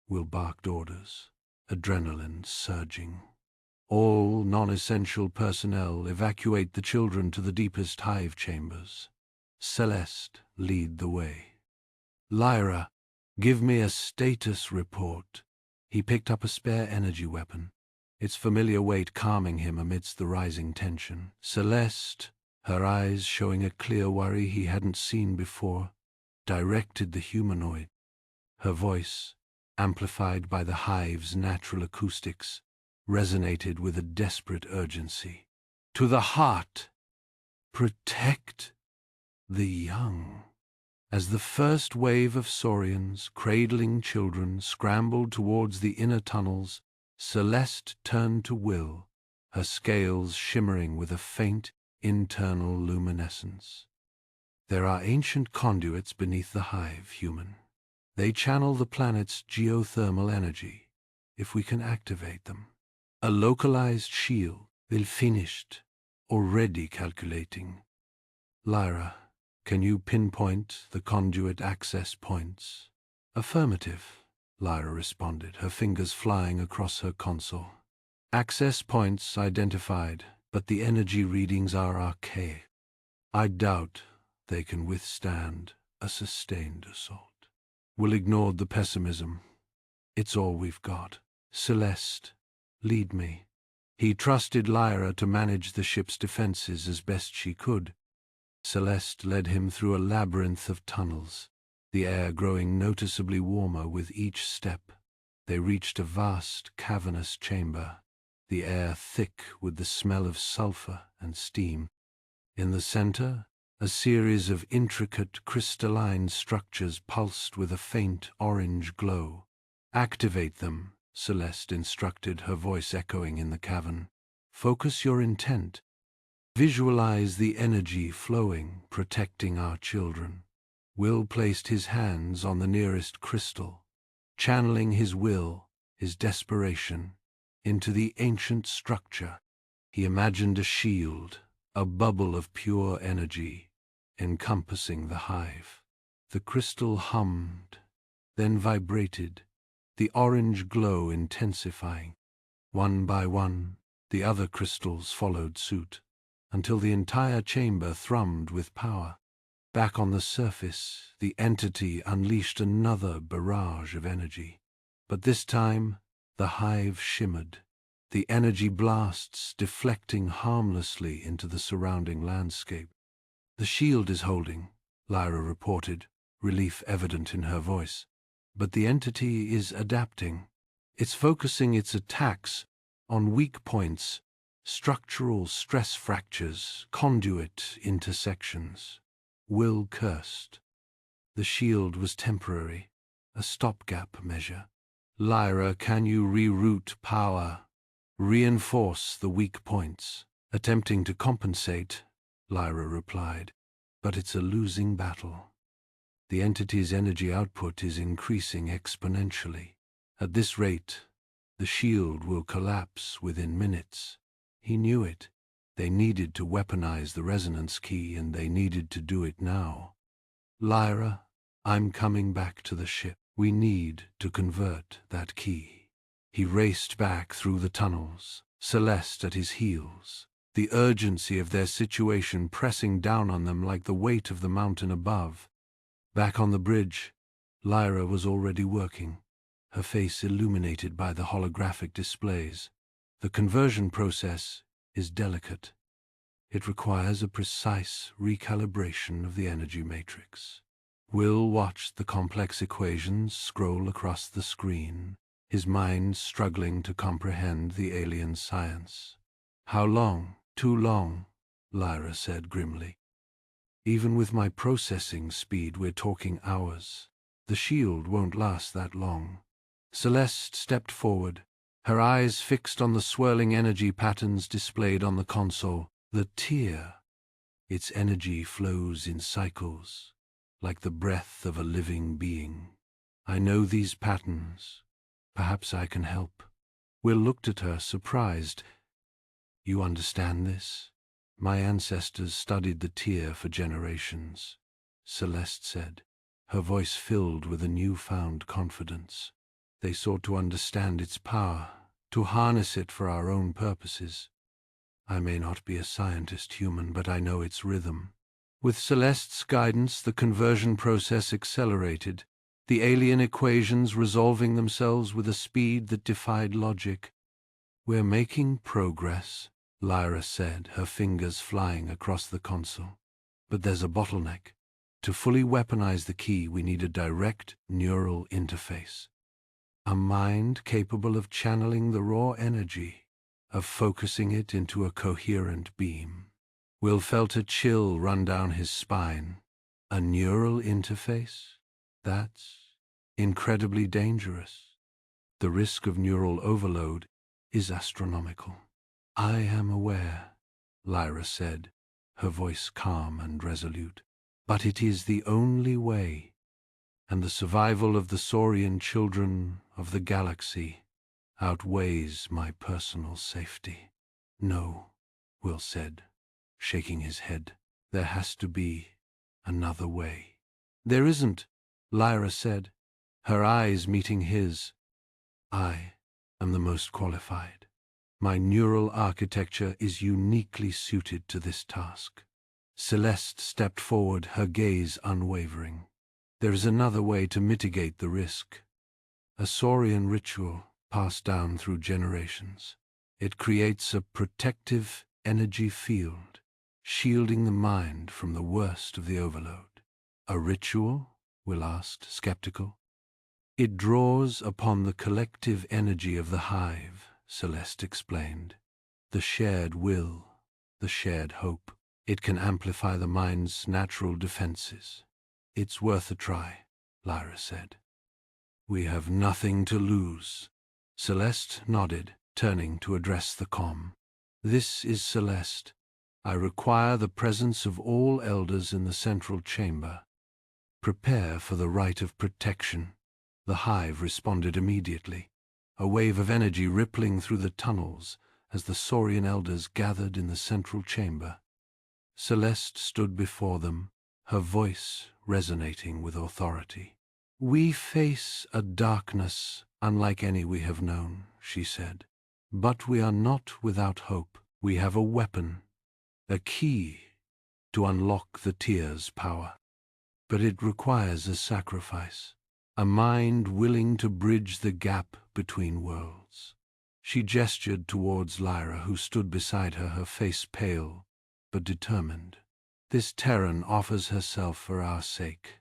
Will barked orders, adrenaline surging. "All non-essential personnel evacuate the children to the deepest hive chambers. Celeste, lead the way." "Lyra, give me a status report." He picked up a spare energy weapon, its familiar weight calming him amidst the rising tension. Celeste, her eyes showing a clear worry he hadn't seen before, directed the humanoid. Her voice, amplified by the hive's natural acoustics, resonated with a desperate urgency. "To the heart! Protect the young." As the first wave of saurians, cradling children, scrambled towards the inner tunnels, Celeste turned to Will, her scales shimmering with a faint, internal luminescence. "There are ancient conduits beneath the hive, human. They channel the planet's geothermal energy, if we can activate them. A localized shield, will finished, already calculating. Lyra, can you pinpoint the conduit access points?" "Affirmative," Lyra responded, her fingers flying across her console. "Access points identified, but the energy readings are archaic. I doubt they can withstand a sustained assault." Will ignored the pessimism. "It's all we've got. Celeste, lead me." He trusted Lyra to manage the ship's defenses as best she could. Celeste led him through a labyrinth of tunnels, the air growing noticeably warmer with each step. They reached a vast, cavernous chamber, the air thick with the smell of sulfur and steam. In the center, a series of intricate crystalline structures pulsed with a faint orange glow. "Activate them," Celeste instructed, her voice echoing in the cavern. "Focus your intent. Visualize the energy flowing, protecting our children." Will placed his hands on the nearest crystal, channeling his will, his desperation, into the ancient structure. He imagined a shield, a bubble of pure energy, encompassing the hive. The crystal hummed, then vibrated, the orange glow intensifying. One by one, the other crystals followed suit, until the entire chamber thrummed with power. Back on the surface, the entity unleashed another barrage of energy. But this time, the hive shimmered, the energy blasts deflecting harmlessly into the surrounding landscape. "The shield is holding," Lyra reported, relief evident in her voice. "But the entity is adapting. It's focusing its attacks on weak points, structural stress fractures, conduit intersections." Will cursed. The shield was temporary, a stopgap measure. "Lyra, can you reroute power? Reinforce the weak points." "Attempting to compensate," Lyra replied, "but it's a losing battle. The entity's energy output is increasing exponentially. At this rate, the shield will collapse within minutes." He knew it. They needed to weaponize the resonance key, and they needed to do it now. "Lyra, I'm coming back to the ship. We need to convert that key." He raced back through the tunnels, Celeste at his heels, the urgency of their situation pressing down on them like the weight of the mountain above. Back on the bridge, Lyra was already working, her face illuminated by the holographic displays. "The conversion process is delicate. It requires a precise recalibration of the energy matrix. Will watched the complex equations scroll across the screen, his mind struggling to comprehend the alien science. "How long?" "Too long," Lyra said grimly. "Even with my processing speed, we're talking hours. The shield won't last that long." Celeste stepped forward, her eyes fixed on the swirling energy patterns displayed on the console. The tear. Its energy flows in cycles, like the breath of a living being. "I know these patterns. Perhaps I can help." Will looked at her, surprised. "You understand this?" "My ancestors studied the tear for generations," Celeste said, her voice filled with a newfound confidence. "They sought to understand its power, to harness it for our own purposes. I may not be a scientist human, but I know its rhythm." With Celeste's guidance, the conversion process accelerated, the alien equations resolving themselves with a speed that defied logic. "We're making progress," Lyra said, her fingers flying across the console. "But there's a bottleneck. To fully weaponize the key, we need a direct neural interface. A mind capable of channeling the raw energy, of focusing it into a coherent beam." Will felt a chill run down his spine. A neural interface? That's incredibly dangerous. The risk of neural overload is astronomical. "I am aware," Lyra said, her voice calm and resolute. "But it is the only way, and the survival of the Saurian children of the galaxy outweighs my personal safety." "No," Will said, shaking his head. "There has to be another way." "There isn't," Lyra said, her eyes meeting his. "I am the most qualified. My neural architecture is uniquely suited to this task." Celeste stepped forward, her gaze unwavering. "There is another way to mitigate the risk. A Saurian ritual passed down through generations. It creates a protective energy field, shielding the mind from the worst of the overload." "A ritual?" Will asked, skeptical. "It draws upon the collective energy of the hive," Celeste explained. "The shared will, the shared hope. It can amplify the mind's natural defenses." "It's worth a try," Lyra said. "We have nothing to lose." Celeste nodded, turning to address the comm. "This is Celeste. I require the presence of all elders in the central chamber. Prepare for the rite of protection." The hive responded immediately, a wave of energy rippling through the tunnels as the Saurian elders gathered in the central chamber. Celeste stood before them, her voice resonating with authority. "We face a darkness unlike any we have known," she said. "But we are not without hope. We have a weapon, a key to unlock the tear's power. But it requires a sacrifice, a mind willing to bridge the gap between worlds." She gestured towards Lyra, who stood beside her, her face pale but determined. "This Terran offers herself for our sake.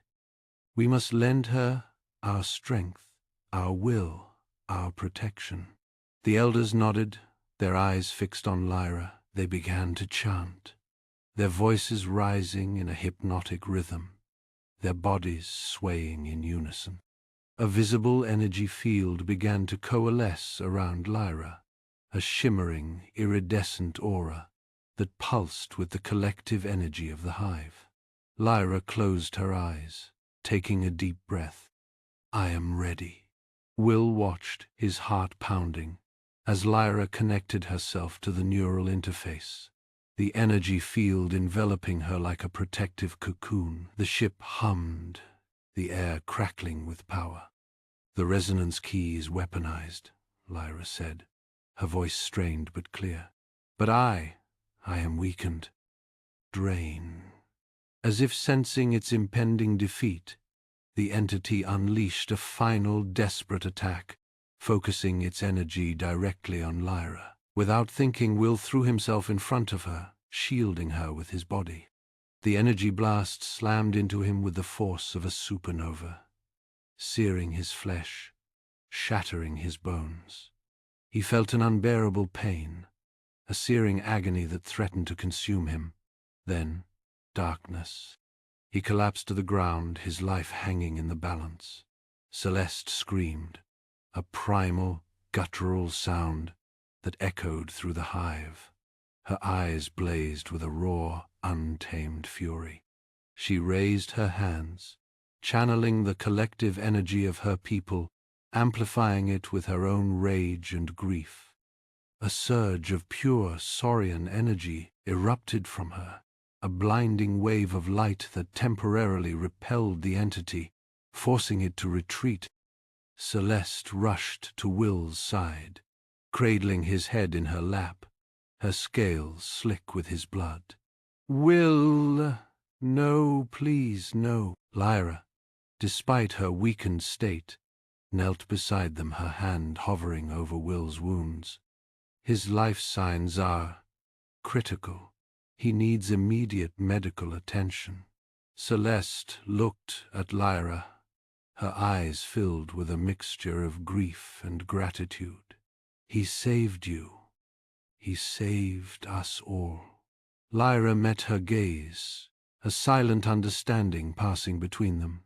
We must lend her our strength, our will, our protection." The elders nodded, their eyes fixed on Lyra. They began to chant, their voices rising in a hypnotic rhythm, their bodies swaying in unison. A visible energy field began to coalesce around Lyra, a shimmering, iridescent aura that pulsed with the collective energy of the hive. Lyra closed her eyes, taking a deep breath. "I am ready." Will watched, his heart pounding, as Lyra connected herself to the neural interface, the energy field enveloping her like a protective cocoon. The ship hummed, the air crackling with power. "The resonance key is weaponized," Lyra said, her voice strained but clear. "But I am weakened." Drain. As if sensing its impending defeat, the entity unleashed a final desperate attack, focusing its energy directly on Lyra. Without thinking, Will threw himself in front of her, shielding her with his body. The energy blast slammed into him with the force of a supernova, searing his flesh, shattering his bones. He felt an unbearable pain, a searing agony that threatened to consume him. Then, darkness. He collapsed to the ground, his life hanging in the balance. Celeste screamed, a primal, guttural sound that echoed through the hive. Her eyes blazed with a raw, untamed fury. She raised her hands, channeling the collective energy of her people, amplifying it with her own rage and grief. A surge of pure saurian energy erupted from her, a blinding wave of light that temporarily repelled the entity, forcing it to retreat. Celeste rushed to Will's side, cradling his head in her lap, her scales slick with his blood. "Will, no, please, no." Lyra, despite her weakened state, knelt beside them, her hand hovering over Will's wounds. "His life signs are critical. He needs immediate medical attention." Celeste looked at Lyra, her eyes filled with a mixture of grief and gratitude. "He saved you. He saved us all." Lyra met her gaze, a silent understanding passing between them.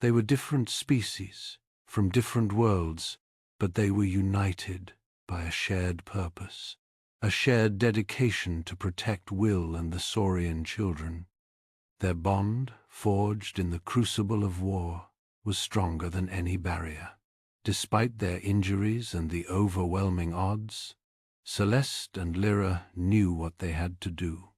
They were different species, from different worlds, but they were united by a shared purpose, a shared dedication to protect Will and the Saurian children. Their bond, forged in the crucible of war, was stronger than any barrier. Despite their injuries and the overwhelming odds, Celeste and Lyra knew what they had to do.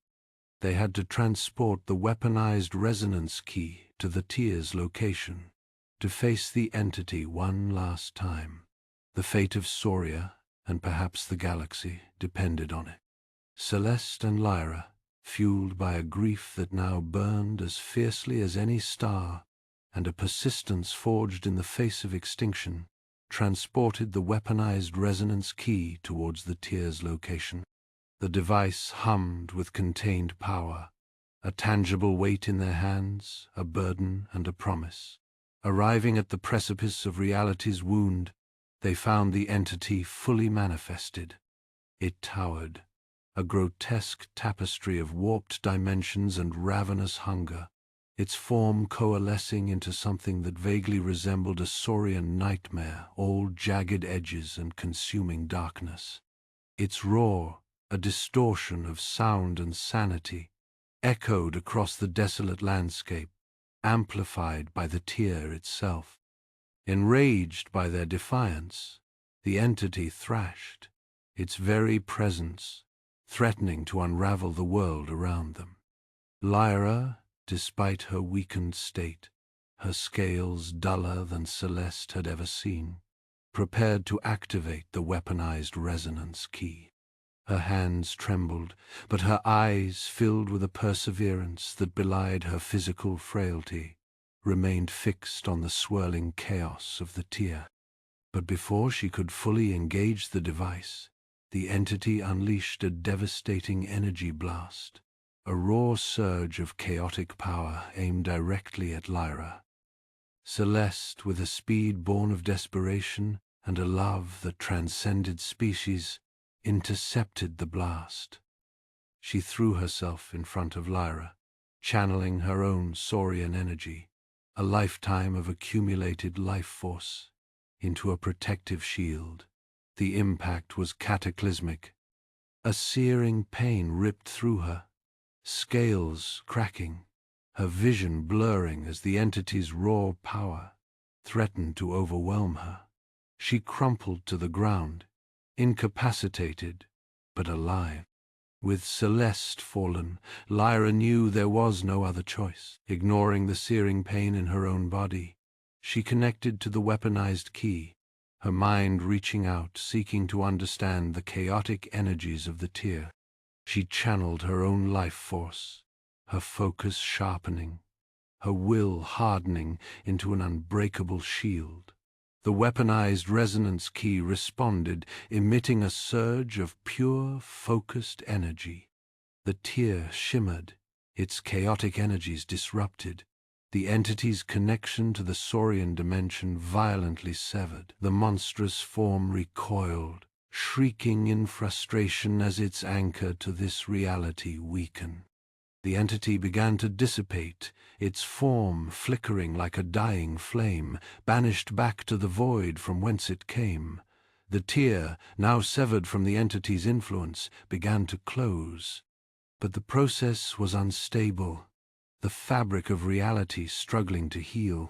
They had to transport the weaponized resonance key to the Tier's location, to face the entity one last time. The fate of Sauria, and perhaps the galaxy, depended on it. Celeste and Lyra, fueled by a grief that now burned as fiercely as any star, and a persistence forged in the face of extinction, transported the weaponized resonance key towards the Tier's location. The device hummed with contained power, a tangible weight in their hands, a burden and a promise. Arriving at the precipice of reality's wound, they found the entity fully manifested. It towered, a grotesque tapestry of warped dimensions and ravenous hunger, its form coalescing into something that vaguely resembled a saurian nightmare, all jagged edges and consuming darkness. Its roar, a distortion of sound and sanity, echoed across the desolate landscape, amplified by the Tier itself. Enraged by their defiance, the entity thrashed, its very presence threatening to unravel the world around them. Lyra, despite her weakened state, her scales duller than Celeste had ever seen, prepared to activate the weaponized resonance key. Her hands trembled, but her eyes, filled with a perseverance that belied her physical frailty, remained fixed on the swirling chaos of the Tier. But before she could fully engage the device, the entity unleashed a devastating energy blast, a raw surge of chaotic power aimed directly at Lyra. Celeste, with a speed born of desperation and a love that transcended species, intercepted the blast. She threw herself in front of Lyra, channeling her own saurian energy, a lifetime of accumulated life force, into a protective shield. The impact was cataclysmic. A searing pain ripped through her, scales cracking, her vision blurring as the entity's raw power threatened to overwhelm her. She crumpled to the ground, incapacitated but alive. With Celeste fallen, Lyra knew there was no other choice. Ignoring the searing pain in her own body, she connected to the weaponized key, her mind reaching out, seeking to understand the chaotic energies of the Tier. She channeled her own life force, her focus sharpening, her will hardening into an unbreakable shield. The weaponized resonance key responded, emitting a surge of pure, focused energy. The tear shimmered, its chaotic energies disrupted, the entity's connection to the saurian dimension violently severed. The monstrous form recoiled, shrieking in frustration as its anchor to this reality weakened. The entity began to dissipate, its form flickering like a dying flame, banished back to the void from whence it came. The tear, now severed from the entity's influence, began to close. But the process was unstable, the fabric of reality struggling to heal.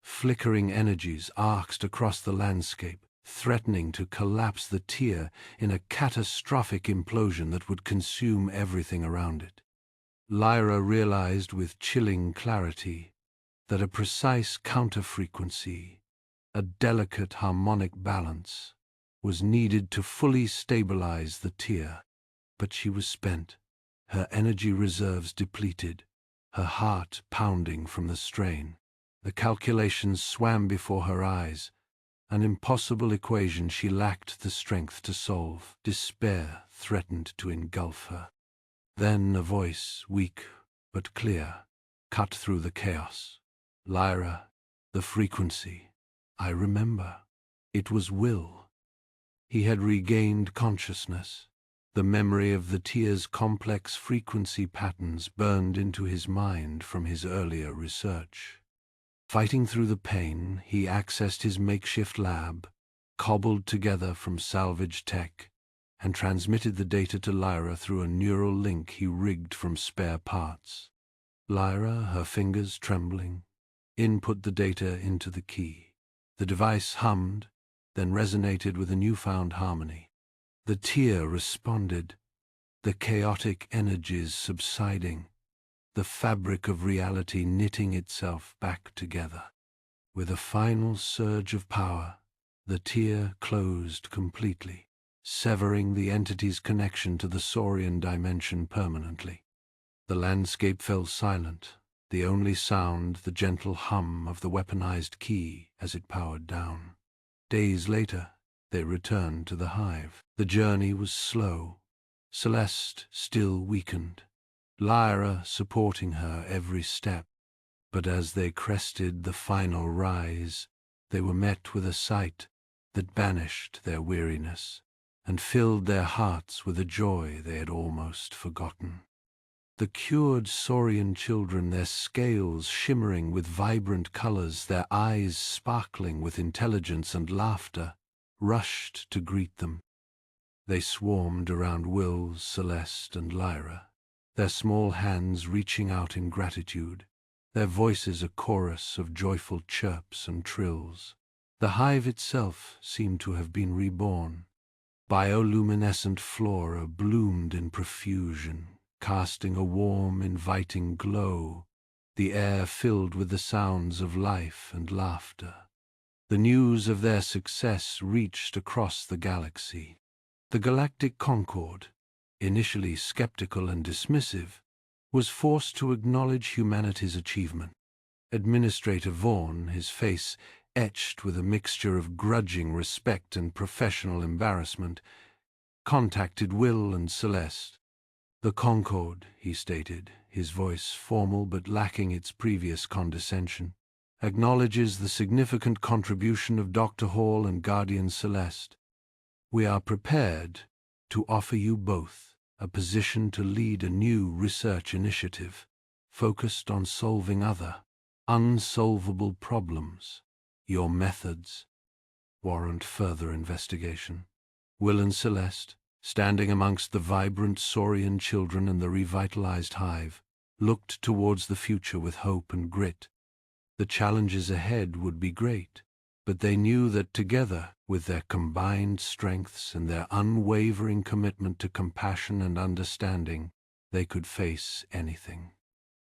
Flickering energies arced across the landscape, threatening to collapse the tear in a catastrophic implosion that would consume everything around it. Lyra realized with chilling clarity that a precise counterfrequency, a delicate harmonic balance, was needed to fully stabilize the tear. But she was spent, her energy reserves depleted, her heart pounding from the strain. The calculations swam before her eyes, an impossible equation she lacked the strength to solve. Despair threatened to engulf her. Then a voice, weak but clear, cut through the chaos. Lyra, the frequency. I remember. It was Will. He had regained consciousness. The memory of the tear's complex frequency patterns burned into his mind from his earlier research. Fighting through the pain, he accessed his makeshift lab, cobbled together from salvaged tech, and transmitted the data to Lyra through a neural link he rigged from spare parts. Lyra, her fingers trembling, input the data into the key. The device hummed, then resonated with a newfound harmony. The tear responded, the chaotic energies subsiding, the fabric of reality knitting itself back together. With a final surge of power, the tear closed completely, severing the entity's connection to the saurian dimension permanently. The landscape fell silent, the only sound the gentle hum of the weaponized key as it powered down. Days later, they returned to the hive. The journey was slow, Celeste still weakened, Lyra supporting her every step. But as they crested the final rise, they were met with a sight that banished their weariness and filled their hearts with a joy they had almost forgotten. The cured saurian children, their scales shimmering with vibrant colors, their eyes sparkling with intelligence and laughter, rushed to greet them. They swarmed around Will, Celeste, and Lyra, their small hands reaching out in gratitude, their voices a chorus of joyful chirps and trills. The hive itself seemed to have been reborn. Bioluminescent flora bloomed in profusion, casting a warm, inviting glow, the air filled with the sounds of life and laughter. The news of their success reached across the galaxy. The Galactic Concord, initially skeptical and dismissive, was forced to acknowledge humanity's achievement. Administrator Vaughn, his face etched with a mixture of grudging respect and professional embarrassment, contacted Will and Celeste. "The Concord," he stated, his voice formal but lacking its previous condescension, "acknowledges the significant contribution of Dr. Hall and Guardian Celeste. We are prepared to offer you both a position to lead a new research initiative focused on solving other, unsolvable problems. Your methods warrant further investigation." Will and Celeste, standing amongst the vibrant saurian children and the revitalized hive, looked towards the future with hope and grit. The challenges ahead would be great, but they knew that together, with their combined strengths and their unwavering commitment to compassion and understanding, they could face anything.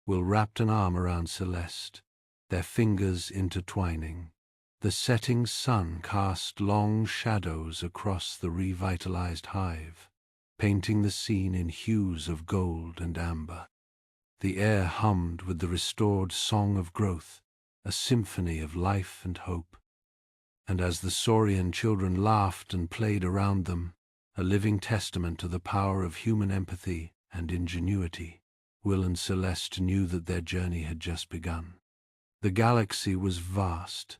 Will wrapped an arm around Celeste, their fingers intertwining. The setting sun cast long shadows across the revitalized hive, painting the scene in hues of gold and amber. The air hummed with the restored song of growth, a symphony of life and hope. And as the saurian children laughed and played around them, a living testament to the power of human empathy and ingenuity, Will and Celeste knew that their journey had just begun. The galaxy was vast,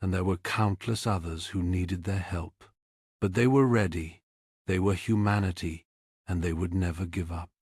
and there were countless others who needed their help. But they were ready, they were humanity, and they would never give up.